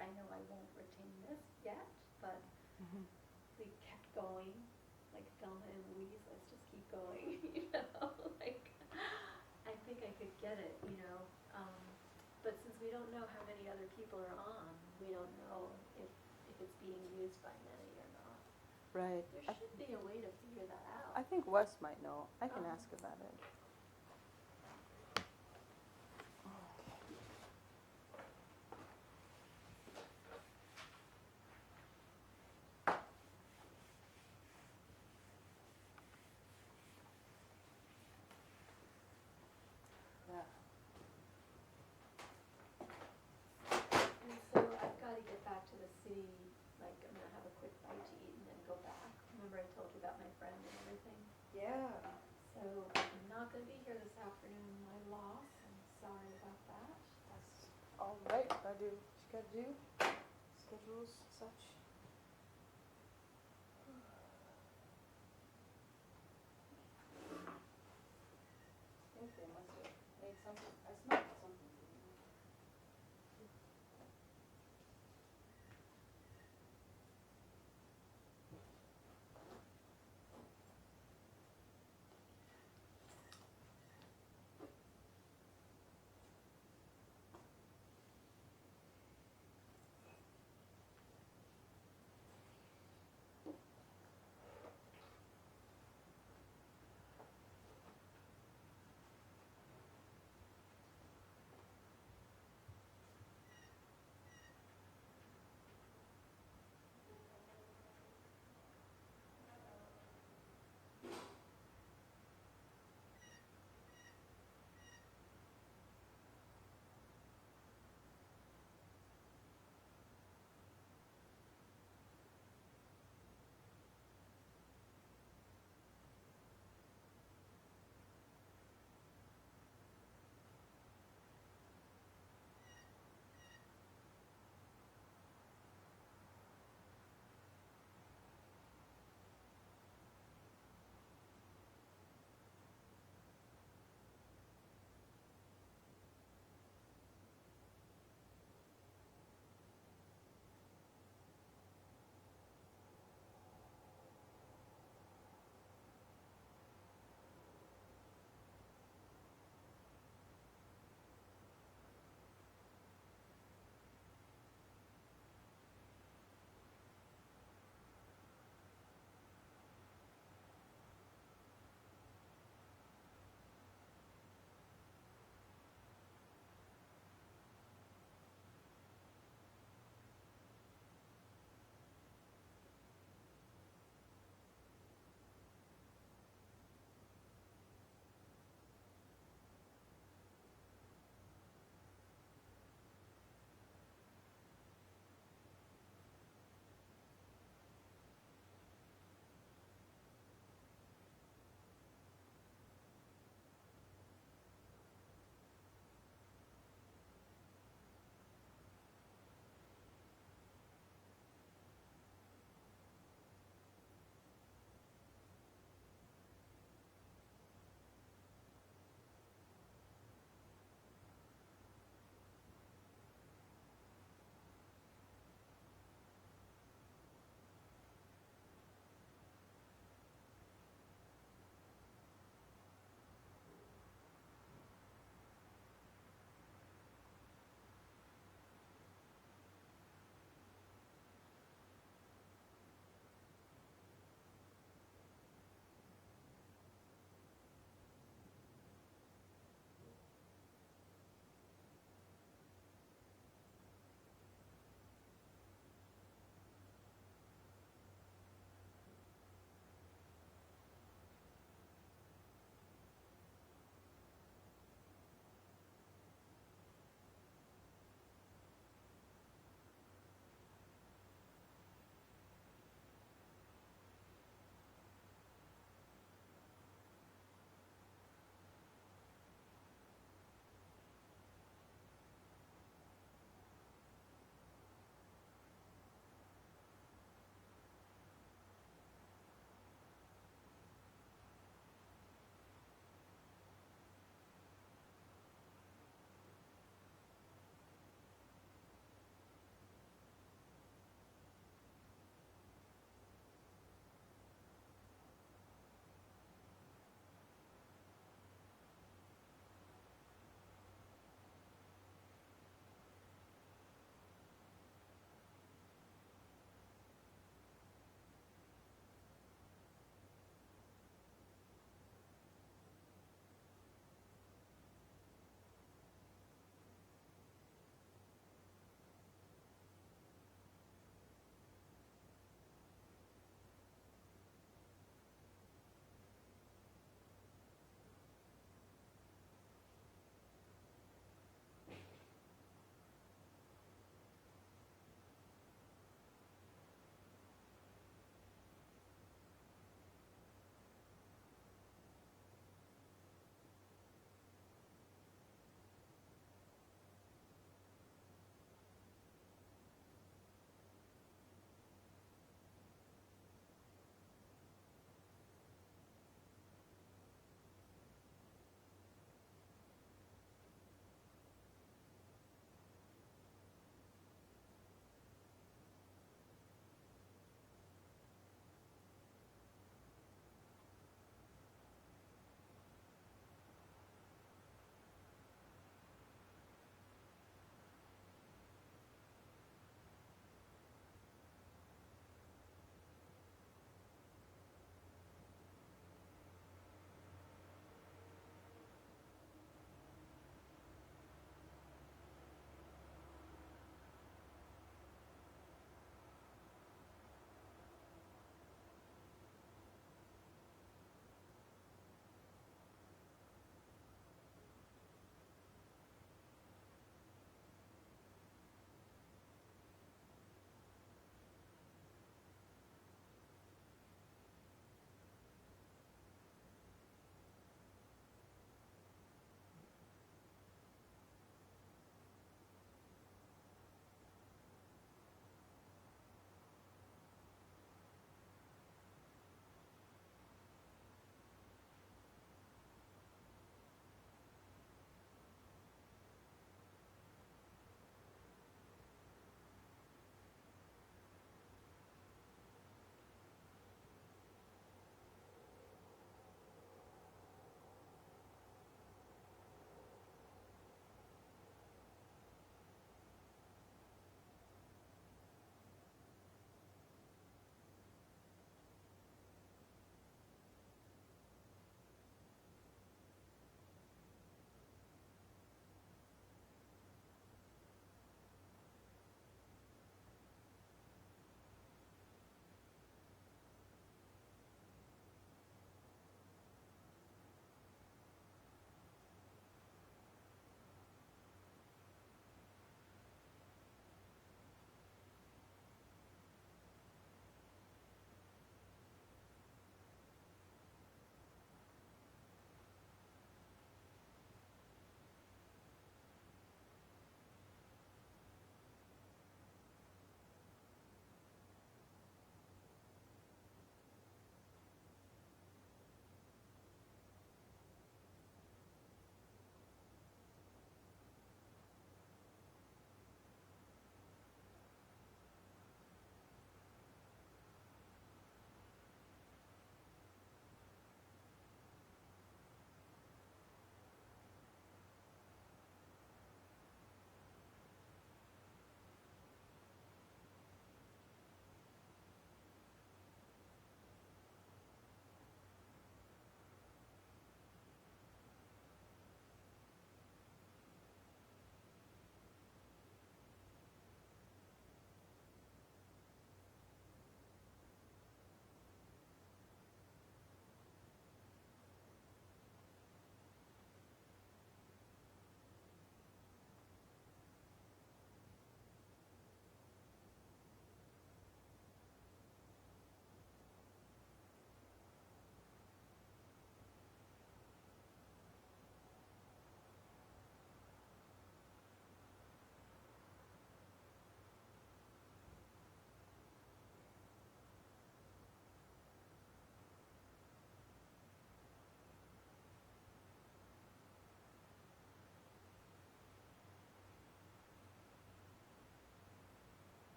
I know I won't retain this yet, but we kept going, like Thelma and Louise, let's just keep going, like, I think I could get it, but since we don't know how many other people are on, we don't know if it's being used by many or not. Right. There should be a way to figure that out. I think Wes might know. I can ask about it. Yeah. And so I've got to get back to the city, like I'm going to have a quick bite to eat and then go back. Remember I told you about my friend and everything? Yeah. So I'm not going to be here this afternoon, my loss. I'm sorry about that. That's all right. Gotta do what you gotta do. Schedules, such. I think they must have made something. I smelled something.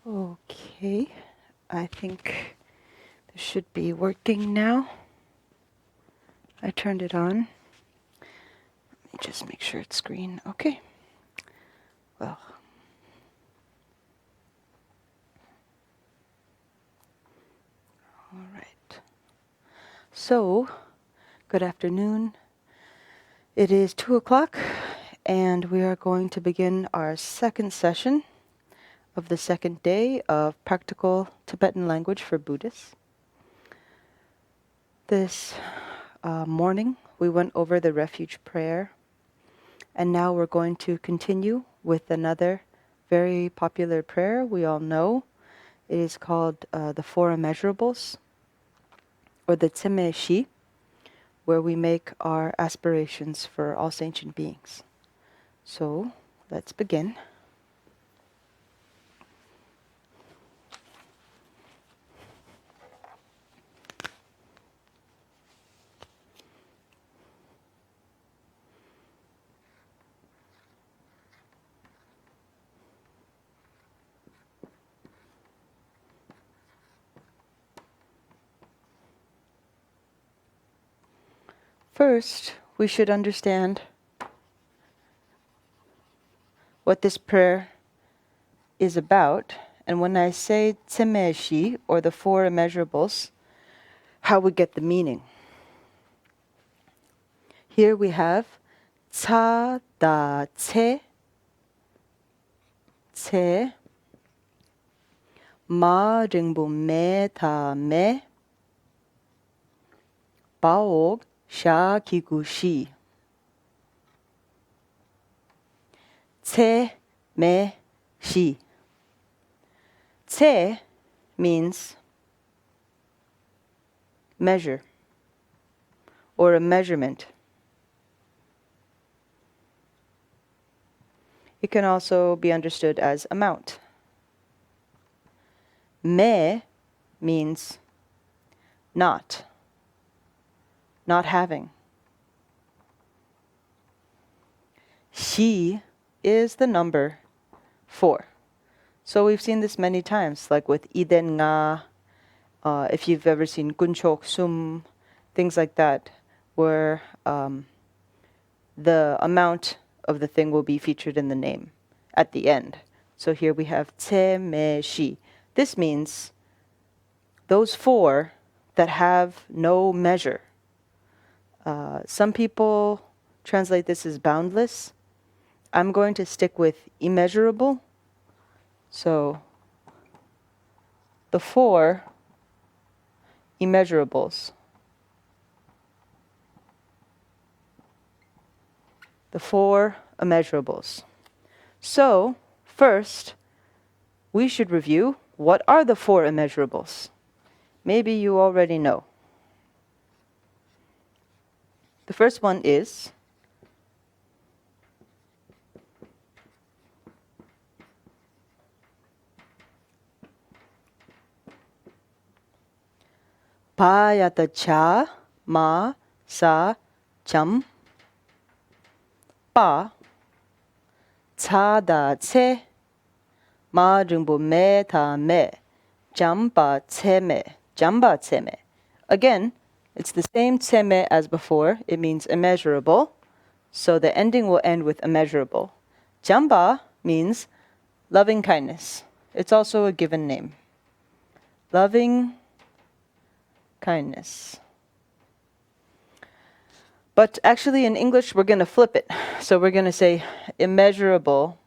Okay, I think this should be working now. I turned it on. Let me just make sure it's green. Okay. Well. All right. So, good afternoon. It is 2 o'clock, and we are going to begin our second session of the second day of Practical Tibetan Language for Buddhists. This morning, we went over the Refuge prayer, and now we're going to continue with another very popular prayer we all know. It is called the Four Immeasurables, or the Tsime Shi, where we make our aspirations for all sentient beings. So, let's begin. First, we should understand what this prayer is about. And when I say Tsime Shi, or the Four Immeasurables, how we get the meaning. Here we have Tsa Da Tse, Tse, Ma Ringbu Me Ta Me, Baog Sha Kigu Shi. Tse Me Shi. Tse means measure, or a measurement. It can also be understood as amount. Me means not having. Shi is the number 4. So we've seen this many times, like with Iden Nga, if you've ever seen Kunchok Sum, things like that, where the amount of the thing will be featured in the name at the end. So here we have Tse Me Shi. This means those 4 that have no measure. Some people translate this as boundless. I'm going to stick with immeasurable. So the 4 immeasurables. The 4 immeasurables. So first, we should review what are the 4 immeasurables. Maybe you already know. The first one is Pa Yata Cha Ma Sa Cham Pa Ca Da Tse Ma Ringbu Me Ta Me Jamba Tse Me Jamba Tse Me. Again, it's the same Tse Me as before. It means immeasurable. So the ending will end with immeasurable. Jamba means loving kindness. It's also a given name. Loving kindness. But actually in English, we're going to flip it. So we're going to say immeasurable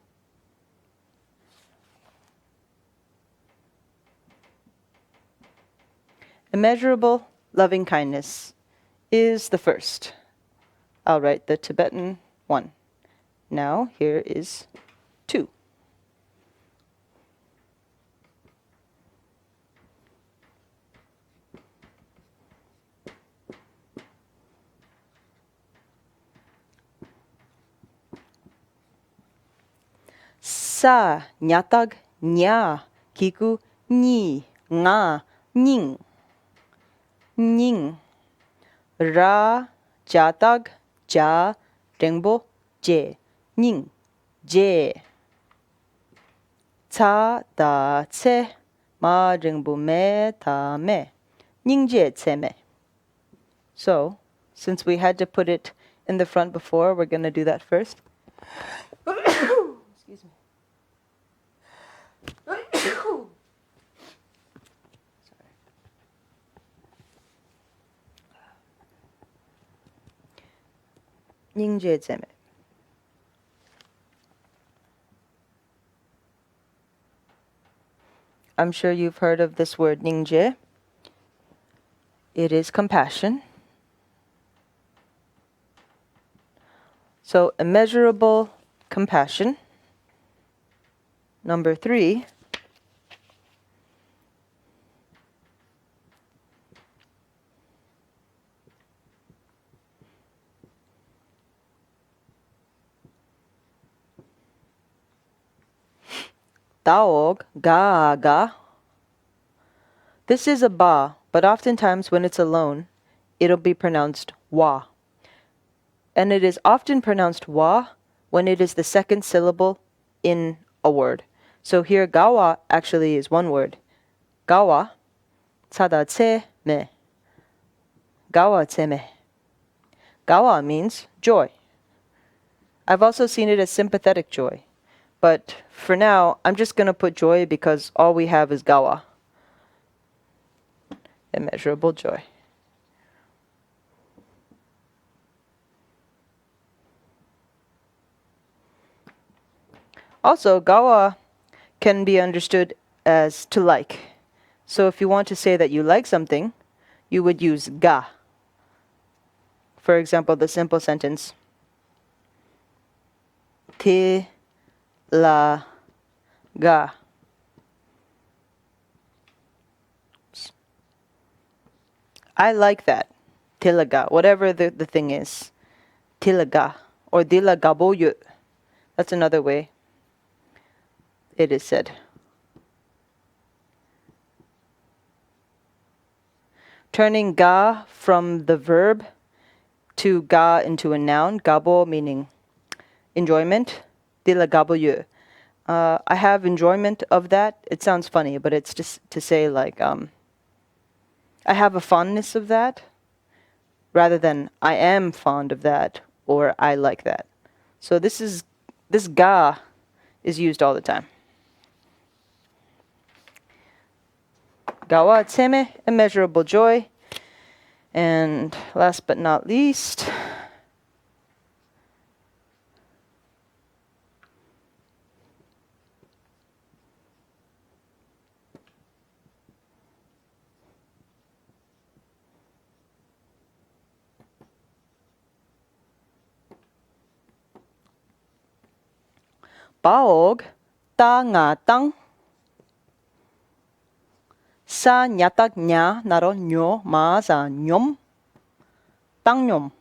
immeasurable loving kindness is the first. I'll write the Tibetan 1. Now here is 2. Sa nyatag nya kiku ni nga ning ning ra jatag ja rengbo je ning je. ca da ce ma ringbu me ta me ningje ce me. So, since we had to put it in the front before, we're going to do that first. Excuse me. Ningje ce me. I'm sure you've heard of this word ningje. It is compassion. So immeasurable compassion. Number 3. Taog ga ga. This is a ba, but oftentimes when it's alone, it'll be pronounced wa. And it is often pronounced wa when it is the second syllable in a word. So here gawa actually is one word. Gawa, sada tse me. Gawa tse me. Gawa means joy. I've also seen it as sympathetic joy. But for now, I'm just going to put joy because all we have is gawa. Immeasurable joy. Also, gawa can be understood as to like. So if you want to say that you like something, you would use ga. For example, the simple sentence, te la ga. I like that. Tilaga, whatever the thing is. Tilaga. Or dilagaboyu. That's another way it is said. Turning ga from the verb to ga into a noun. Gabo meaning enjoyment. Dilagaboyu. I have enjoyment of that. It sounds funny, but it's just to say like, I have a fondness of that, rather than I am fond of that or I like that. So this ga is used all the time. Gawa tseme, immeasurable joy. And last but not least, baog ta nga tang sa nyatak nya naro nyo ma sa nyom tang nyom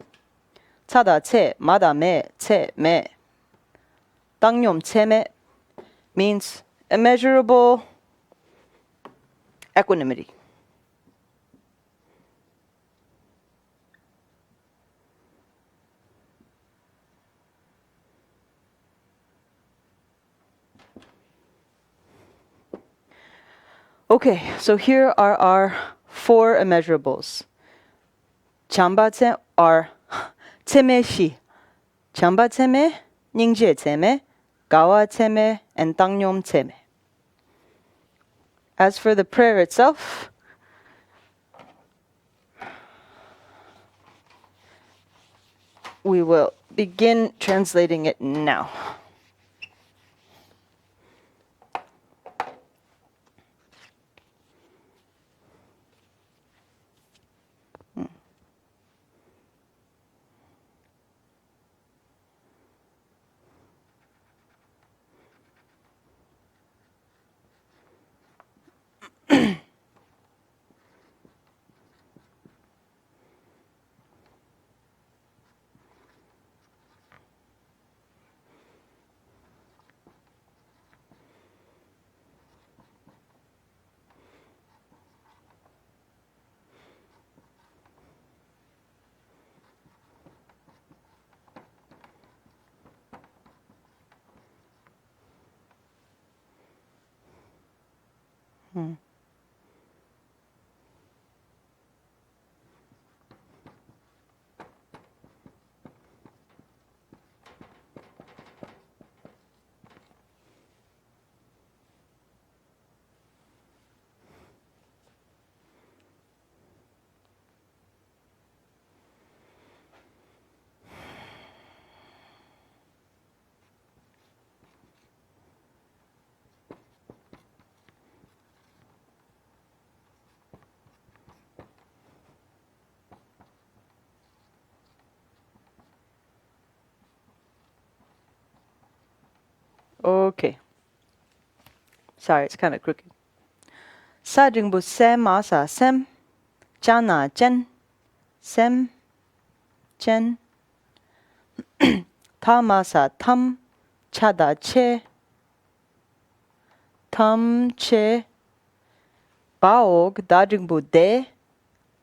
tsada che mada me che me tang nyom che me means immeasurable equanimity. Okay, so here are our 4 immeasurables. Chamba are tseme shi, chamba tseme, ningje tseme, gawa tseme, and tangnyom tseme. As for the prayer itself, we will begin translating it now. Okay. Sorry, it's kind of crooked. Sa jingbu se ma sa sem, cha na chen, sem, chen. Ta ma sa tam, cha da che, tam che. Baog da jingbu de,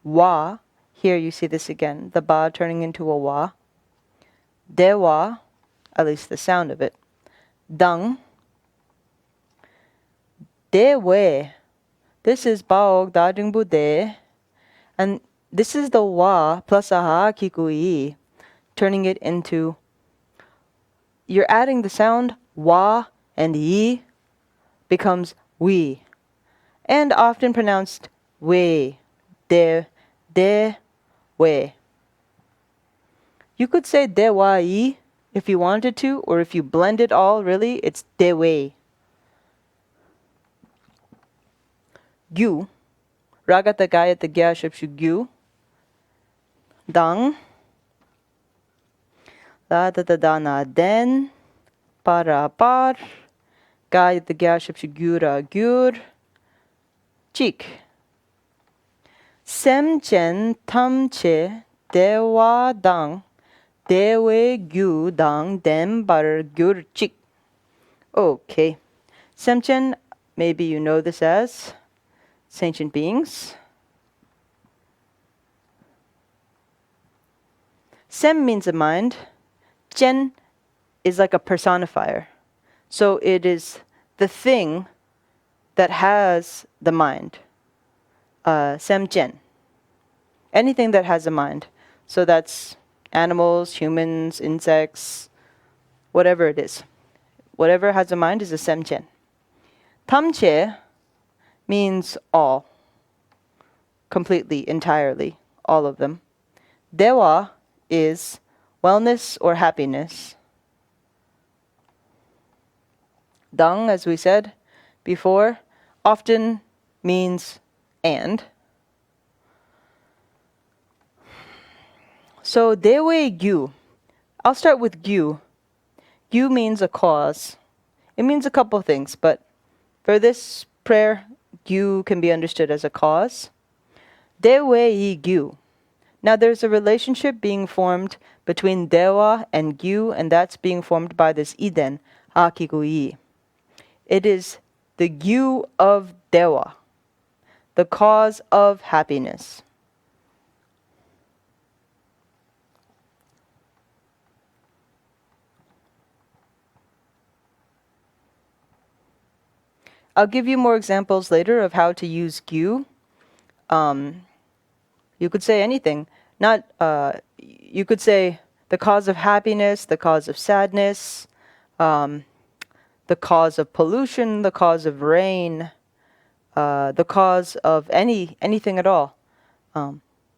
wa. Here you see this again, the ba turning into a wa. De wa, at least the sound of it. Dang. De we. This is baog da jingbu de. And this is the wa plus a ha kikui, turning it into, you're adding the sound wa and yi becomes we. And often pronounced we. De, we. You could say de wa yi if you wanted to, or if you blend it all, really, it's de we. Gyu. Ragata gayata gya shipshu gyu. Dang. La da da da na den. Para par. Gayata gya shipshu gyura gyur. Chik. Sem chen tam che dewa dang. Dewe gyu dang dem bar gyur chik. Okay. Semchen, maybe you know this as sentient beings. Sem means a mind. Chen is like a personifier. So it is the thing that has the mind. Sem chen. Anything that has a mind. So that's animals, humans, insects, whatever it is. Whatever has a mind is a sem chen. Tamche means all. Completely, entirely, all of them. Dewa is wellness or happiness. Dang, as we said before, often means and. So dewe gyu. I'll start with gyu. Gyu means a cause. It means a couple things, but for this prayer, gyu can be understood as a cause. Dewe gyu. Now there's a relationship being formed between dewa and gyu, and that's being formed by this iden, hakikuyi. It is the gyu of dewa, the cause of happiness. I'll give you more examples later of how to use gyu. You could say anything. You could say the cause of happiness, the cause of sadness, the cause of pollution, the cause of rain, the cause of anything at all.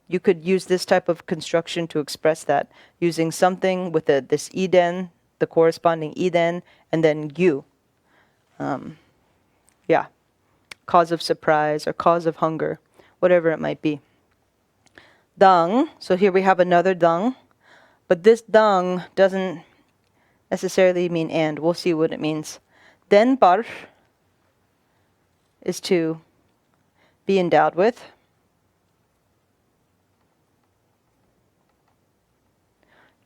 You could use this type of construction to express that, using something with this iden, the corresponding iden, and then gyu. Yeah, cause of surprise or cause of hunger, whatever it might be. Dang, so here we have another dang, but this dang doesn't necessarily mean and. We'll see what it means. Den bar is to be endowed with.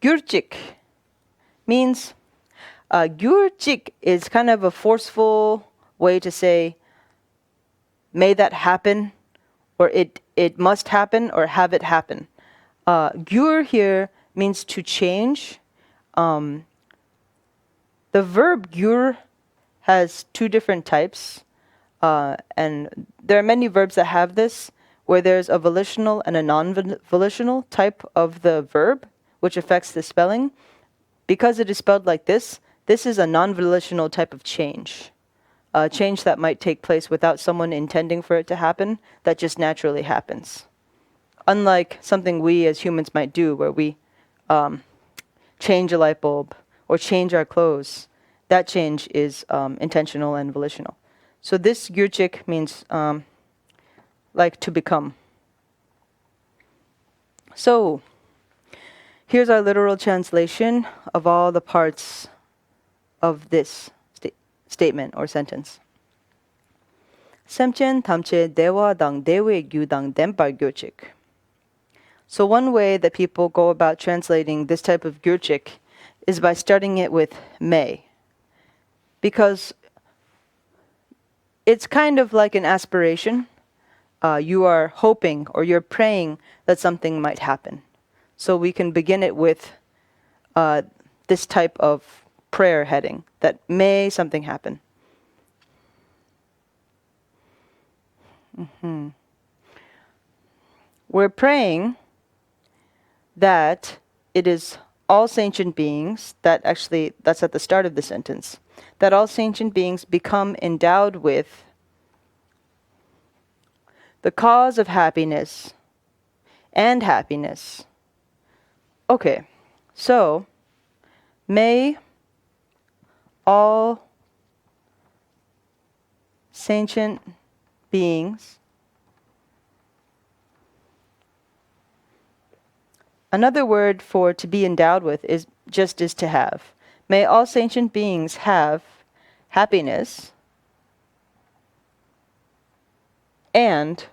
Gyurchik means, gyurchik is kind of a forceful way to say, may that happen, or it must happen, or have it happen. Gyur here means to change. The verb gyur has two different types. And there are many verbs that have this, where there's a volitional and a non-volitional type of the verb, which affects the spelling. Because it is spelled like this is a non-volitional type of change. A change that might take place without someone intending for it to happen, that just naturally happens. Unlike something we as humans might do, where we change a light bulb or change our clothes, that change is intentional and volitional. So this gyurchik means like to become. So here's our literal translation of all the parts of this statement or sentence. Semchen tamche dewa dang dewe gyu dang denpar gyurchik. So one way that people go about translating this type of gyurchik is by starting it with may. Because it's kind of like an aspiration. You are hoping or you're praying that something might happen. So we can begin it with this type of prayer heading, that may something happen. We're praying that it is all sentient beings, that's at the start of the sentence, that all sentient beings become endowed with the cause of happiness and happiness. Okay, so may all sentient beings. Another word for to be endowed with is to have. May all sentient beings have happiness and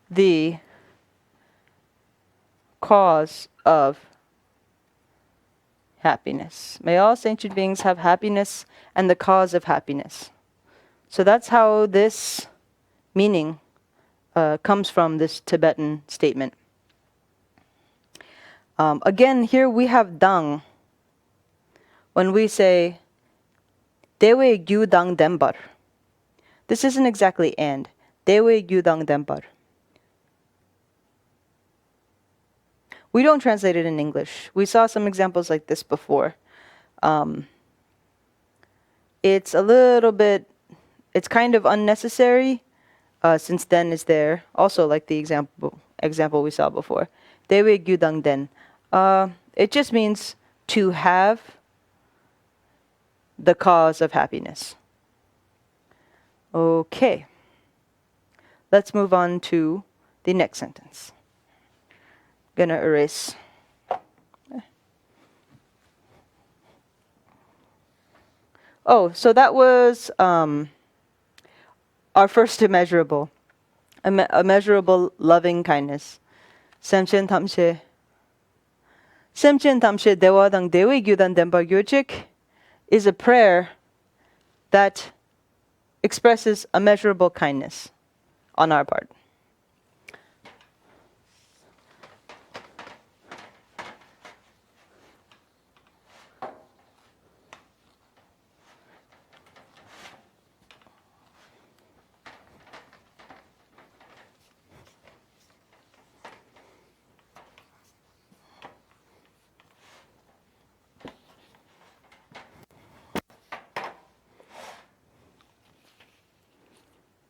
the cause of happiness. May all sentient beings have happiness and the cause of happiness. So that's how this meaning comes from this Tibetan statement. Again, here we have dang. When we say dewe gyu dang denbar, this isn't exactly and. Dewe gyu dang denbar. We don't translate it in English. We saw some examples like this before. It's a little bit, it's kind of unnecessary, since den is there. Also, like the example we saw before. Dewe gyu dang den. It just means to have the cause of happiness. Okay. Let's move on to the next sentence. Gonna erase. Oh, so that was our first immeasurable. Immeasurable loving kindness. Semchen tamshe. Semchen tamshe dewa dang dewe gyudan denpa gyurchik is a prayer that expresses immeasurable kindness on our part.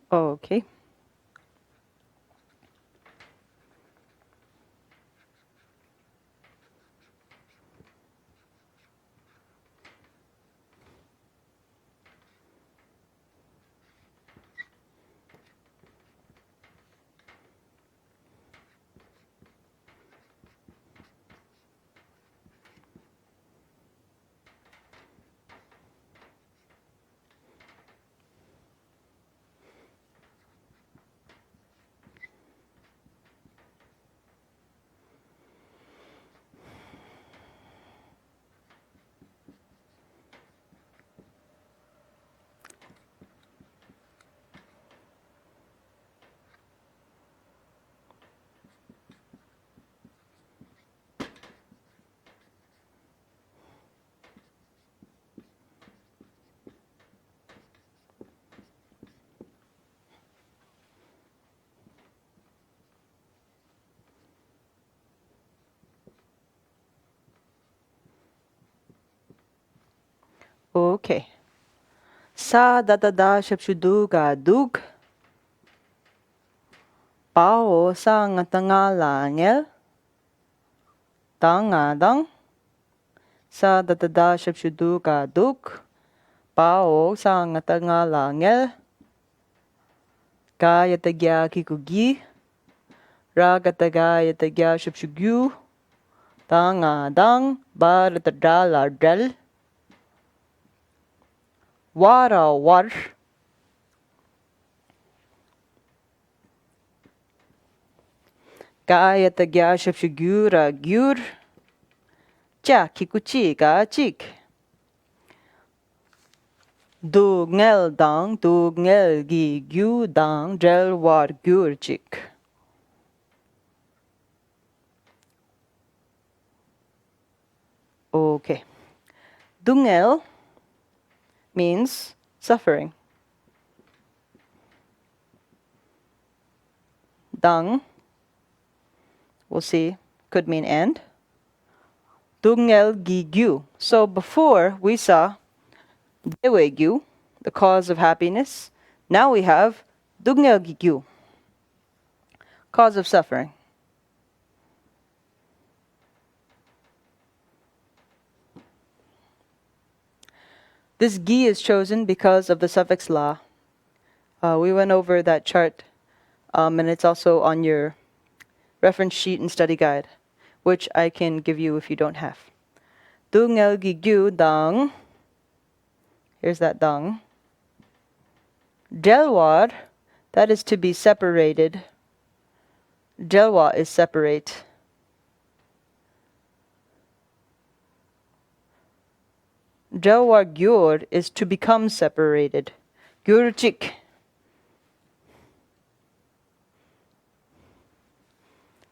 Okay. Okay. Sa da da da shapshudu ga dug. Pao sa ngatanga langel. Tanga dang. Sa da da da shapshudu ga dug. Pao sa ngatanga langel. Kaya tagya kikugi. Ragataga yatagya shapshugyu. Tanga dang. Baratadala del. Wara war. Kaya tagya shapshugyura gyur. Cha kikuchi ga chik. Du ngel dang, du ngel gi gyu dang, drel war gyur chik. Okay. Dungel means suffering. Dang, we'll see, could mean and. Dungel gi gyu. So before we saw dewe gyu, the cause of happiness. Now we have dungel gi gyu, cause of suffering. This gi is chosen because of the suffix la. We went over that chart, and it's also on your reference sheet and study guide, which I can give you if you don't have. Dungel gi gyu dang. Here's that dang. Delwar, that is to be separated. Delwa is separate. Delwar gyur is to become separated. Gyurchik.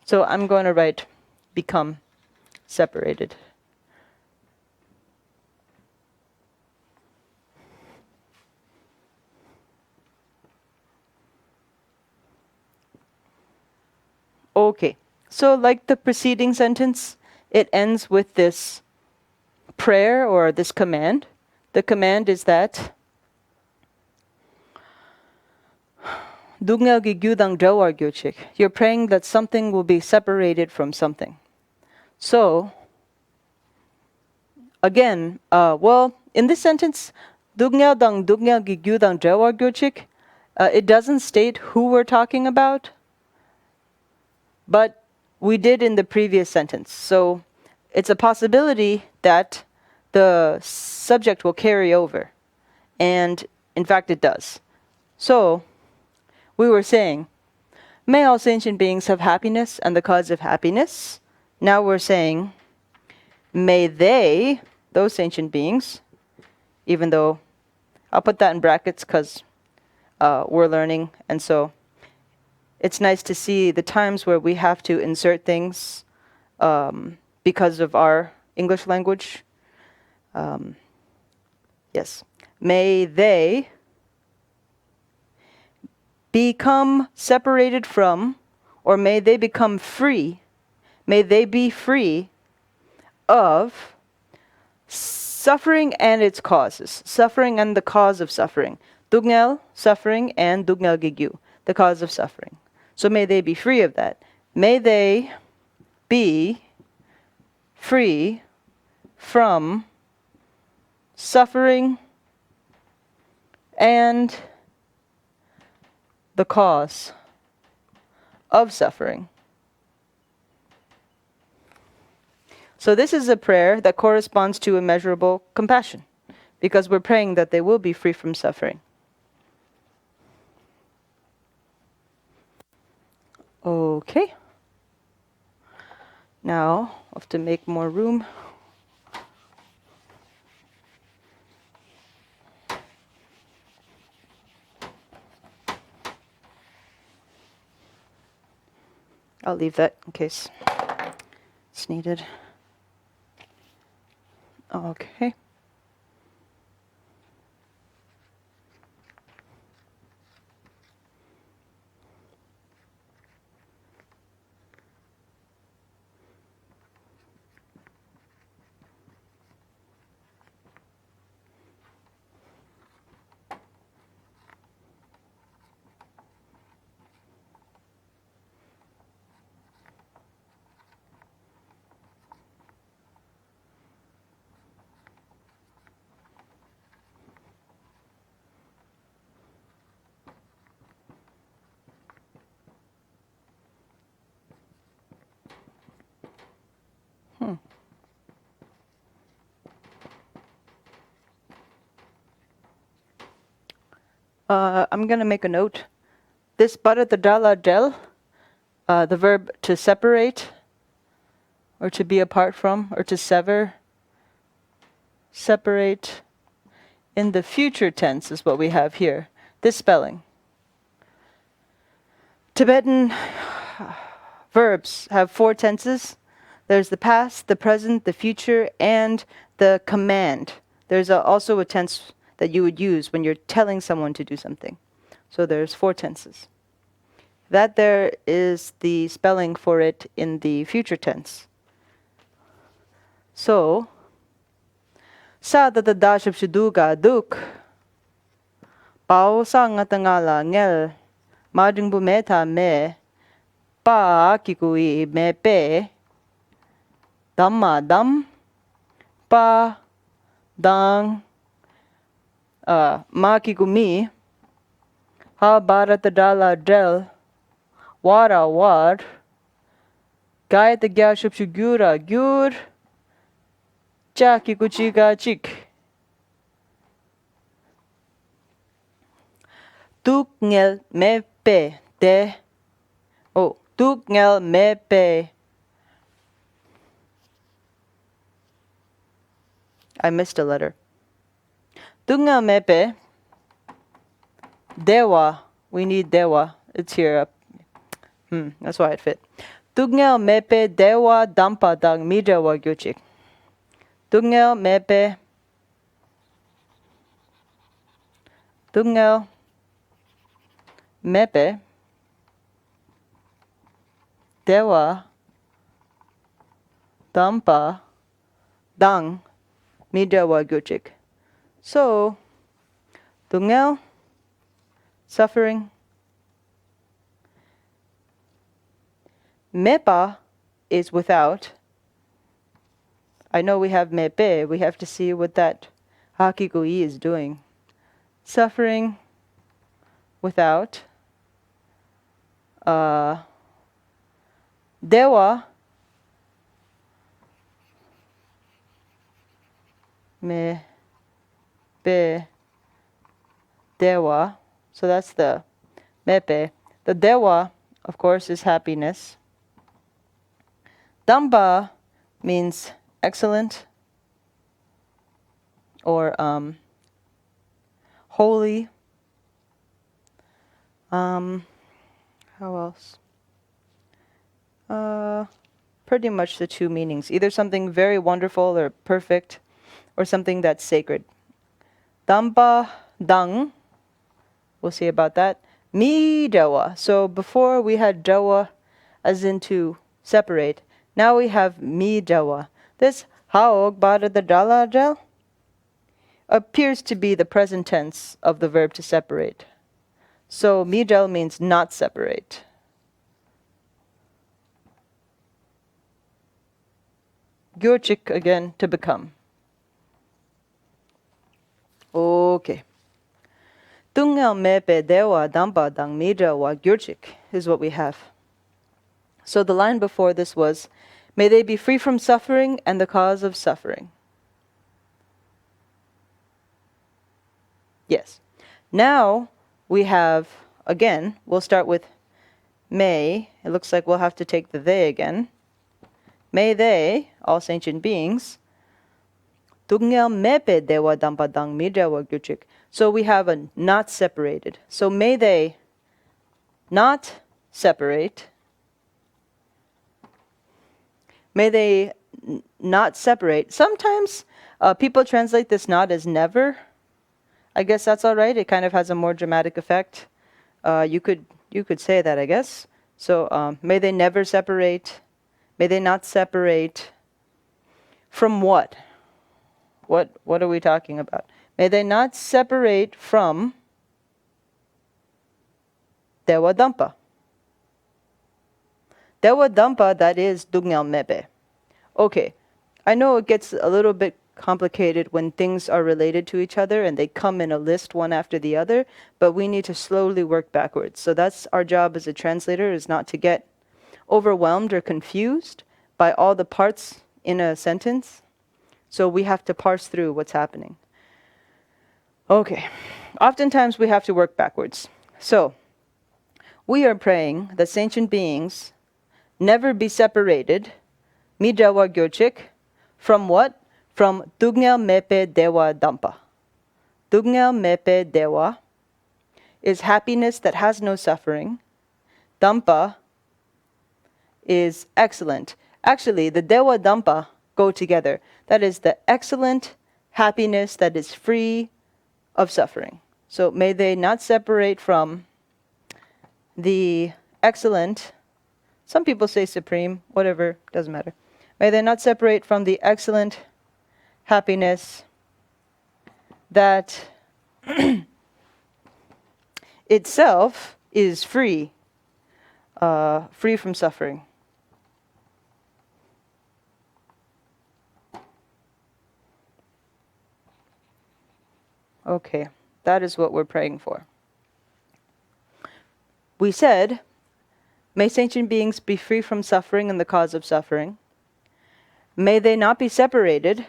So I'm going to write become separated. Okay, so like the preceding sentence, it ends with this prayer or this command. The command is that you're praying that something will be separated from something. So, again, in this sentence, it doesn't state who we're talking about, but we did in the previous sentence. So it's a possibility that the subject will carry over. And in fact, it does. So we were saying, may all sentient beings have happiness and the cause of happiness. Now we're saying, may they, those sentient beings, even though I'll put that in brackets because we're learning. And so it's nice to see the times where we have to insert things because of our English language. Yes. May they become separated from, or may they become free, may they be free of suffering and its causes. Suffering and the cause of suffering. Dugngel, suffering, and dugngel gigyu, the cause of suffering. So may they be free of that. May they be free from suffering and the cause of suffering. So this is a prayer that corresponds to immeasurable compassion, because we're praying that they will be free from suffering. Okay. Now, I have to make more room. I'll leave that in case it's needed. Okay. I'm going to make a note. This Bardor del, the verb to separate, or to be apart from, or to sever, separate, in the future tense is what we have here. This spelling. Tibetan verbs have 4 tenses. There's the past, the present, the future, and the command. There's also a tense that you would use when you're telling someone to do something. So there's 4 tenses. That there is the spelling for it in the future tense. So, sa dadadashab shiduga duk, pao sa ngatangala ngel, mading bumeta me, pa kikui me pe, damma dam, pa dang, ma kikumi, ha baratadala del, wara war, gayata gyashab shugura gyur, cha kikuchiga chik. Tuk ngel me pe de. Oh, tuk ngel me pe. I missed a letter. Tuk ngel me pe. Dewa. We need dewa. It's here. That's why it fit. Tuk ngel me pe dewa dampa dang mi dewa gyuchik. Tuk ngel me pe. Tuk ngel me pe. Dewa dampa dang mi dewa gyuchik. So, tungel, suffering. Mepa is without. I know we have mepe. We have to see what that hakikui is doing. Suffering without. Dewa. Me. Be. Dewa. So that's the mepe. The dewa, of course, is happiness. Damba means excellent or holy. How else? Pretty much the 2 meanings. Either something very wonderful or perfect, or something that's sacred. Damba, dang. We'll see about that. Mi dewa. So before we had dewa as in to separate. Now we have mi dewa. This haog bada the dala del appears to be the present tense of the verb to separate. So mi del means not separate. Gyurchik again, to become. Okay. Tungel mepe dewa dampa dang mida wa gyurchik is what we have. So the line before this was, may they be free from suffering and the cause of suffering. Yes. Now we have, again, we'll start with may. It looks like we'll have to take the they again. May they, all sentient beings, tungel mepe dewa dampa dang mida wa gyurchik. So we have a not separated. So may they not separate. May they not separate. Sometimes people translate this not as never. I guess that's all right. It kind of has a more dramatic effect. You could say that, I guess. So may they never separate. May they not separate. From what? What are we talking about? May they not separate from Dewa Dampa. Dewa Dampa, that is Dungyal Mepe. Okay, I know it gets a little bit complicated when things are related to each other and they come in a list one after the other, but we need to slowly work backwards. So that's our job as a translator, is not to get overwhelmed or confused by all the parts in a sentence. So we have to parse through what's happening. Okay, oftentimes we have to work backwards. So, we are praying that sentient beings never be separated, midawa gyochik, from what? From Tugngel Mepe Dewa Dampa. Tugngel Mepe Dewa is happiness that has no suffering. Dampa is excellent. Actually, the Dewa Dampa go together. That is the excellent happiness that is free of suffering. So may they not separate from the excellent, some people say supreme, whatever, doesn't matter. May they not separate from the excellent happiness that itself is free, free from suffering. Okay, that is what we're praying for. We said, may sentient beings be free from suffering and the cause of suffering. May they not be separated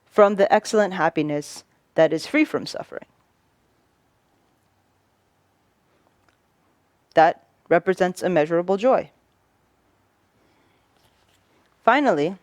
from the excellent happiness that is free from suffering. That represents immeasurable joy. Finally,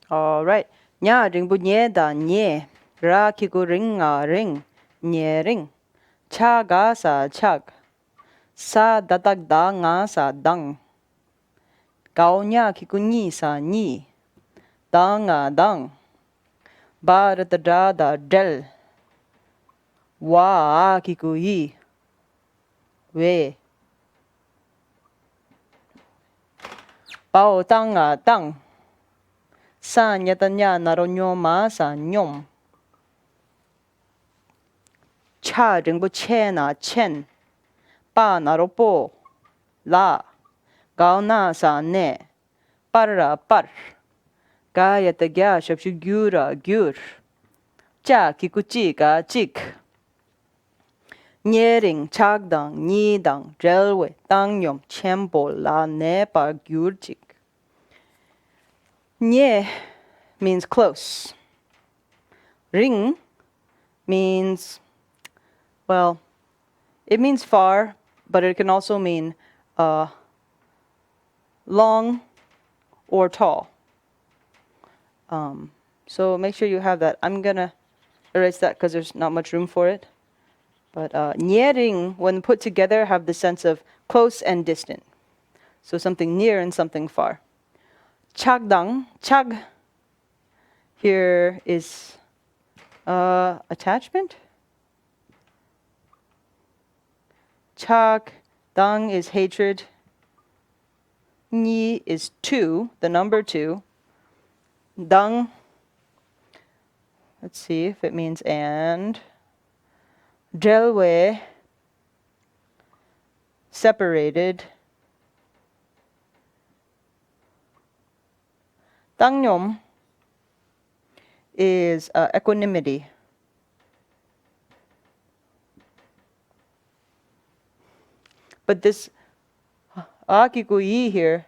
all right. Nya ring bu nye da nye, ra kiku ring nga ring, nye ring, cha ga sa chag, sa datak da nga sa dang, gao nya kiku ni sa ni, da nga dang, ba da da del, wa kiku yi, we, bao tang nga tang, sa nyatanya naronyo ma sa nyom, cha ringbu che na chen, pa naropo, la, gao na sa ne, parra par, ga yatagya shabshu gyura gyur, cha kikuchi ga chik, nyering chagdang nidang relwe tangyom chempo la ne pa gyur chik. Nye means close. Ring means, well, it means far, but it can also mean long or tall. So make sure you have that. I'm going to erase that because there's not much room for it. But nyering, when put together, have the sense of close and distant. So something near and something far. Chagdang, chag, here is attachment. Chag, dang is hatred. Ni is 2, the number 2. Dang, let's see if it means and. Delwe, separated. Tangnyom is equanimity. But this akikuyi here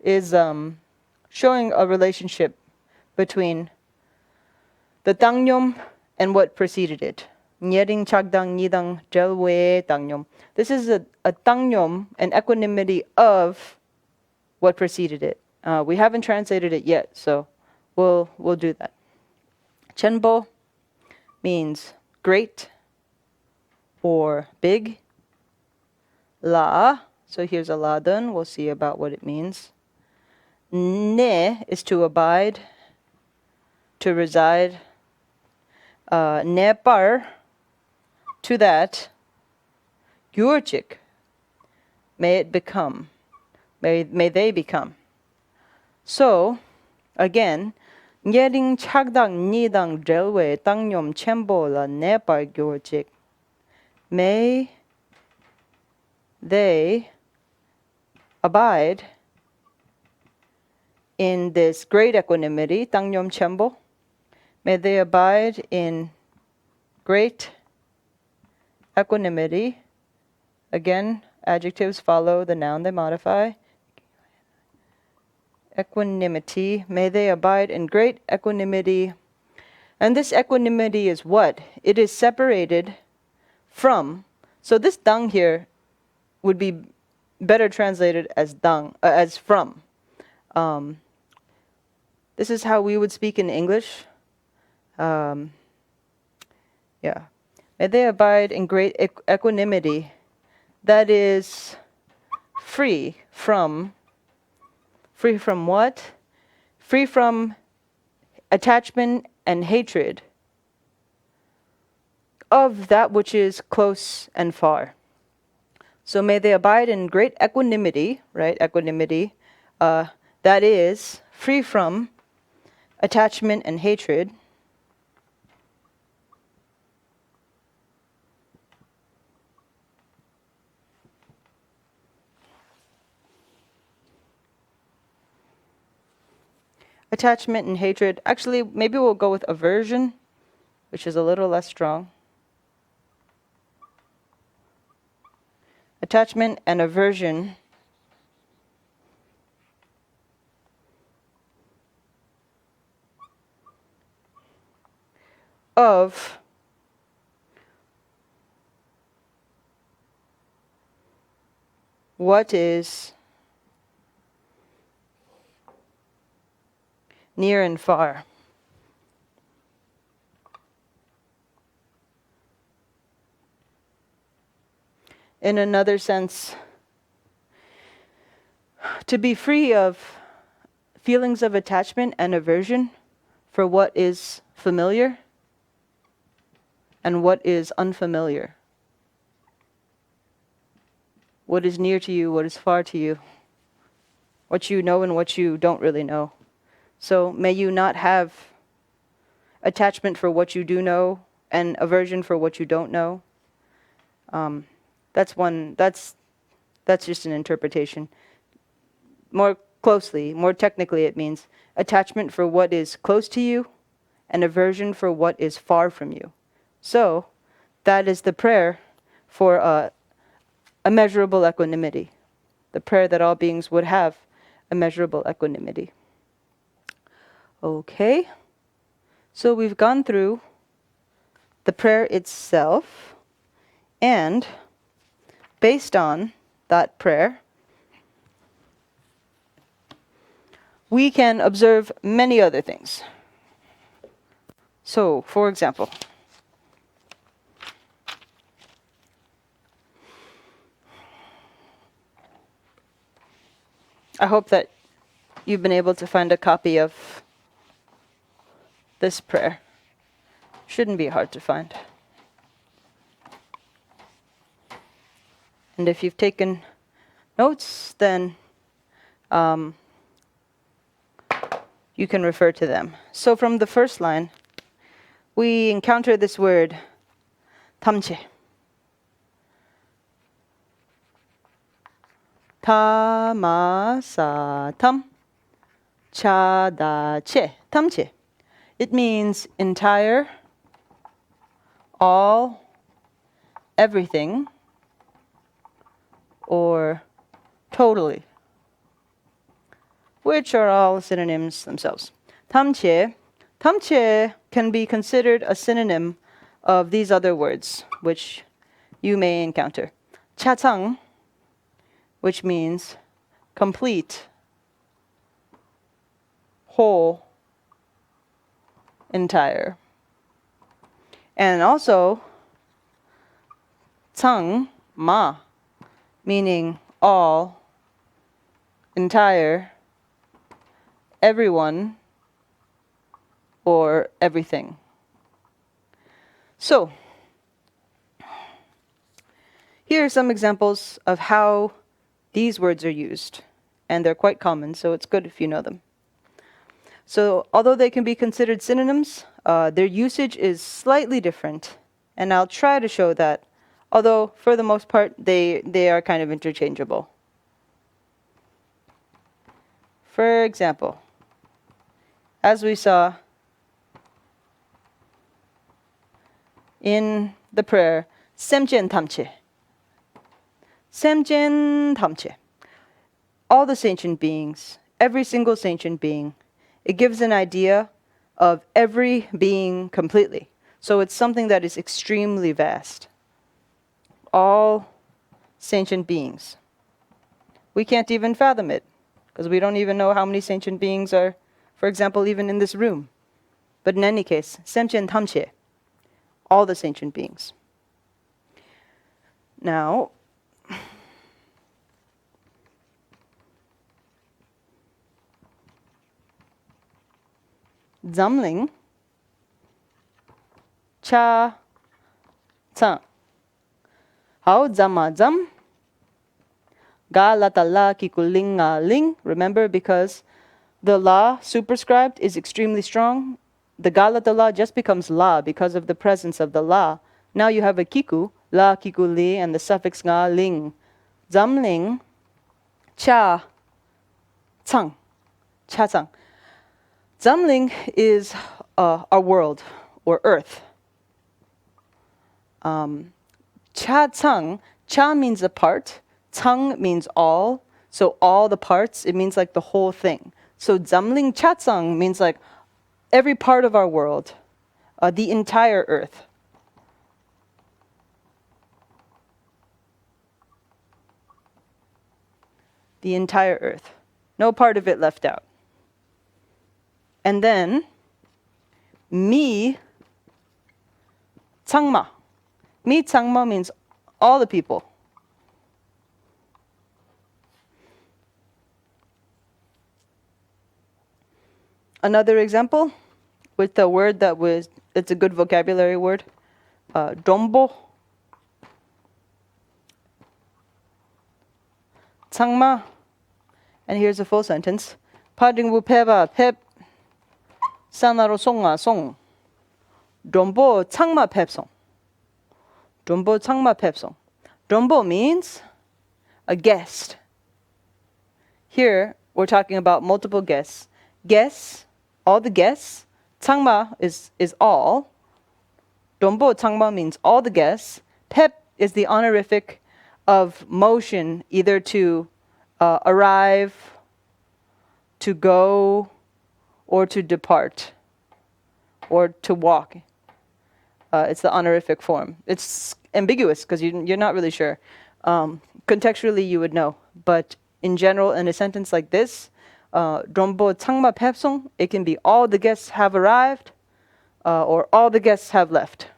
is showing a relationship between the tangnyom and what preceded it. Nyering chagdang nidang jelwe tangnyom. This is a tangnyom, an equanimity of what preceded it. We haven't translated it yet, so we'll do that. Chenpo means great or big. La, so here's a la dun. We'll see about what it means. Ne is to abide, to reside. Ne par, to that. Gyurchik, may it become. May they become. So, again, nyering chagdang nidang jelwe tangnyom chenpo la ne par gyurchik. May they abide in this great equanimity, tangnyom chenpo. May they abide in great equanimity. Again, adjectives follow the noun they modify. Equanimity. May they abide in great equanimity. And this equanimity is what? It is separated from. So this dang here would be better translated as dang, as from. This is how we would speak in English. Yeah. May they abide in great equanimity that is free from what? Free from attachment and hatred of that which is close and far. So may they abide in great equanimity, right? Equanimity, that is free from attachment and hatred. Attachment and hatred. Actually, maybe we'll go with aversion, which is a little less strong. Attachment and aversion of what is near and far. In another sense, to be free of feelings of attachment and aversion for what is familiar and what is unfamiliar. What is near to you, what is far to you, what you know and what you don't really know. So may you not have attachment for what you do know and aversion for what you don't know. That's just an interpretation. More closely, more technically, it means attachment for what is close to you and aversion for what is far from you. So that is the prayer for immeasurable equanimity, the prayer that all beings would have immeasurable equanimity. Okay, so we've gone through the prayer itself, and based on that prayer, we can observe many other things. So, for example, I hope that you've been able to find a copy of this prayer. Shouldn't be hard to find. And if you've taken notes, then you can refer to them. So from the first line, we encounter this word, tamche. Tamasatam chadache. Tamche. It means entire, all, everything, or totally, which are all synonyms themselves. Tamche. Tamche can be considered a synonym of these other words, which you may encounter. Chachang, which means complete, whole, entire. And also, Tsang Ma, meaning all, entire, everyone, or everything. So, here are some examples of how these words are used, and they're quite common, so it's good if you know them. So, although they can be considered synonyms, their usage is slightly different, and I'll try to show that, although for the most part, they are kind of interchangeable. For example, as we saw in the prayer, Semjen Tamche. Semjen Tamche. All the sentient beings, every single sentient being, it gives an idea of every being completely. So it's something that is extremely vast. All sentient beings. We can't even fathom it, because we don't even know how many sentient beings are, for example, even in this room. But in any case, Semchen Tamche, all the sentient beings. Now, Zamling, Cha, Tsang. How Zama Zam, Ga Latala Kikuling Ling. Remember, because the La superscribed is extremely strong, the Ga Latala just becomes La because of the presence of the La. Now you have a Kiku, La Kiku Li, and the suffix Nga Ling. Zamling, Cha, Tsang. Cha Tsang. Zamling is our world, or earth. Cha Tsang, Cha means a part, Tsang means all, so all the parts, it means like the whole thing. So Zamling Cha Tsang means like every part of our world, the entire earth. The entire earth. No part of it left out. And then, Mi Tsangma. Mi Tsangma means all the people. Another example with the word it's a good vocabulary word, Dombo. Tsangma. And here's a full sentence. Padingbu peba pep. Sanaro songa song. Dombo Tsangma pep song. Dombo Tsangma pep song. Dombo means a guest. Here, we're talking about multiple guests. Guests, all the guests. Tsangma is all. Dombo Tsangma means all the guests. Pep is the honorific of motion, either to arrive, to go, or to depart, or to walk. It's the honorific form. It's ambiguous because you're not really sure. Contextually, you would know. But in general, in a sentence like this, Dombo Tsangma Pepsong, it can be all the guests have arrived, or all the guests have left.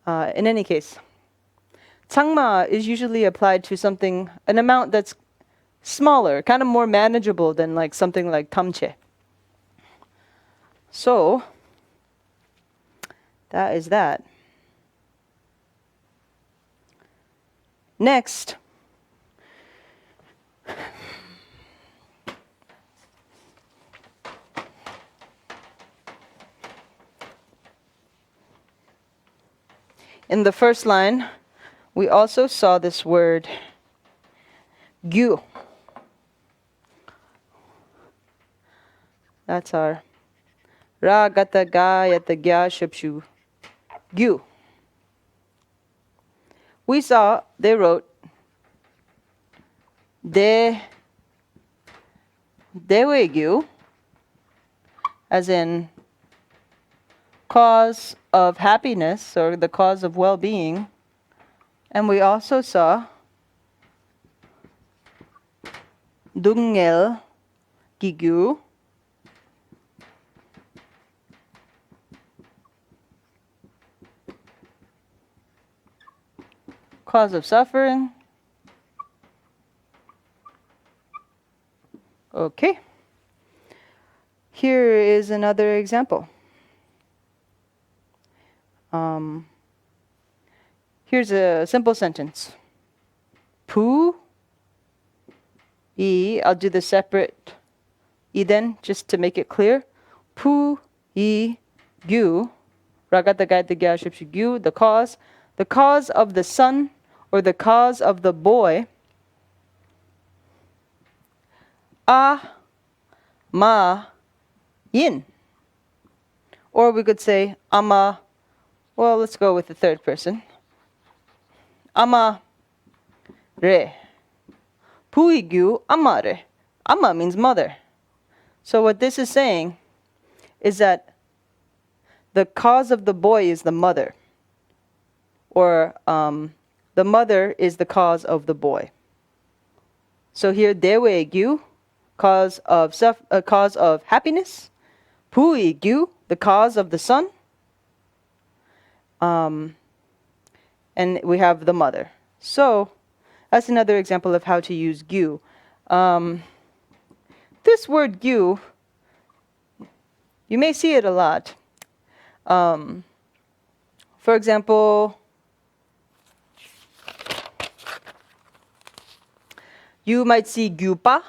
In any case, Tsangma is usually applied to something, an amount that's smaller, kind of more manageable than like something like tamche. So that is that. Next, in the first line, we also saw this word gyu. That's our ra gata ga yata gya shupshu gyu. We saw they wrote dewe gyu, as in cause of happiness or the cause of well-being. And we also saw dungel gigyu, cause of suffering. Okay. Here is another example. Here's a simple sentence. Pu I, I'll do the separate I then, just to make it clear. Pu I gyu, ragata gaita gya shipshu gyu, the cause of the son or the cause of the boy. A ma yin. Or we could say ama, well, let's go with the third person. Ama re. Puigyu ama re. Ama means mother. So what this is saying is that the cause of the boy is the mother. Or the mother is the cause of the boy. So here, dewe gyu, cause of happiness. Pui gyu, the cause of the son. And we have the mother. So that's another example of how to use gyu. This word gyu, you may see it a lot. For example, you might see gyupa,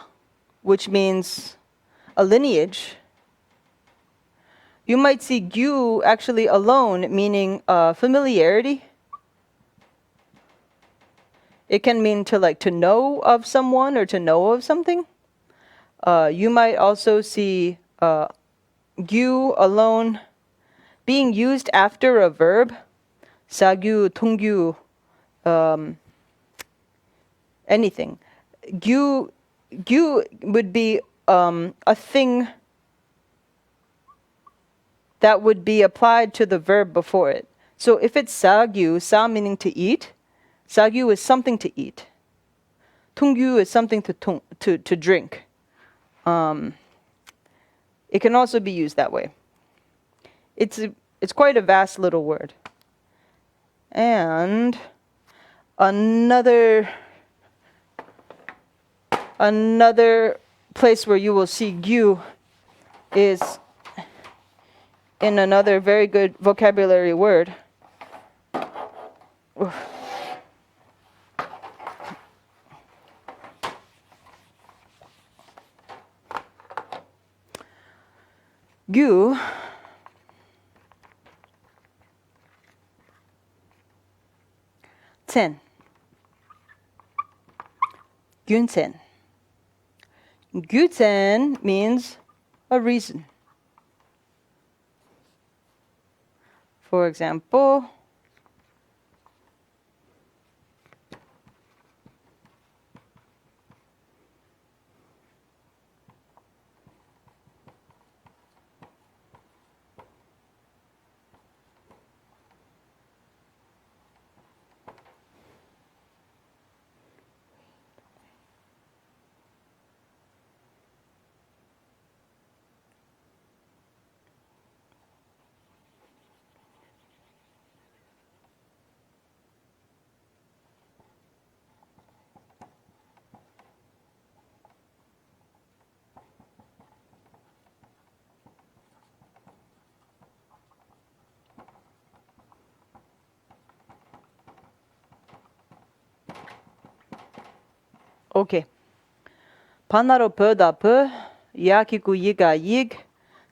which means a lineage. You might see gyu actually alone, meaning familiarity. It can mean to know of someone or to know of something. You might also see gyu alone being used after a verb. Sagyu, tungyu, anything. Gyu would be a thing that would be applied to the verb before it. So if it's sagyu, sa meaning to eat, sagyu is something to eat. Tungyu is something to drink. It can also be used that way. It's quite a vast little word. And another place where you will see gyu is in another very good vocabulary word. Gyu ten. Gyunten. Gyuten means a reason. For example, Okay. Panaro pöda pö, yakiku yiga yig,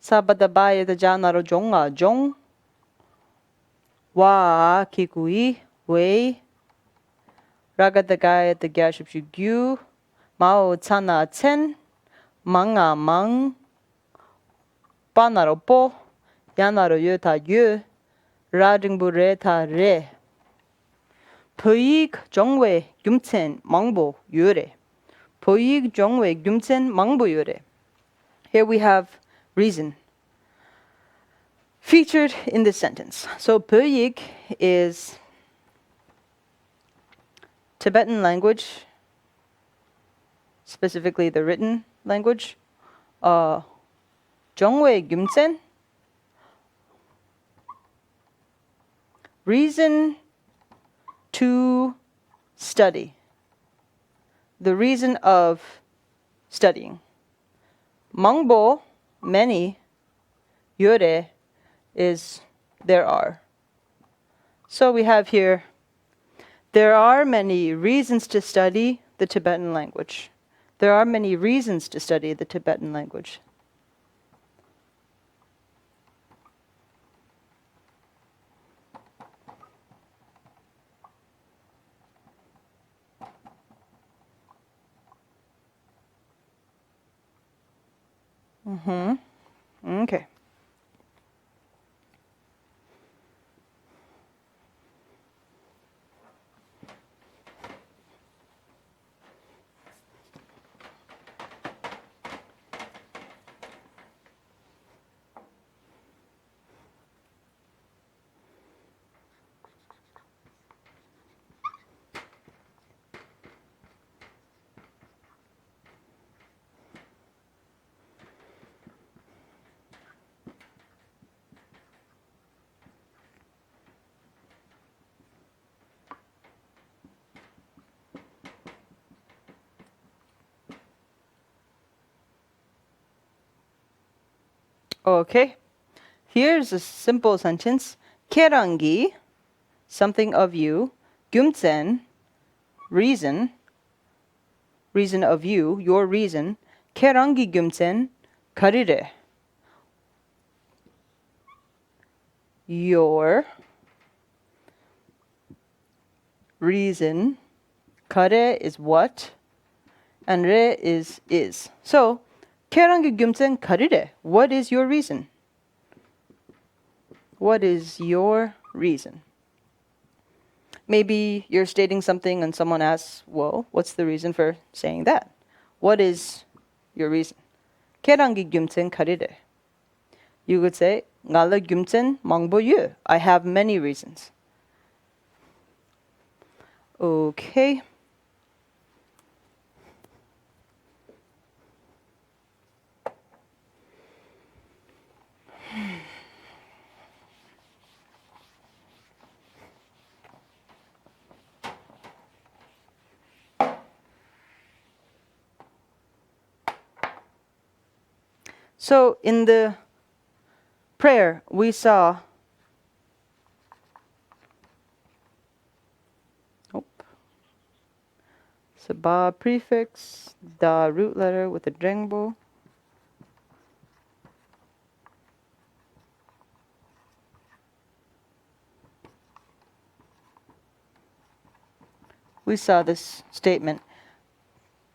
sabadabaya the janaro jonga jong, wa kikui, wei, ragadagaya the gashipshu gyu, mao tsana tsen, manga mang, panaro po, yanaro yota yu, radingbu re ta re. Pöyig jongwe gyumtsen mangbo yure. Pöyig jongwe gyumtsen mangbo yure. Here we have reason featured in this sentence. So Pöyig is Tibetan language, specifically the written language. Jongwe gyumtsen, reason to study. The reason of studying. Mangbo, many. Yore is there are. So we have here, there are many reasons to study the Tibetan language. There are many reasons to study the Tibetan language. Okay. Okay. Here's a simple sentence. Kerangi, something of you. Gyumtsen, reason. Reason of you, your reason. Kerangi gyumtsen, karire. Your reason. Kare is what, and re is. So, kerangi gyumtsen karire. What is your reason? What is your reason? Maybe you're stating something and someone asks, well, what's the reason for saying that? What is your reason? Kerangi gyumtsen karire. You could say, ngala gyumtsen mangbo yu. I have many reasons. Okay. So in the prayer, we saw ba prefix, da root letter with a drengbo. We saw this statement.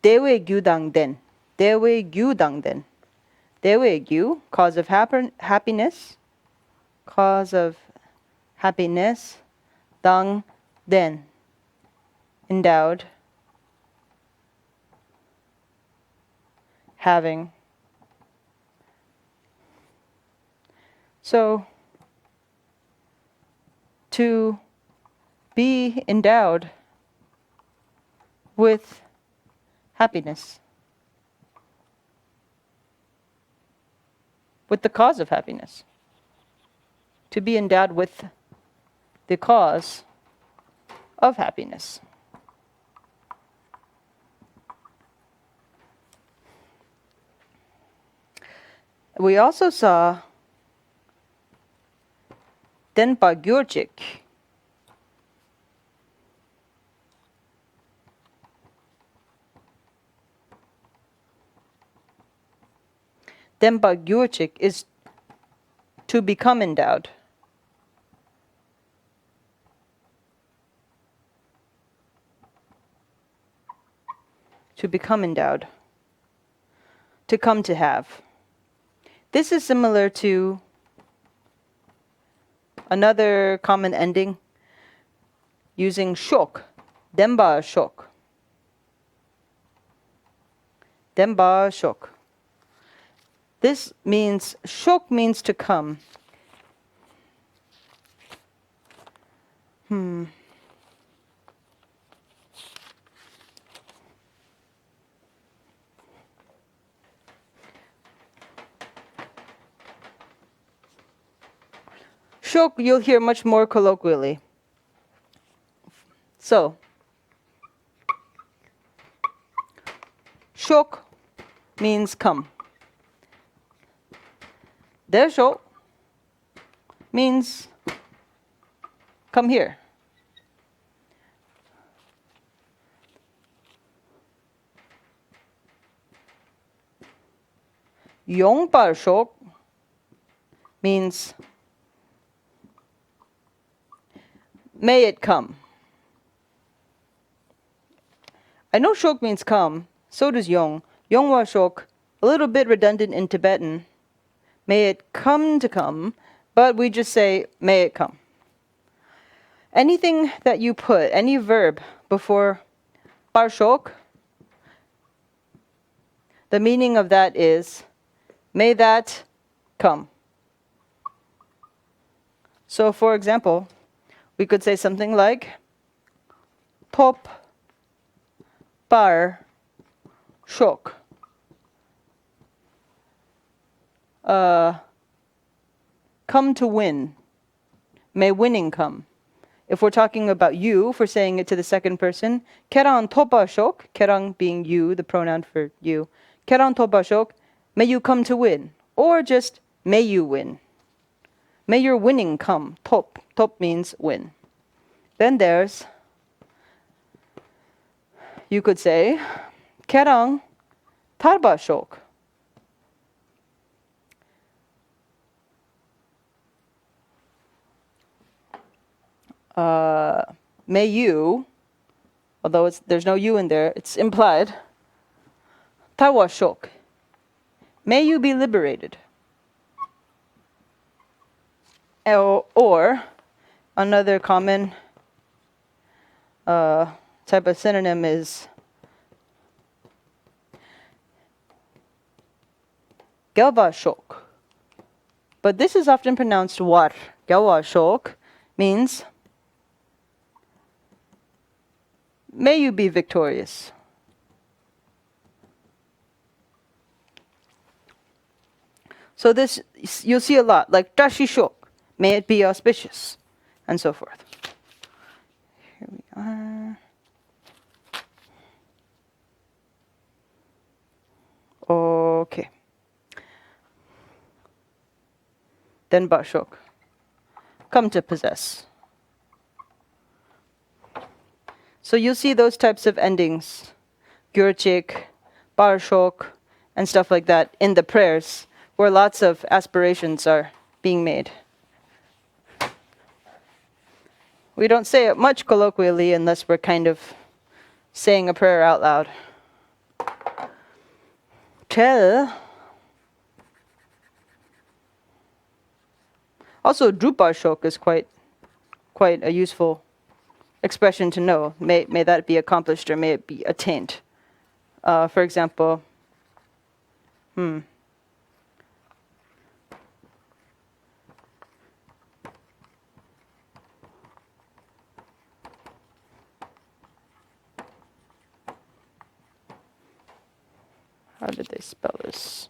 Dewe gyudang den. Dewe gyudang den. Dewe gyu, cause of happiness. Cause of happiness. Dang den. Endowed. Having. So, to be endowed with happiness. With the cause of happiness. To be endowed with the cause of happiness. We also saw Denpa Gyurchik. Denpa Gyurchik is to become endowed. To become endowed. To come to have. This is similar to another common ending using shok. Denpa shok. Denpa shok. This means, shok means to come. Shok you'll hear much more colloquially. So, shok means come. Desho means come here. Yongpar shok means may it come. I know shok means come, so does yong. Yongwa shok, a little bit redundant in Tibetan. May it come to come, but we just say may it come. Anything that you put, any verb before par shok, the meaning of that is may that come. So for example, we could say something like top par shok. Come to win. May winning come. If we're talking about you, if we're saying it to the second person, kerang topa shok, kerang being you, the pronoun for you. Kerang topa shok, may you come to win. Or just may you win. May your winning come. Top. Top means win. Then there's, you could say, kerang tarba shok. May you, although there's no you in there, it's implied, tarwa shok. May you be liberated. Or another common type of synonym is gelva shok. But this is often pronounced war. Gelva shok means may you be victorious. So this, you'll see a lot, like dashi shok, may it be auspicious, and so forth. Here we are. Okay. Then bashok, come to possess. So you'll see those types of endings, gyurchik, barshok, and stuff like that in the prayers, where lots of aspirations are being made. We don't say it much colloquially unless we're kind of saying a prayer out loud. Tel. Also, drupashok is quite a useful expression to know. May that be accomplished or may it be attained. For example, how did they spell this?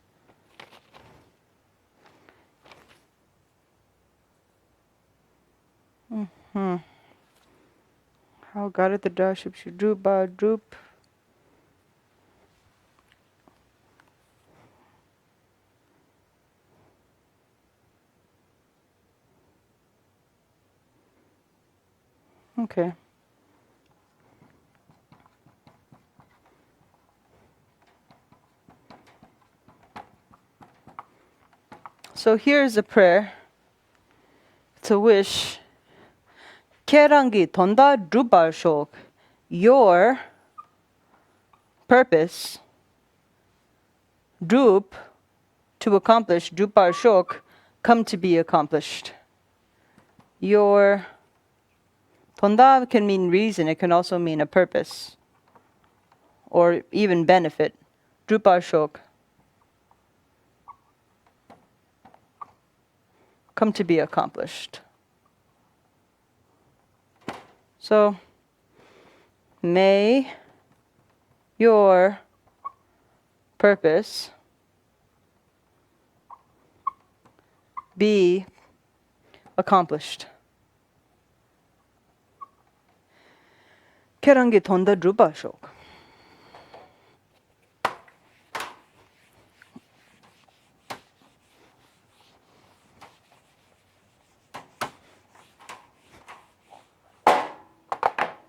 How got it the dash should droop ba droop. Okay. So here's a prayer. It's a wish. Kerangi tonda drupal shok. Your purpose, drup, to accomplish, drupal shok, come to be accomplished. Your tonda can mean reason. It can also mean a purpose or even benefit. Drupal shok, come to be accomplished. So, may your purpose be accomplished. Kerangi tonda drupa shok.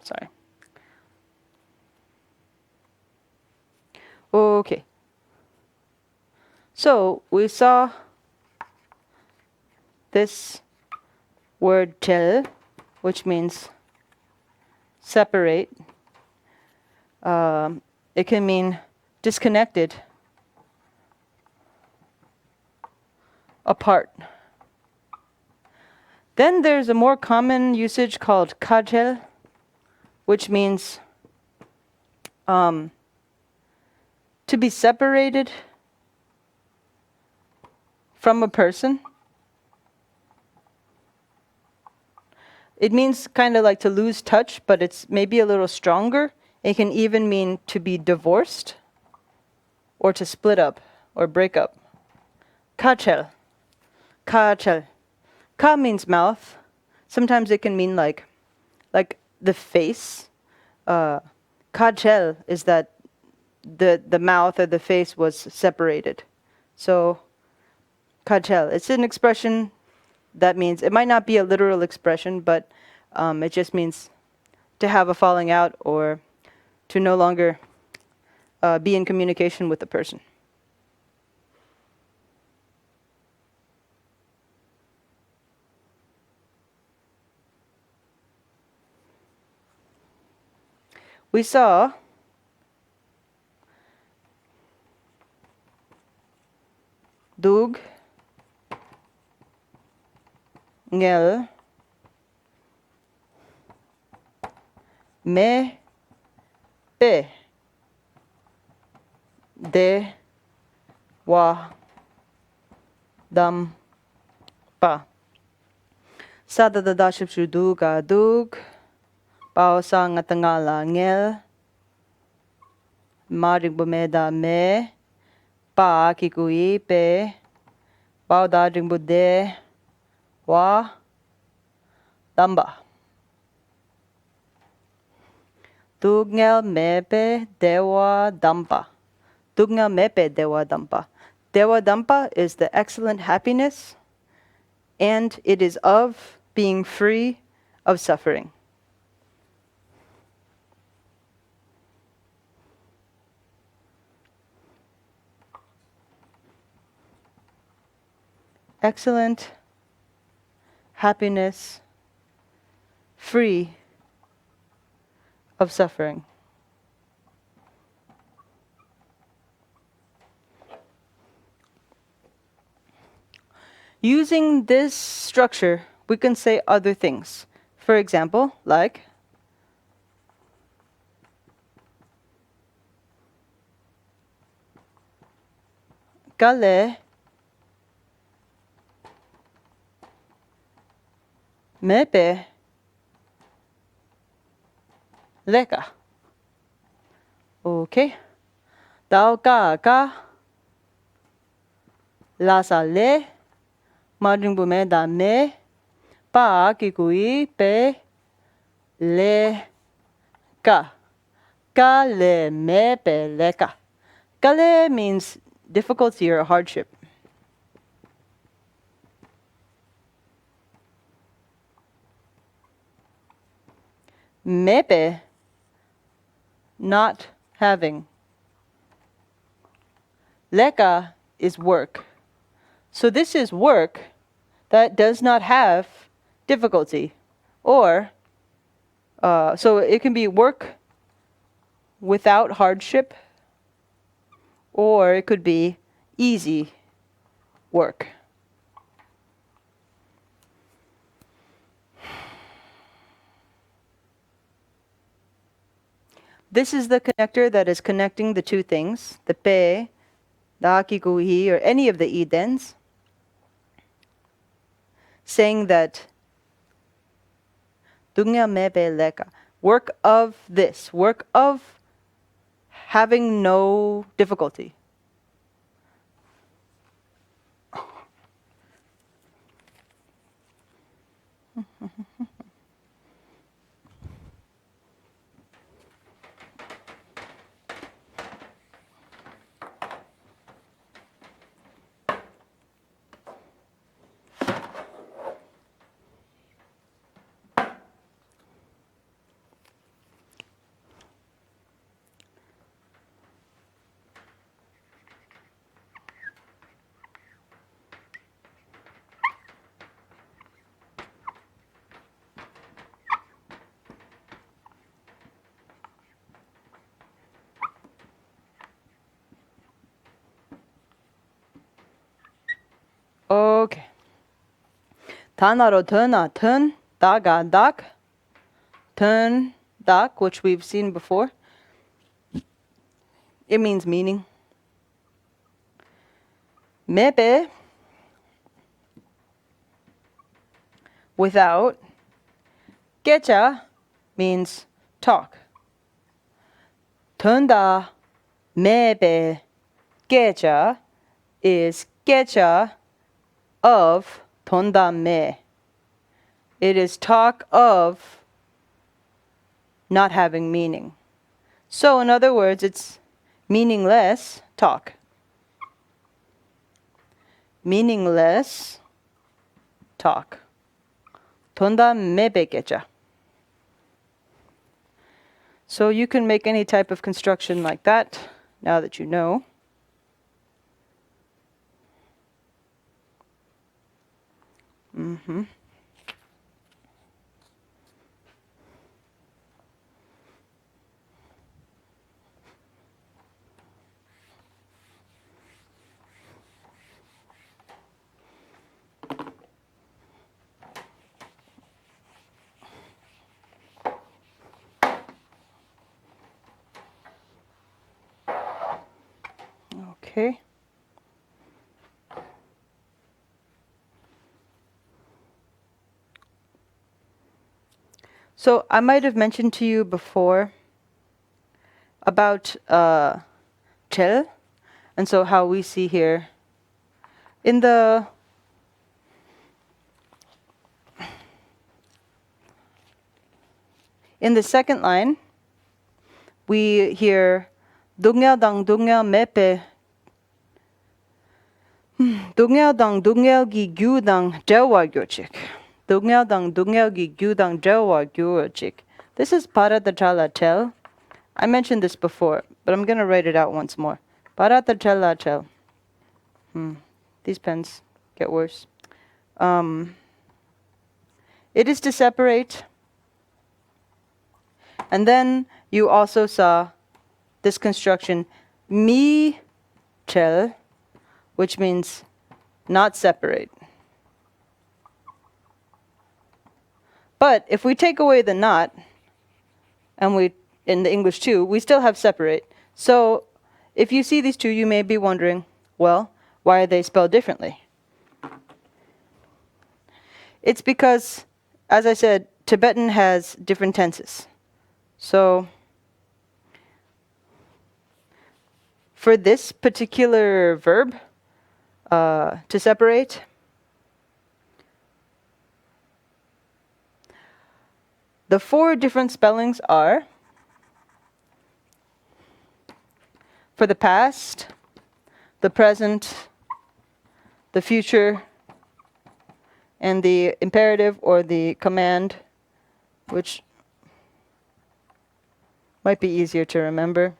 Sorry. Okay. So we saw this word tel, which means separate. It can mean disconnected, apart. Then there's a more common usage called kajel, which means to be separated from a person. It means kind of like to lose touch, but it's maybe a little stronger. It can even mean to be divorced or to split up or break up. Kachel. Kachel. Ka means mouth. Sometimes it can mean like the face. Kachel is that the mouth or the face was separated. So kachel. It's an expression that means, it might not be a literal expression, but it just means to have a falling out or to no longer be in communication with the person. We saw dug, ngel, me, pe, de, wa, dam, pa. Sada da daship shu duga dug, pao sa ngatangala ngel, maring bumeda me, pa kikui pe, pao dadring bude, wa, damba. Dugnel mepe dewa dampa. Dugnel mepe dewa dampa. Dewa dampa is the excellent happiness, and it is of being free of suffering. Excellent happiness, free of suffering. Using this structure, we can say other things. For example, like kale mepe leka. Okay. Tao ka la sa le madring bumeda me pa kikui pe le ka. Kale mepe leka. Kale means difficulty or hardship. Mepe, not having. Leka is work. So this is work that does not have difficulty. Or, so it can be work without hardship, or it could be easy work. This is the connector that is connecting the two things, the pe, the hakikuhi, or any of the idens, saying that dunya mebe leka, work of this, work of having no difficulty. Okay. Tanaro tuna tun, daga dak, tun dak, which we've seen before. It means meaning. Mebe, without. Gecha means talk. Tunda mebe gecha is gecha of tonda me. It is talk of not having meaning. So in other words, it's meaningless talk. Meaningless talk. Tonda mebe gecha. So you can make any type of construction like that, now that you know. Okay. So I might have mentioned to you before about chel, and so how we see here in the second line, we hear dungel dang dungel mepe dungel dang dungel gi gyu dang dewa gyochik. Dungel dang dungel gi gyu dang dewa gyochik. This is paratachala chel. I mentioned this before, but I'm going to write it out once more. Paratachala chel. These pens get worse. It is to separate. And then you also saw this construction, mi chel, which means not separate. But if we take away the not, and we, in the English too, we still have separate. So if you see these two, you may be wondering, well, why are they spelled differently? It's because, as I said, Tibetan has different tenses. So for this particular verb, to separate, the 4 different spellings are, for the past, the present, the future, and the imperative or the command, which might be easier to remember.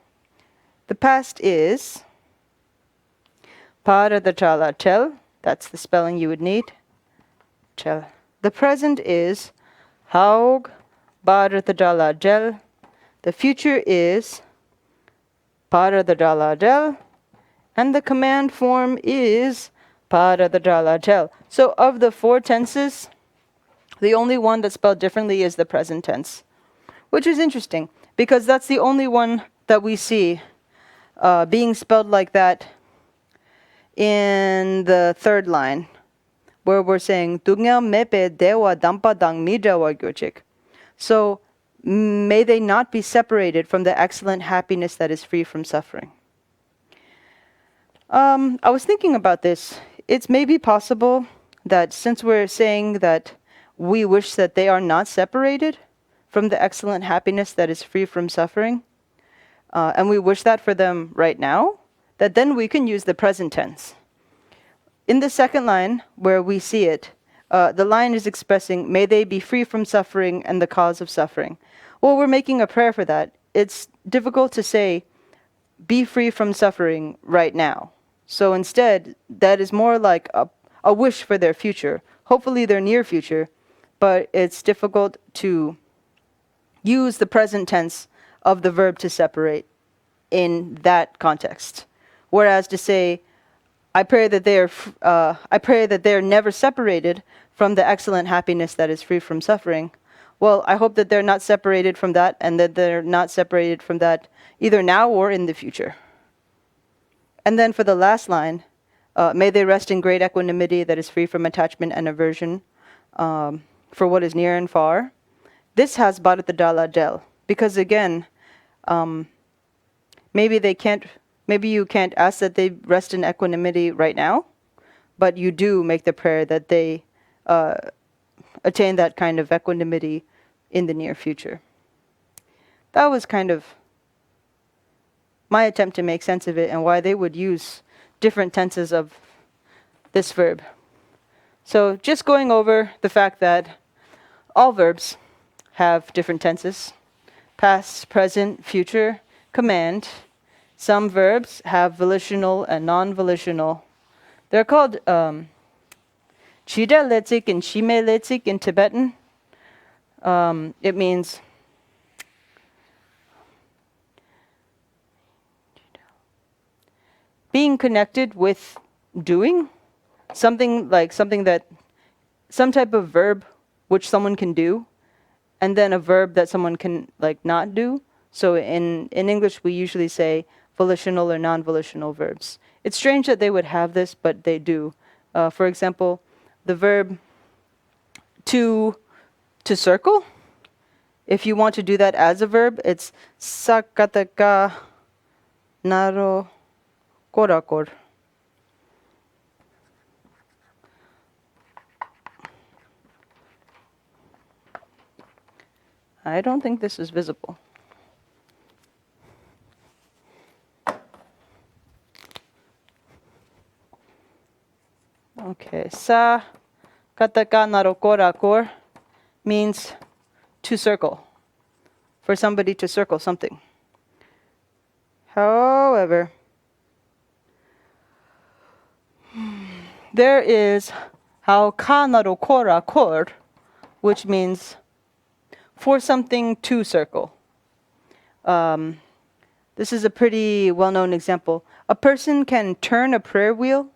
The past is paradachala chel, That's the spelling you would need. The present is haug Bardor Gel. The future is Bardor Gel. And the command form is Bardor Gel. So of the 4 tenses, the only one that's spelled differently is the present tense, which is interesting because that's the only one that we see being spelled like that in the 3rd line, where we're saying Dungyal mepe dewa dampadang mijawa gyochik. So may they not be separated from the excellent happiness that is free from suffering. I was thinking about this. It's maybe possible that since we're saying that we wish that they are not separated from the excellent happiness that is free from suffering, and we wish that for them right now, that then we can use the present tense. In the 2nd line, where we see it, the line is expressing, may they be free from suffering and the cause of suffering. Well, we're making a prayer for that. It's difficult to say, be free from suffering right now. So instead, that is more like a wish for their future, hopefully their near future, but it's difficult to use the present tense of the verb to separate in that context. Whereas to say, I pray that they're never separated from the excellent happiness that is free from suffering. Well, I hope that they're not separated from that, and that they're not separated from that either now or in the future. And then for the last line, may they rest in great equanimity that is free from attachment and aversion for what is near and far. This has Bardor Gel, because again, maybe you can't ask that they rest in equanimity right now, but you do make the prayer that they attain that kind of equanimity in the near future. That was kind of my attempt to make sense of it and why they would use different tenses of this verb. So just going over the fact that all verbs have different tenses: past, present, future, command. Some verbs have volitional and non-volitional. They're called chida letsik and shime letsik in Tibetan. It means being connected with doing, some type of verb which someone can do, and then a verb that someone can not do. So in English we usually say volitional or non-volitional verbs. It's strange that they would have this, but they do. For example, the verb to circle, if you want to do that as a verb, it's sakataka naro korakor. I don't think this is visible. Okay, sa kataka narokorakor means to circle, for somebody to circle something. However, there is how ka narokorakor, which means for something to circle. This is a pretty well-known example. A person can turn a prayer wheel,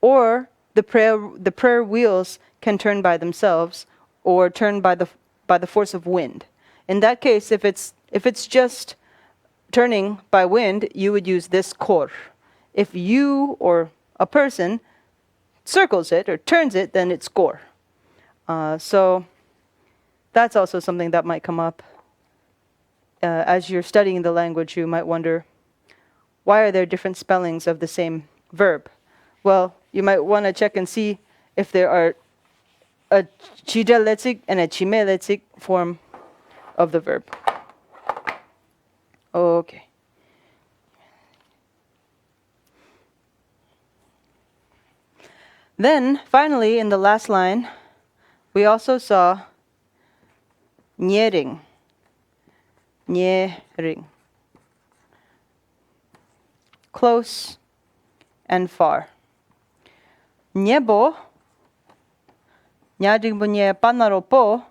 or the prayer wheels can turn by themselves, or turn by the force of wind. In that case, if it's just turning by wind, you would use this kor. If you or a person circles it or turns it, then it's kor. So that's also something that might come up. As you're studying the language, you might wonder, why are there different spellings of the same verb? Well, you might want to check and see if there are a chida letsik and a chime letsik form of the verb. Okay. Then, finally, in the last line, we also saw nyering. Nyering. Close and far. Nyebo, nyadingbo nye panaropo,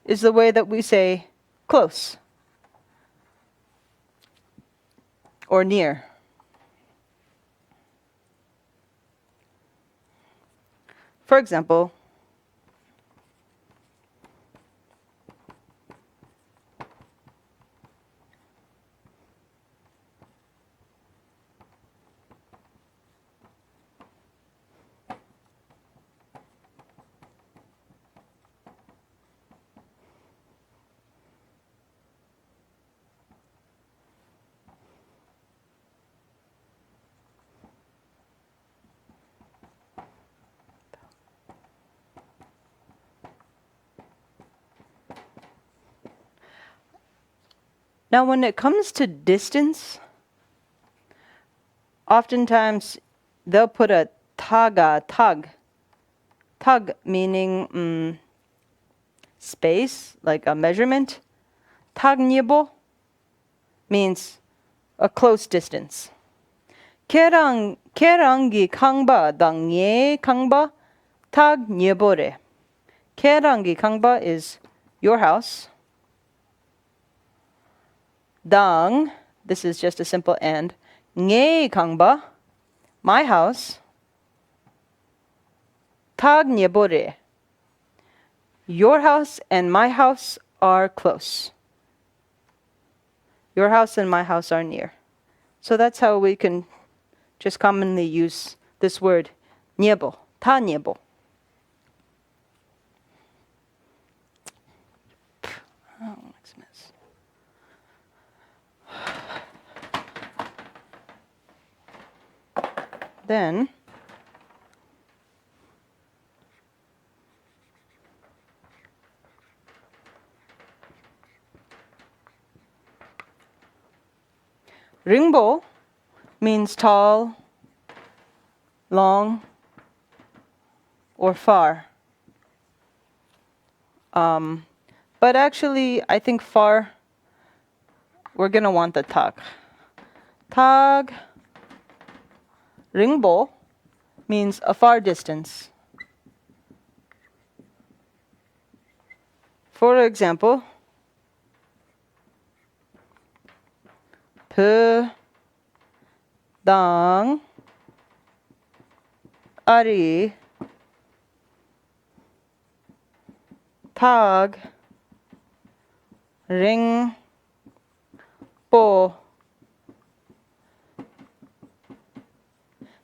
is the way that we say close or near. For example, now when it comes to distance, oftentimes they'll put a tag meaning space, like a measurement. Tag nyebo means a close distance. Kerangi kangba dang ye kangba tag nyebore. Kerangi kangba is your house. Dang, this is just a simple and. Nge kangba, my house. Tag nyebore. Your house and my house are close. Your house and my house are near. So that's how we can just commonly use this word, nyebo, ta nyebo. Oh, next mess. Then, ringbo means tall, long, or far. But actually, I think far, we're going to want the tag. Tag, ringbo, means a far distance. For example, pe dang ari tag ring po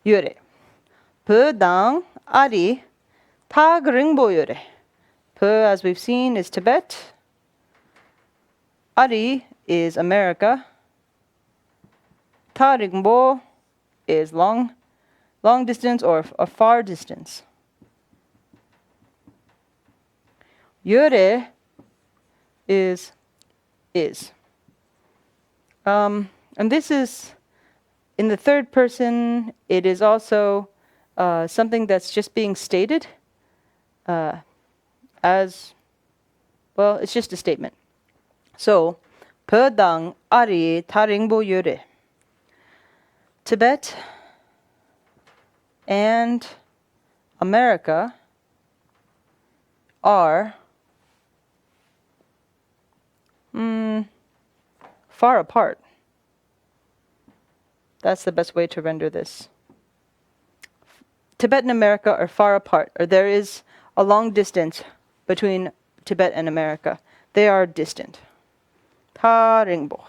yore. Pe dang ari tag ring po yore. Pe, as we've seen, is Tibet. Ari is America. Ta ring po is long distance or a far distance. Yore is. And this is, in the third person, it is also something that's just being stated as, well, it's just a statement. So, pedang ari taringbo yore. Tibet and America are far apart. That's the best way to render this. Tibet and America are far apart, or there is a long distance between Tibet and America. They are distant. Ta ringbo.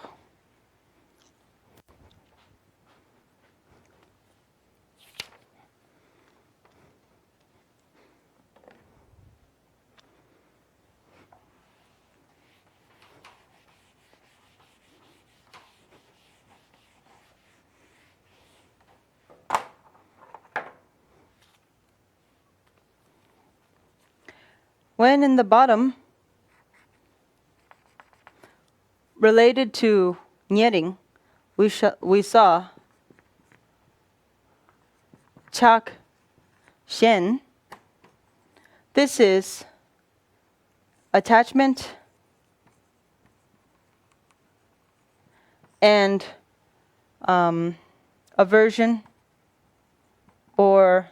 When in the bottom, related to nyering, we saw chak shen. This is attachment and aversion or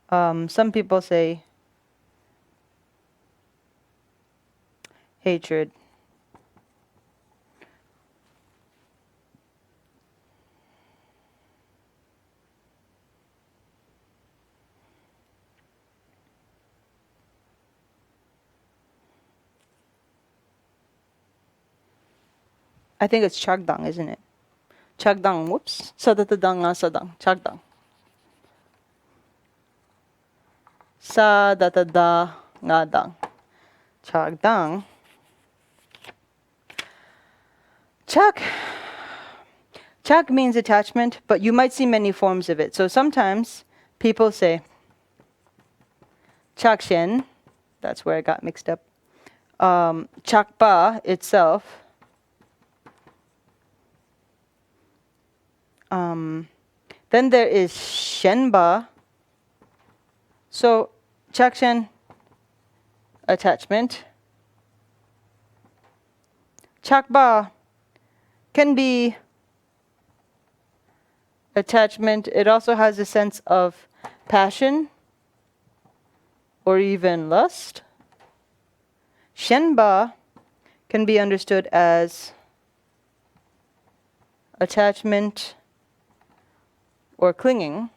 Some people say hatred. I think it's chagdang, isn't it? Chagdang, whoops. Sadatadang asadang. Chagdang. Sadatada ngadang. Chagdang. Chak. Chak means attachment, but you might see many forms of it. So sometimes people say chakshen. That's where I got mixed up. Chakpa itself. Then there is shenba. So chakshen, attachment. Chakba can be attachment. It also has a sense of passion or even lust. Shenba can be understood as attachment or clinging.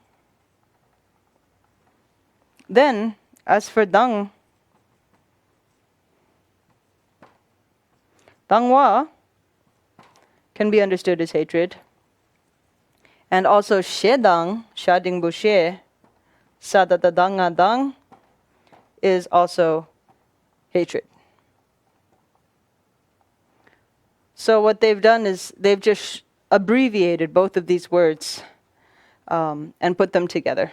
Then, as for dang, dangwa can be understood as hatred. And also shedang, shading bushe, sadadadang is also hatred. So what they've done is they've just abbreviated both of these words and put them together.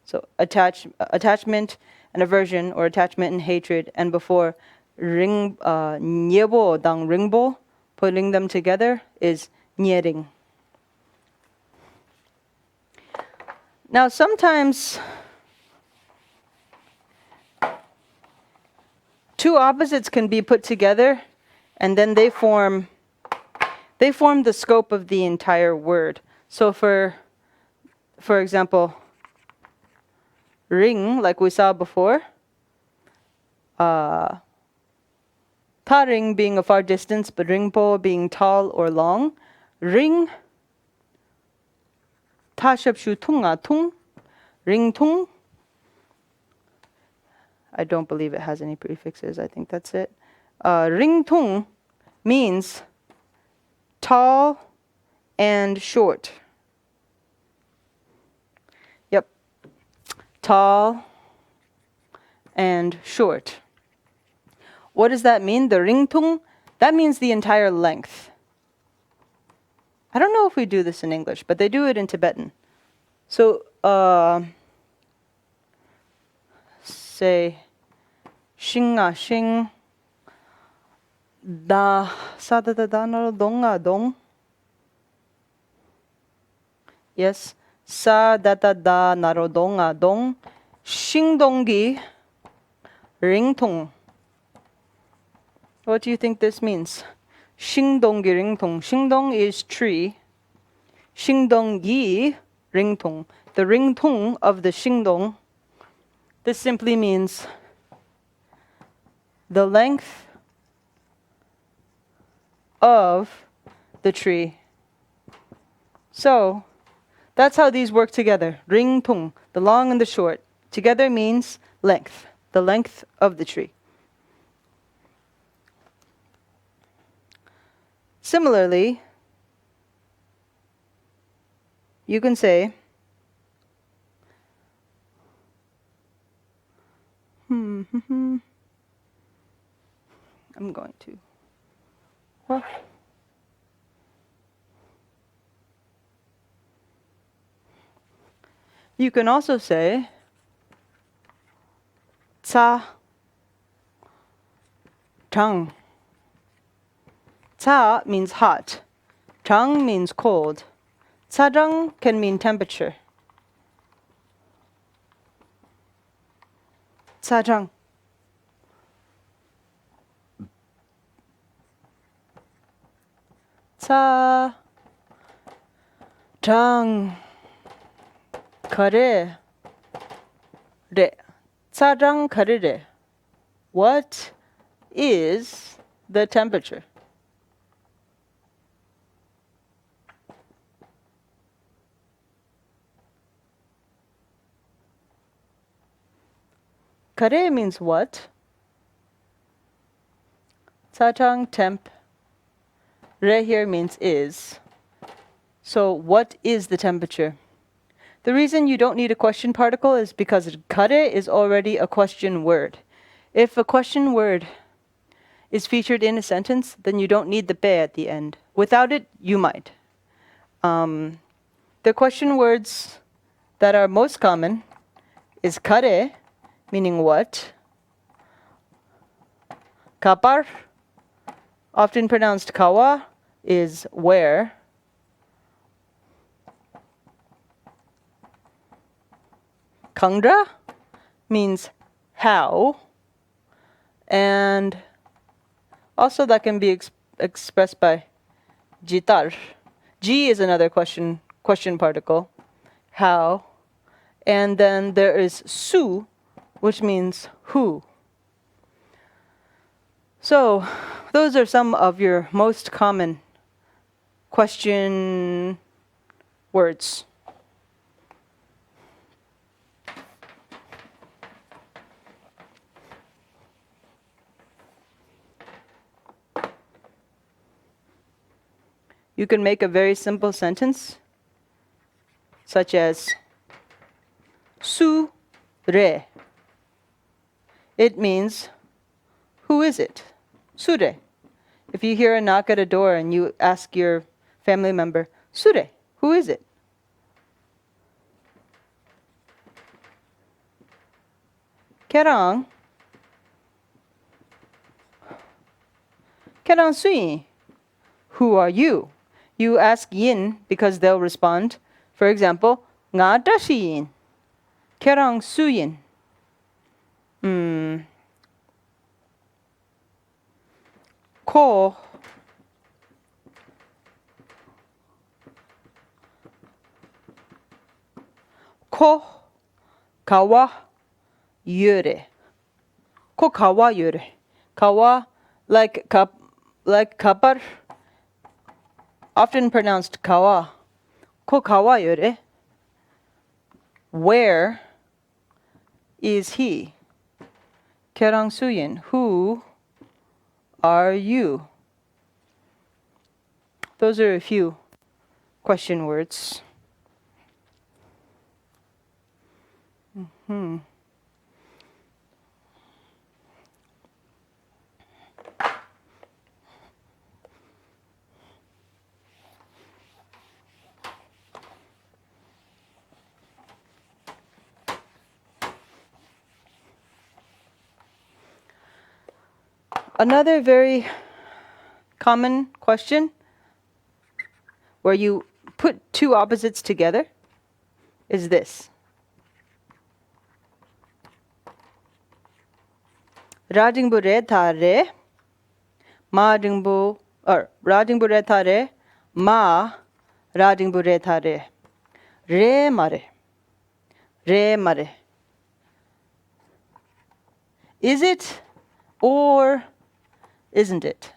So attachment and aversion, or attachment and hatred, and before nyebo dang ringbo, putting them together is nyering. Now sometimes two opposites can be put together and then they form the scope of the entire word. So for example, ring, like we saw before, ta ring being a far distance, but ringpo being tall or long. Ring, ta shapshu tunga tung, ring tung. I don't believe it has any prefixes. I think that's it. Ring tung means tall and short. Yep. Tall and short. What does that mean? The ring tung? That means the entire length. I don't know if we do this in English, but they do it in Tibetan. So, say, shinga shing, da sadada da donga dong. Yes, sadada da narodonga dong, shingdongi, ringtung. What do you think this means? Shingdongi ringtung. Shingdong is tree. Shingdongi ringtung. The ringtung of the shingdong. This simply means the length of the tree. So that's how these work together. Ringtung, the long and the short. Together means length, the length of the tree. Similarly, you can say, I'm going to. Well, you can also say, ca, chang. Ca means hot. Chang means cold. Chajang can mean temperature. Chajang. Cha, chang, kare. re. Tsarang karire. What is the temperature? Kare means what? Tsarang temp. Re here means is. So what is the temperature? The reason you don't need a question particle is because kare is already a question word. If a question word is featured in a sentence, then you don't need the pe at the end. Without it, you might. The question words that are most common is kare, meaning what. Kapar, often pronounced kawa, is where. Kangra means how. And also that can be expressed by jitar. Ji is another question particle. How. And then there is su, which means who. So those are some of your most common question words. You can make a very simple sentence, such as su re. It means, who is it? Sure. If you hear a knock at a door and you ask your family member, Sure, who is it? Kerang sui. Who are you? You ask yin because they'll respond. For example, nga dashi yin. Kerang suyin. Ko kawa yure. Ko kawa yure. Kawa like kapar, often pronounced kawa. Ko kawa yure. Where is he? Kerang suyin. Who are you? Those are a few question words. Another very common question where you put two opposites together is this. Rajingbu re thare, ma jingbu, or Rajingbu re thare, ma Rajingbu re thare. Re mare. Re mare. Is it or isn't it?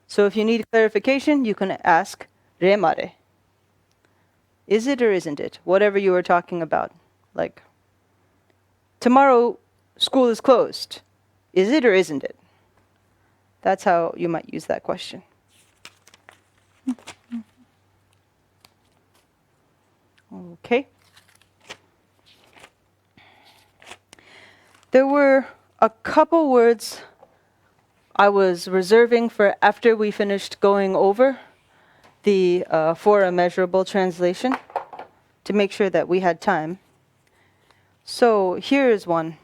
So if you need clarification, you can ask re mare. Is it or isn't it? Whatever you were talking about. Like, tomorrow school is closed. Is it or isn't it? That's how you might use that question. Okay. There were a couple words I was reserving for after we finished going over the for immeasurable translation to make sure that we had time. So here is one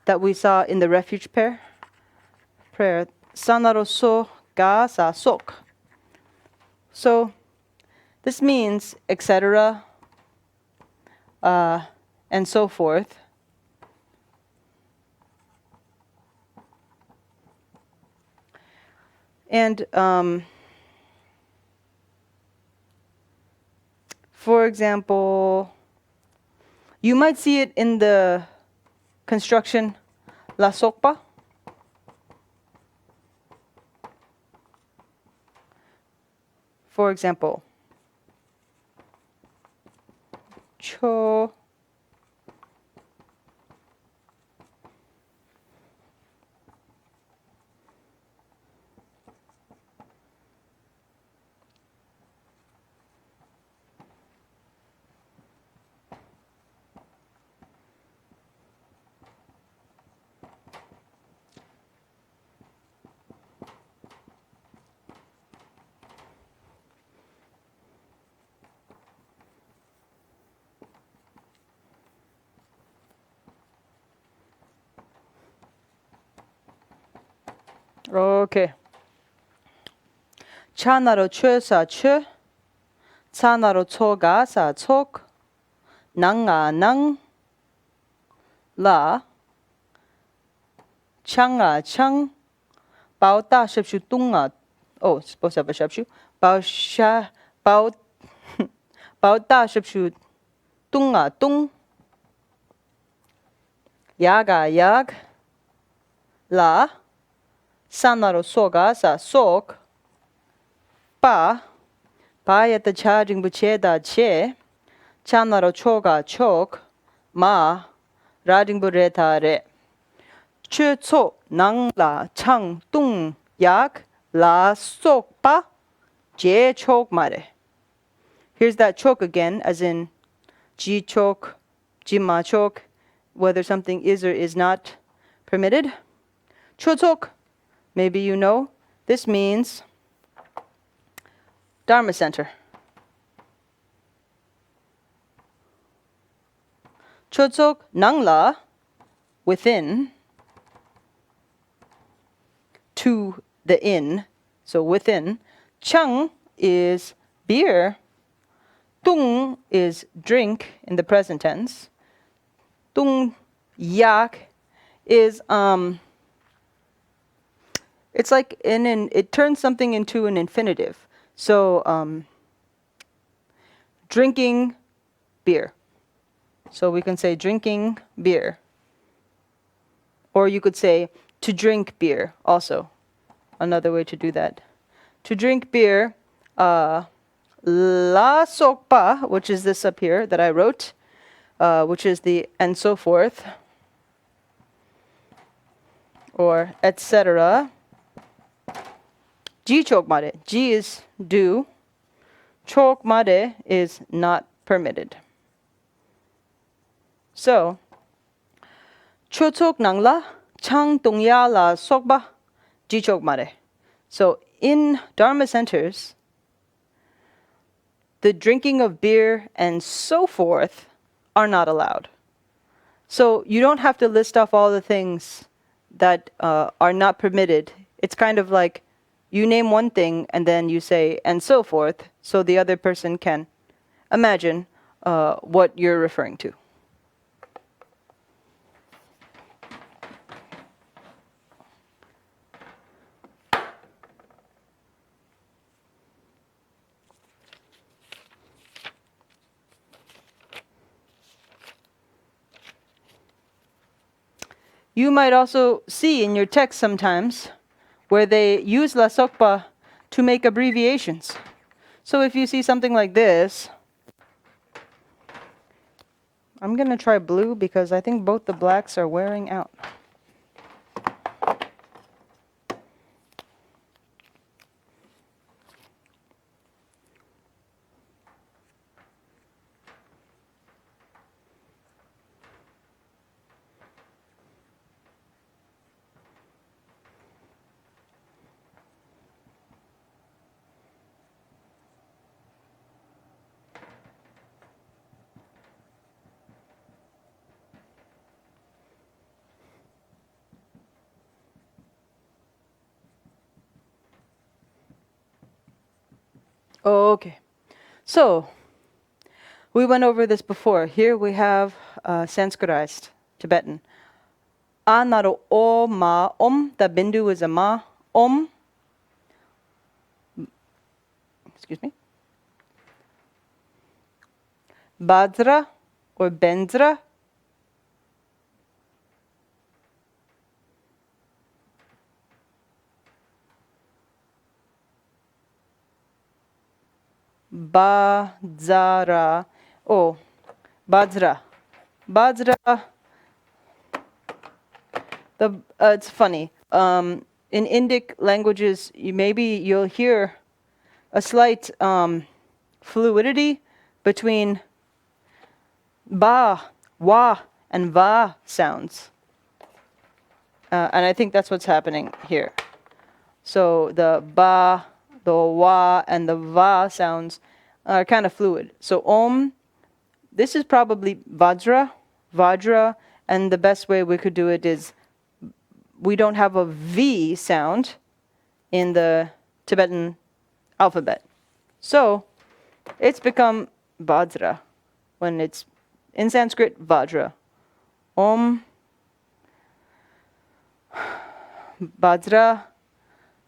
that we saw in the Refuge prayer. Sanaro so ga sa sok. So this means etc. And so forth. And for example, You might see it in the construction La Sokpa. For example, Cho. Okay. Chanaro chösa chö, chanaro choga sa chok, nanga nang, la, changa chang, bao ta shepshu tunga. Oh, supposed to have a shepshu. Bao sha, bao, bao ta shepshu tunga tung, yaga yag, la, sanaro soga sa sok, pa yata charging bucheda che, chanaro choga chok, ma, rajing bureta re. Chö cho nang la chang tung yak la sok pa je chok mare. Here's that chok again, as in ji chok, jima chok, whether something is or is not permitted. Chotok, maybe you know, this means Dharma center. Chotok nangla, within, to the in, so within. Chang is beer. Tung is drink in the present tense. Tung yak is it's like it turns something into an infinitive. So drinking beer. So we can say drinking beer. Or you could say to drink beer also. Another way to do that. To drink beer, la sokpa, which is this up here that I wrote, which is the and so forth, or etc. Ji chok mare. Ji is do. Chok mare is not permitted. So, chotok nangla chang tongya la sokba ji chok mare. So in Dharma centers, the drinking of beer and so forth are not allowed. So you don't have to list off all the things that are not permitted. It's kind of like you name one thing and then you say and so forth, so the other person can imagine what you're referring to. You might also see in your text sometimes where they use La Sokpa to make abbreviations. So if you see something like this, I'm going to try blue because I think both the blacks are wearing out. Okay, so we went over this before. Here we have Sanskritized Tibetan. A naro o ma om. The bindu is a ma. Om. Excuse me. Bhadra or Bendra. Badzara. Oh, Badzra. Badzra. It's funny. In Indic languages, maybe you'll hear a slight fluidity between ba, wa, and va sounds. And I think that's what's happening here. So the ba, the wa, and the va sounds are kind of fluid. So om, this is probably vajra, and the best way we could do it is we don't have a V sound in the Tibetan alphabet. So it's become Vajra when it's in Sanskrit, Vajra. Om, Vajra,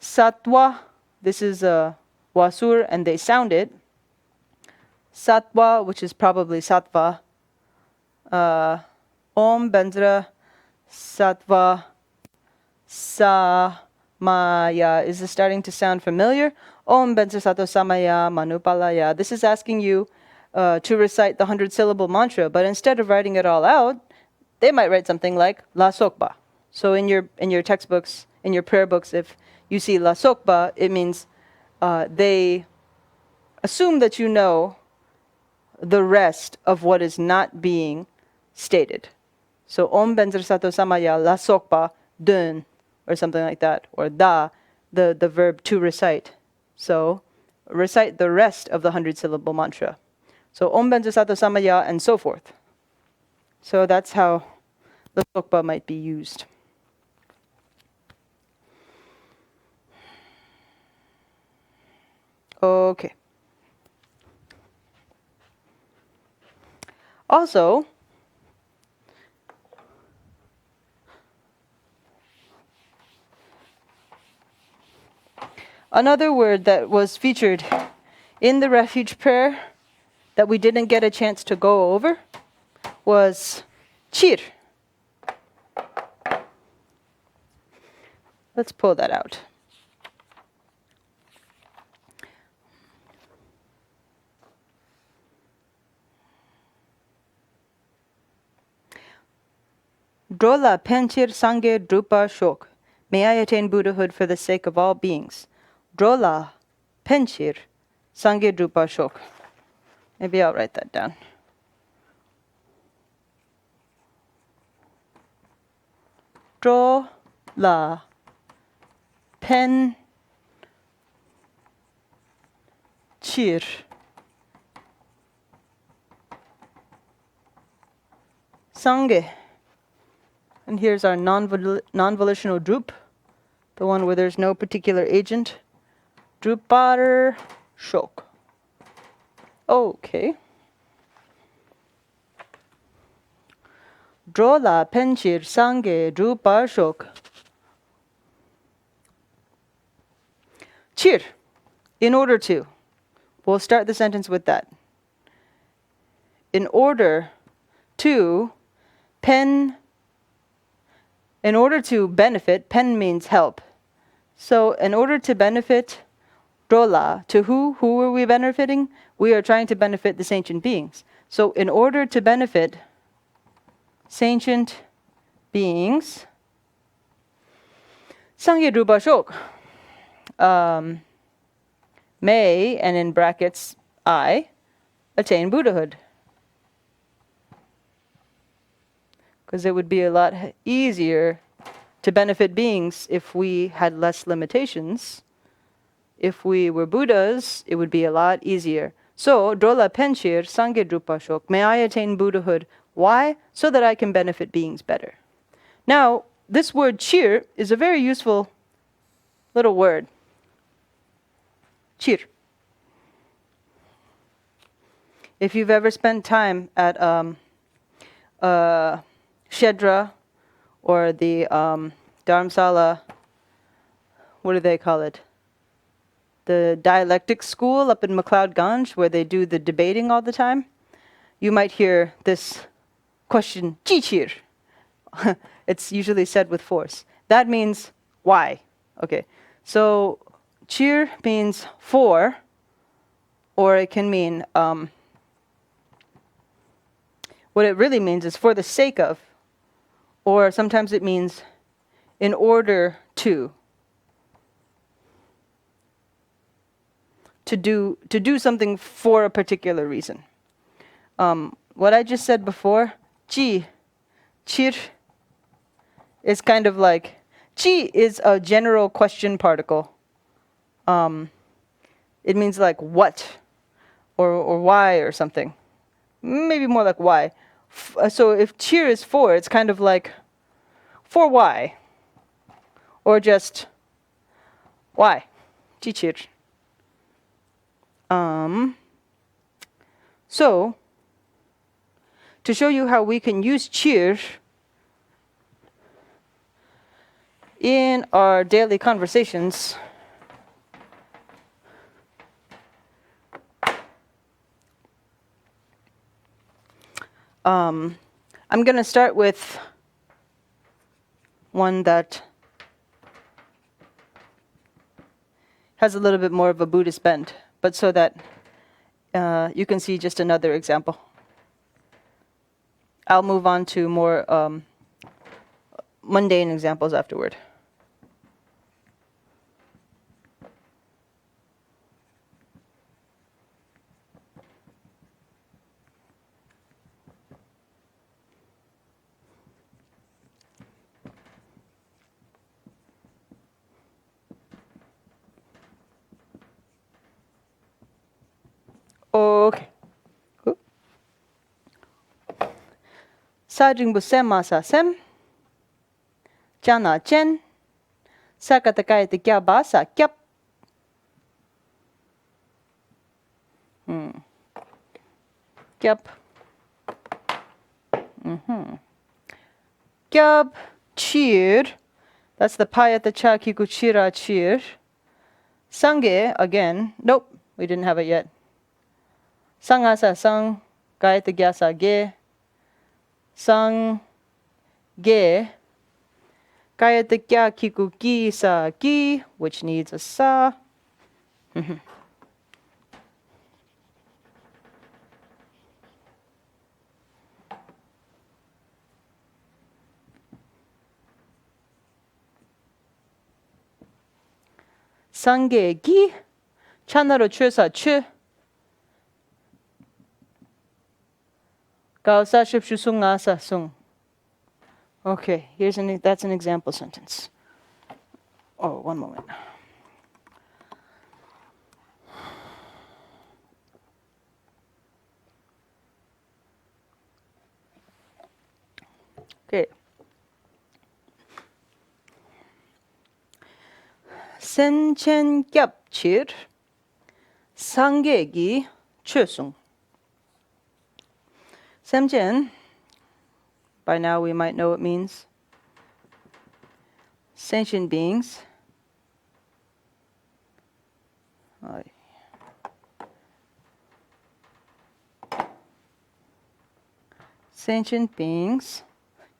Sattva. This is a Wasur, and they sound it. Sattva, which is probably Sattva. Om, Bendra, Sattva, Samaya. Is this starting to sound familiar? Om Bendra Sato Samaya Manupalaya. This is asking you to recite the 100-syllable mantra, but instead of writing it all out, they might write something like La Sokpa. So in your textbooks, in your prayer books, if you see La Sokpa, it means they assume that you know the rest of what is not being stated. So Om Bendra Sato Samaya La Sokpa Dun, or something like that, or da, the verb to recite. So recite the rest of the 100-syllable mantra. So Om Bendra Sato Samaya, and so forth. So that's how the sokpa might be used. Okay. Also, another word that was featured in the Refuge prayer that we didn't get a chance to go over was chir. Let's pull that out. Drola penchir sange drupa shok. May I attain Buddhahood for the sake of all beings. Drola penchir sange drupa shok. Maybe I'll write that down. Drola pen chir sange. And here's our non-volitional droop, the one where there's no particular agent. Drupar shok. Okay. Drola penchir sange drupar shok. Chir. In order to. We'll start the sentence with that. In order to in order to benefit, pen means help. So in order to benefit, drola, to who? Who are we benefiting? We are trying to benefit the sentient beings. So in order to benefit sentient beings, sangye drupa shok. May, and in brackets, I, attain Buddhahood. Because it would be a lot easier to benefit beings if we had less limitations. If we were Buddhas, it would be a lot easier. So, drola penchir sangye drupa shok. May I attain Buddhahood. Why? So that I can benefit beings better. Now, this word chir is a very useful little word. Chir. If you've ever spent time at Shedra or the Dharamsala, what do they call it? The dialectic school up in McLeod Ganj, where they do the debating all the time. you might hear this question, jichir. It's usually said with force. That means why. Okay, so chir means for, or it can mean, what it really means is for the sake of, or sometimes it means in order to do something for a particular reason. What I just said before, ji, chir, is kind of like, ji is a general question particle. It means like what, or why, or something. Maybe more like why. So if chir is for, it's kind of like, for why? Or just, why? Ji chir. So, to show you how we can use chir in our daily conversations, I'm going to start with one that has a little bit more of a Buddhist bent, but so that you can see just another example. I'll move on to more mundane examples afterward. Okay. Sajing busem masa sem, jana chen, sakatakai te kya basa kyap. Kyap. Kyab, chir, that's the payata cha kiku chira chir. Sange, again, nope, we didn't have it yet. Sangasa sang, gayata gyasa ge. Sang ge, gayata kya kiku ki sa ki, which needs a sa. Sange gi, chanaro chusa chu. Gaosa shipshu sung asa sung. Okay, that's an example sentence. Oh, one moment. Okay. Senchen gyap chir, sangegi chusung. Semchen, by now we might know what it means. Sentient beings. Sentient beings.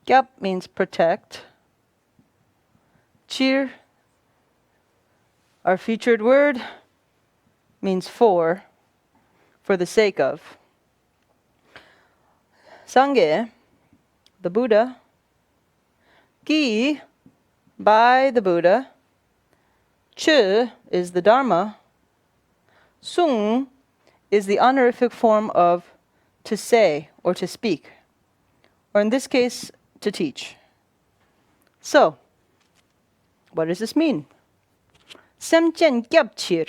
Gyap means protect. Chir, our featured word, means for the sake of. Sangye, the Buddha. Gi, by the Buddha. Chu is the Dharma. Sung is the honorific form of to say or to speak, or in this case, to teach. So, what does this mean? Semchen gyabchir,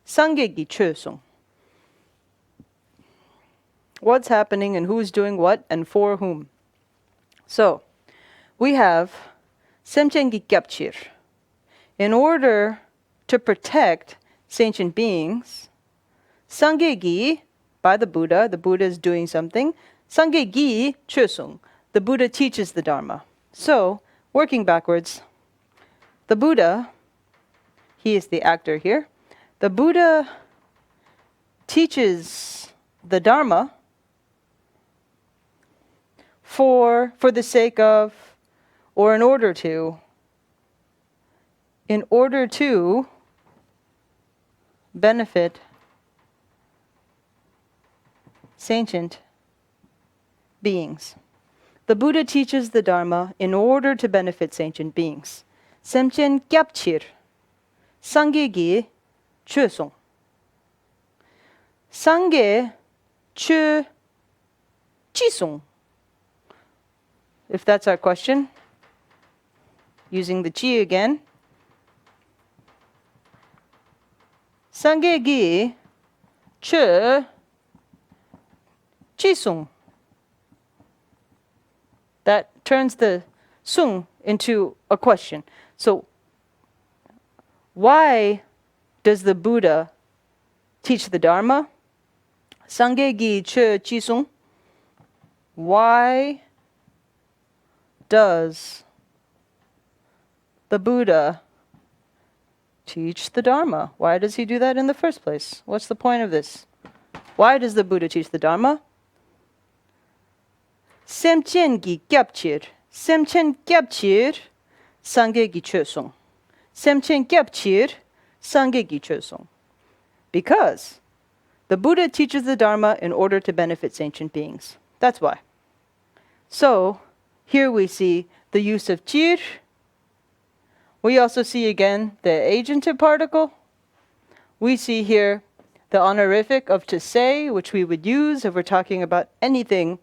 sangegi chösung. What's happening and who's doing what and for whom? So, we have semchen gyabchir. In order to protect sentient beings, sangegi, by the Buddha is doing something. Sangegi chösung, the Buddha teaches the Dharma. So, working backwards, the Buddha, he is the actor here, the Buddha teaches the Dharma for the sake of, or in order to benefit sentient beings. The Buddha teaches the Dharma in order to benefit sentient beings. Semchen gyapchir, sangye gi chösong. Sangye chö chisong. If that's our question, using the chi again. Sangye gi chö chisung. That turns the sung into a question. So, why does the Buddha teach the Dharma? Sangye gi chö chisung. Why does the Buddha teach the Dharma? Why does he do that in the first place? What's the point of this? Why does the Buddha teach the Dharma? Semchen gi gyapchir. Semchen gyapchir sangye gi chösong. Semchen gyapchir sangye gi chösong. Because the Buddha teaches the Dharma in order to benefit sentient beings. That's why. So, here we see the use of chir. We also see again the agentive particle. We see here the honorific of to say, which we would use if we're talking about anything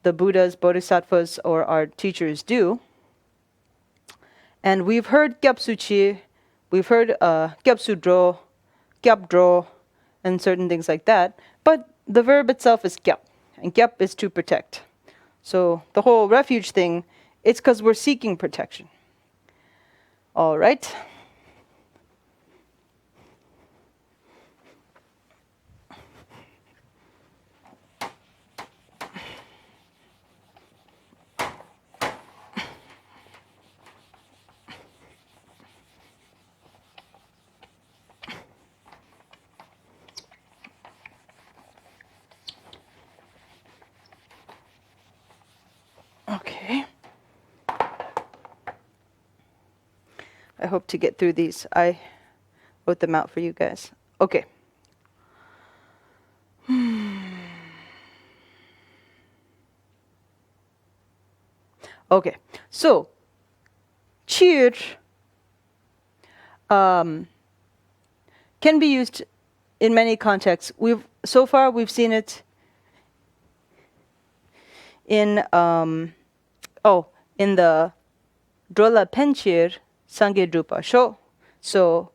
the Buddhas, Bodhisattvas, or our teachers do. And we've heard gyapsu chi, we've heard gyapsu dro, gyap dro, and certain things like that. But the verb itself is gyap, and gyap is to protect. So the whole refuge thing, it's because we're seeking protection. All right. Okay. I hope to get through these. I wrote them out for you guys. Okay. Okay. So, chir can be used in many contexts. So far we've seen it in the Drola Penchir Sangye Drupa Sho. So,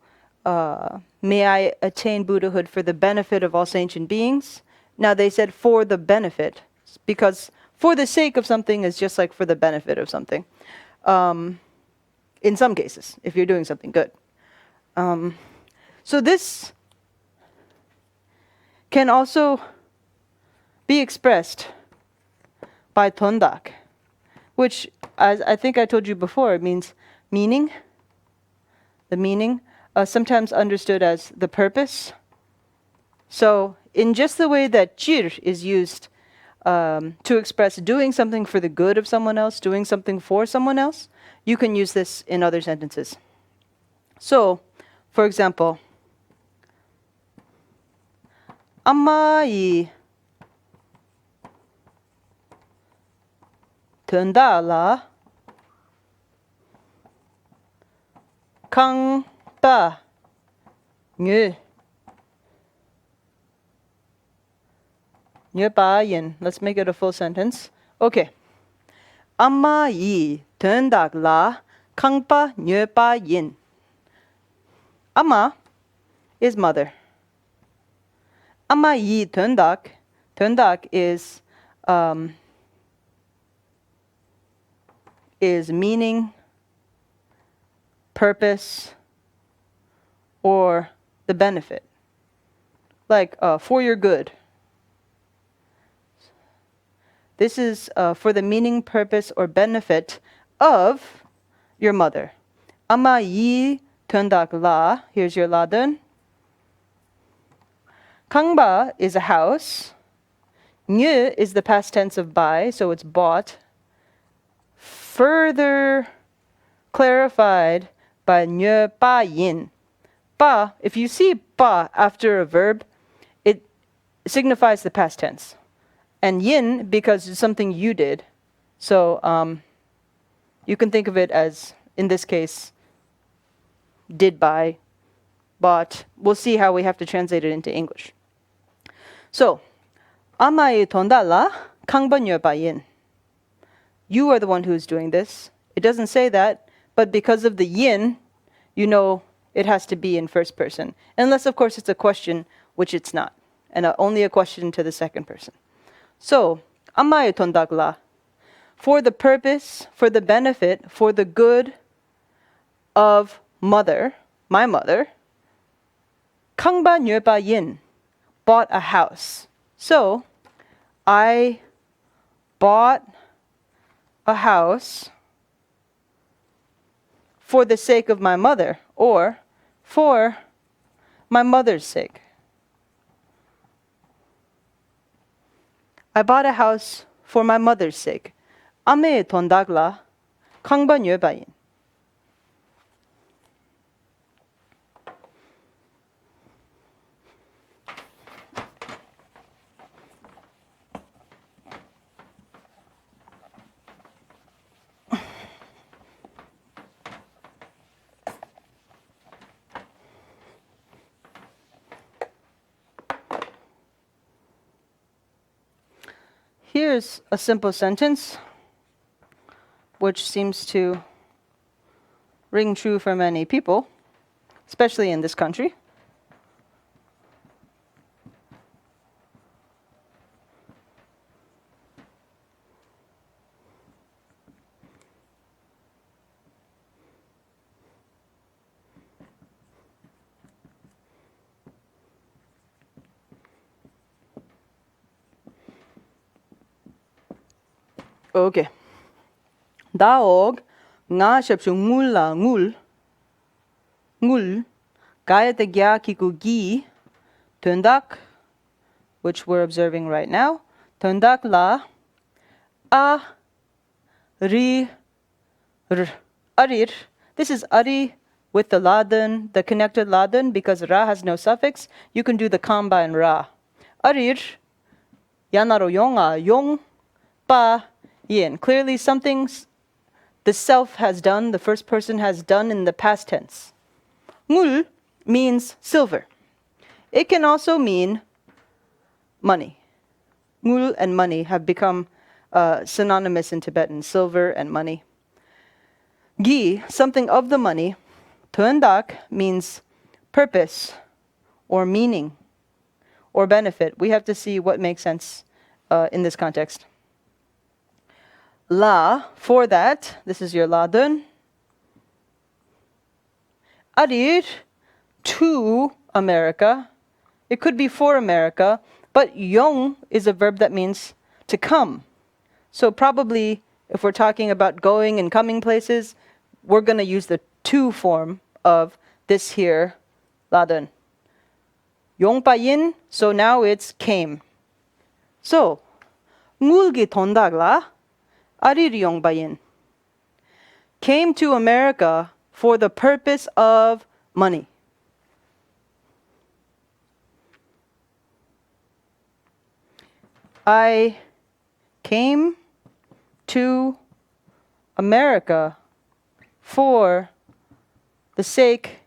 may I attain Buddhahood for the benefit of all sentient beings? Now they said for the benefit, because for the sake of something is just like for the benefit of something. In some cases, if you're doing something good. So this can also be expressed by tondak, which, as I think I told you before, it means meaning. The meaning, sometimes understood as the purpose. So, in just the way that chir is used to express doing something for the good of someone else, doing something for someone else, you can use this in other sentences. So, for example, Amma tunda la kang ba nyu ba yin. Let's make it a full sentence. Okay. Amma yi tunda la kang ba nyu ba yin. Amma is mother. Amma yi tundak. Tundak is meaning, purpose, or the benefit. Like for your good. This is for the meaning, purpose, or benefit of your mother. Amma yi tundak la. Here's your la dun. Kangba is a house. Nyu is the past tense of buy, so it's bought. further clarified by Nye Pa Yin. Pa, if you see pa after a verb, it signifies the past tense. And yin because it's something you did. So you can think of it as, in this case, did by, bought. We'll see how we have to translate it into English. So, Amai tondala kangban ba yin. You are the one who's doing this. It doesn't say that, but because of the yin, you know it has to be in first person. Unless, of course, it's a question, which it's not. And only a question to the second person. So, Amai tondagla. For the purpose, for the benefit, for the good of mother, my mother, Kangba Nyeba Yin bought a house. So, I bought a house for the sake of my mother, or for my mother's sake. I bought a house for my mother's sake. Ame tondagla Kangba Nyeba Yin. Here's a simple sentence which seems to ring true for many people, especially in this country. Okay. Daog nga shapshu ngula ngul gaya te gya kiku gi tundak, which we're observing right now. Tundak la a ri r arir. This is ari with the ladan, the connected ladan, because ra has no suffix. You can do the kamba and ra. Arir yanaro yonga yong pa yin. Clearly something the self has done, the first person has done in the past tense. Ngul means silver. It can also mean money. Ngul and money have become synonymous in Tibetan, silver and money. Gi, something of the money. Tuendak means purpose or meaning or benefit. We have to see what makes sense in this context. La, for that, this is your la dun. Arir, to America. It could be for America, but yong is a verb that means to come. So probably, if we're talking about going and coming places, we're going to use the to form of this here, la dun. Yong pa yin, so now it's came. So, ngulgi tondagla. Arir Yongbayin came to America for the purpose of money. I came to America for the sake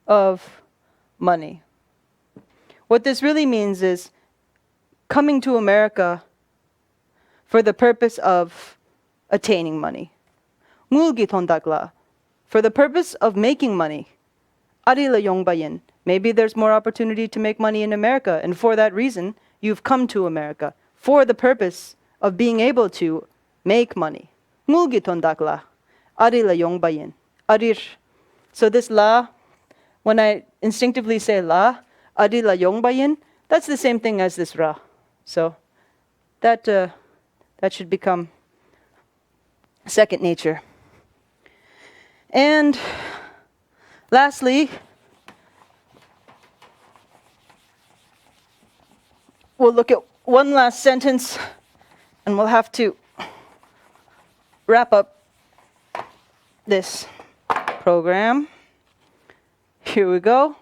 of money. What this really means is coming to America for the purpose of attaining money. Ngulgi tondagla, for the purpose of making money. Arila yongbayin, maybe there's more opportunity to make money in America, and for that reason, you've come to America for the purpose of being able to make money. Ngulgi tondagla, arila yongbayin, arir. So this la, when I instinctively say la, arila yongbayin, that's the same thing as this ra. So that should become second nature. And lastly, we'll look at one last sentence and we'll have to wrap up this program. Here we go.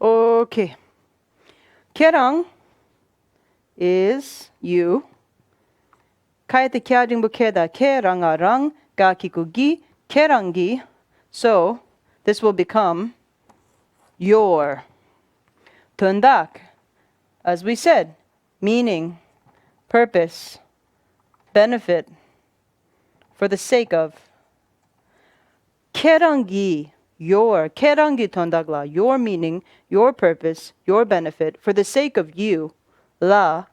Okay. Kerang is you. Kaite kyajing bukeda kerangarang ga kikugi kerangi. So this will become your. Tundak, as we said, meaning, purpose, benefit, for the sake of. Kerangi, your. Kerangi tondagla, your meaning, your purpose, your benefit, for the sake of you. La,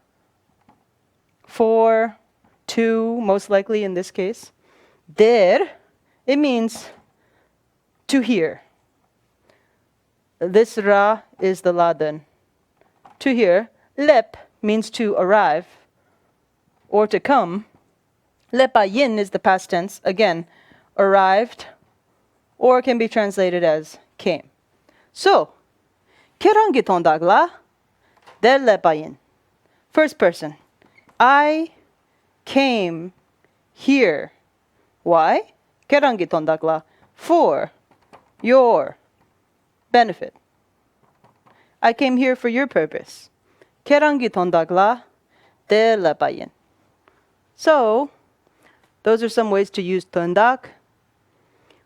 for, to, most likely in this case. Der, it means to hear. This ra is the ladan. To hear. Lep means to arrive or to come. Lepayin is the past tense. Again, arrived, or can be translated as came. So, kerangi tondagla der lepayin. First person. I came here. Why? Kerangi tondagla. For your benefit. I came here for your purpose. Kerangi tondagla der lepayin. So, those are some ways to use tondak,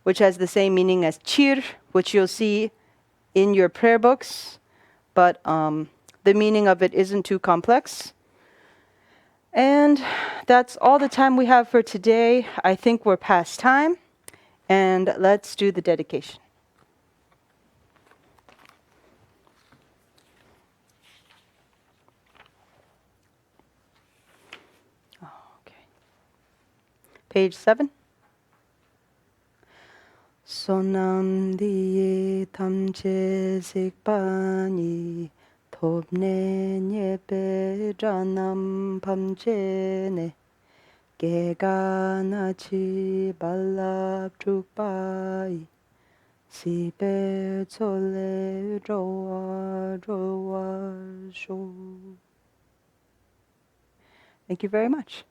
which has the same meaning as chir, which you'll see in your prayer books, but the meaning of it isn't too complex. And that's all the time we have for today. I think we're past time, and let's do the dedication. Okay. Page 7. Sonamdiye tamche sikpani topne nyepe janam pamchene geganachi balap trukpai sipe tsole roa sho. Thank you very much.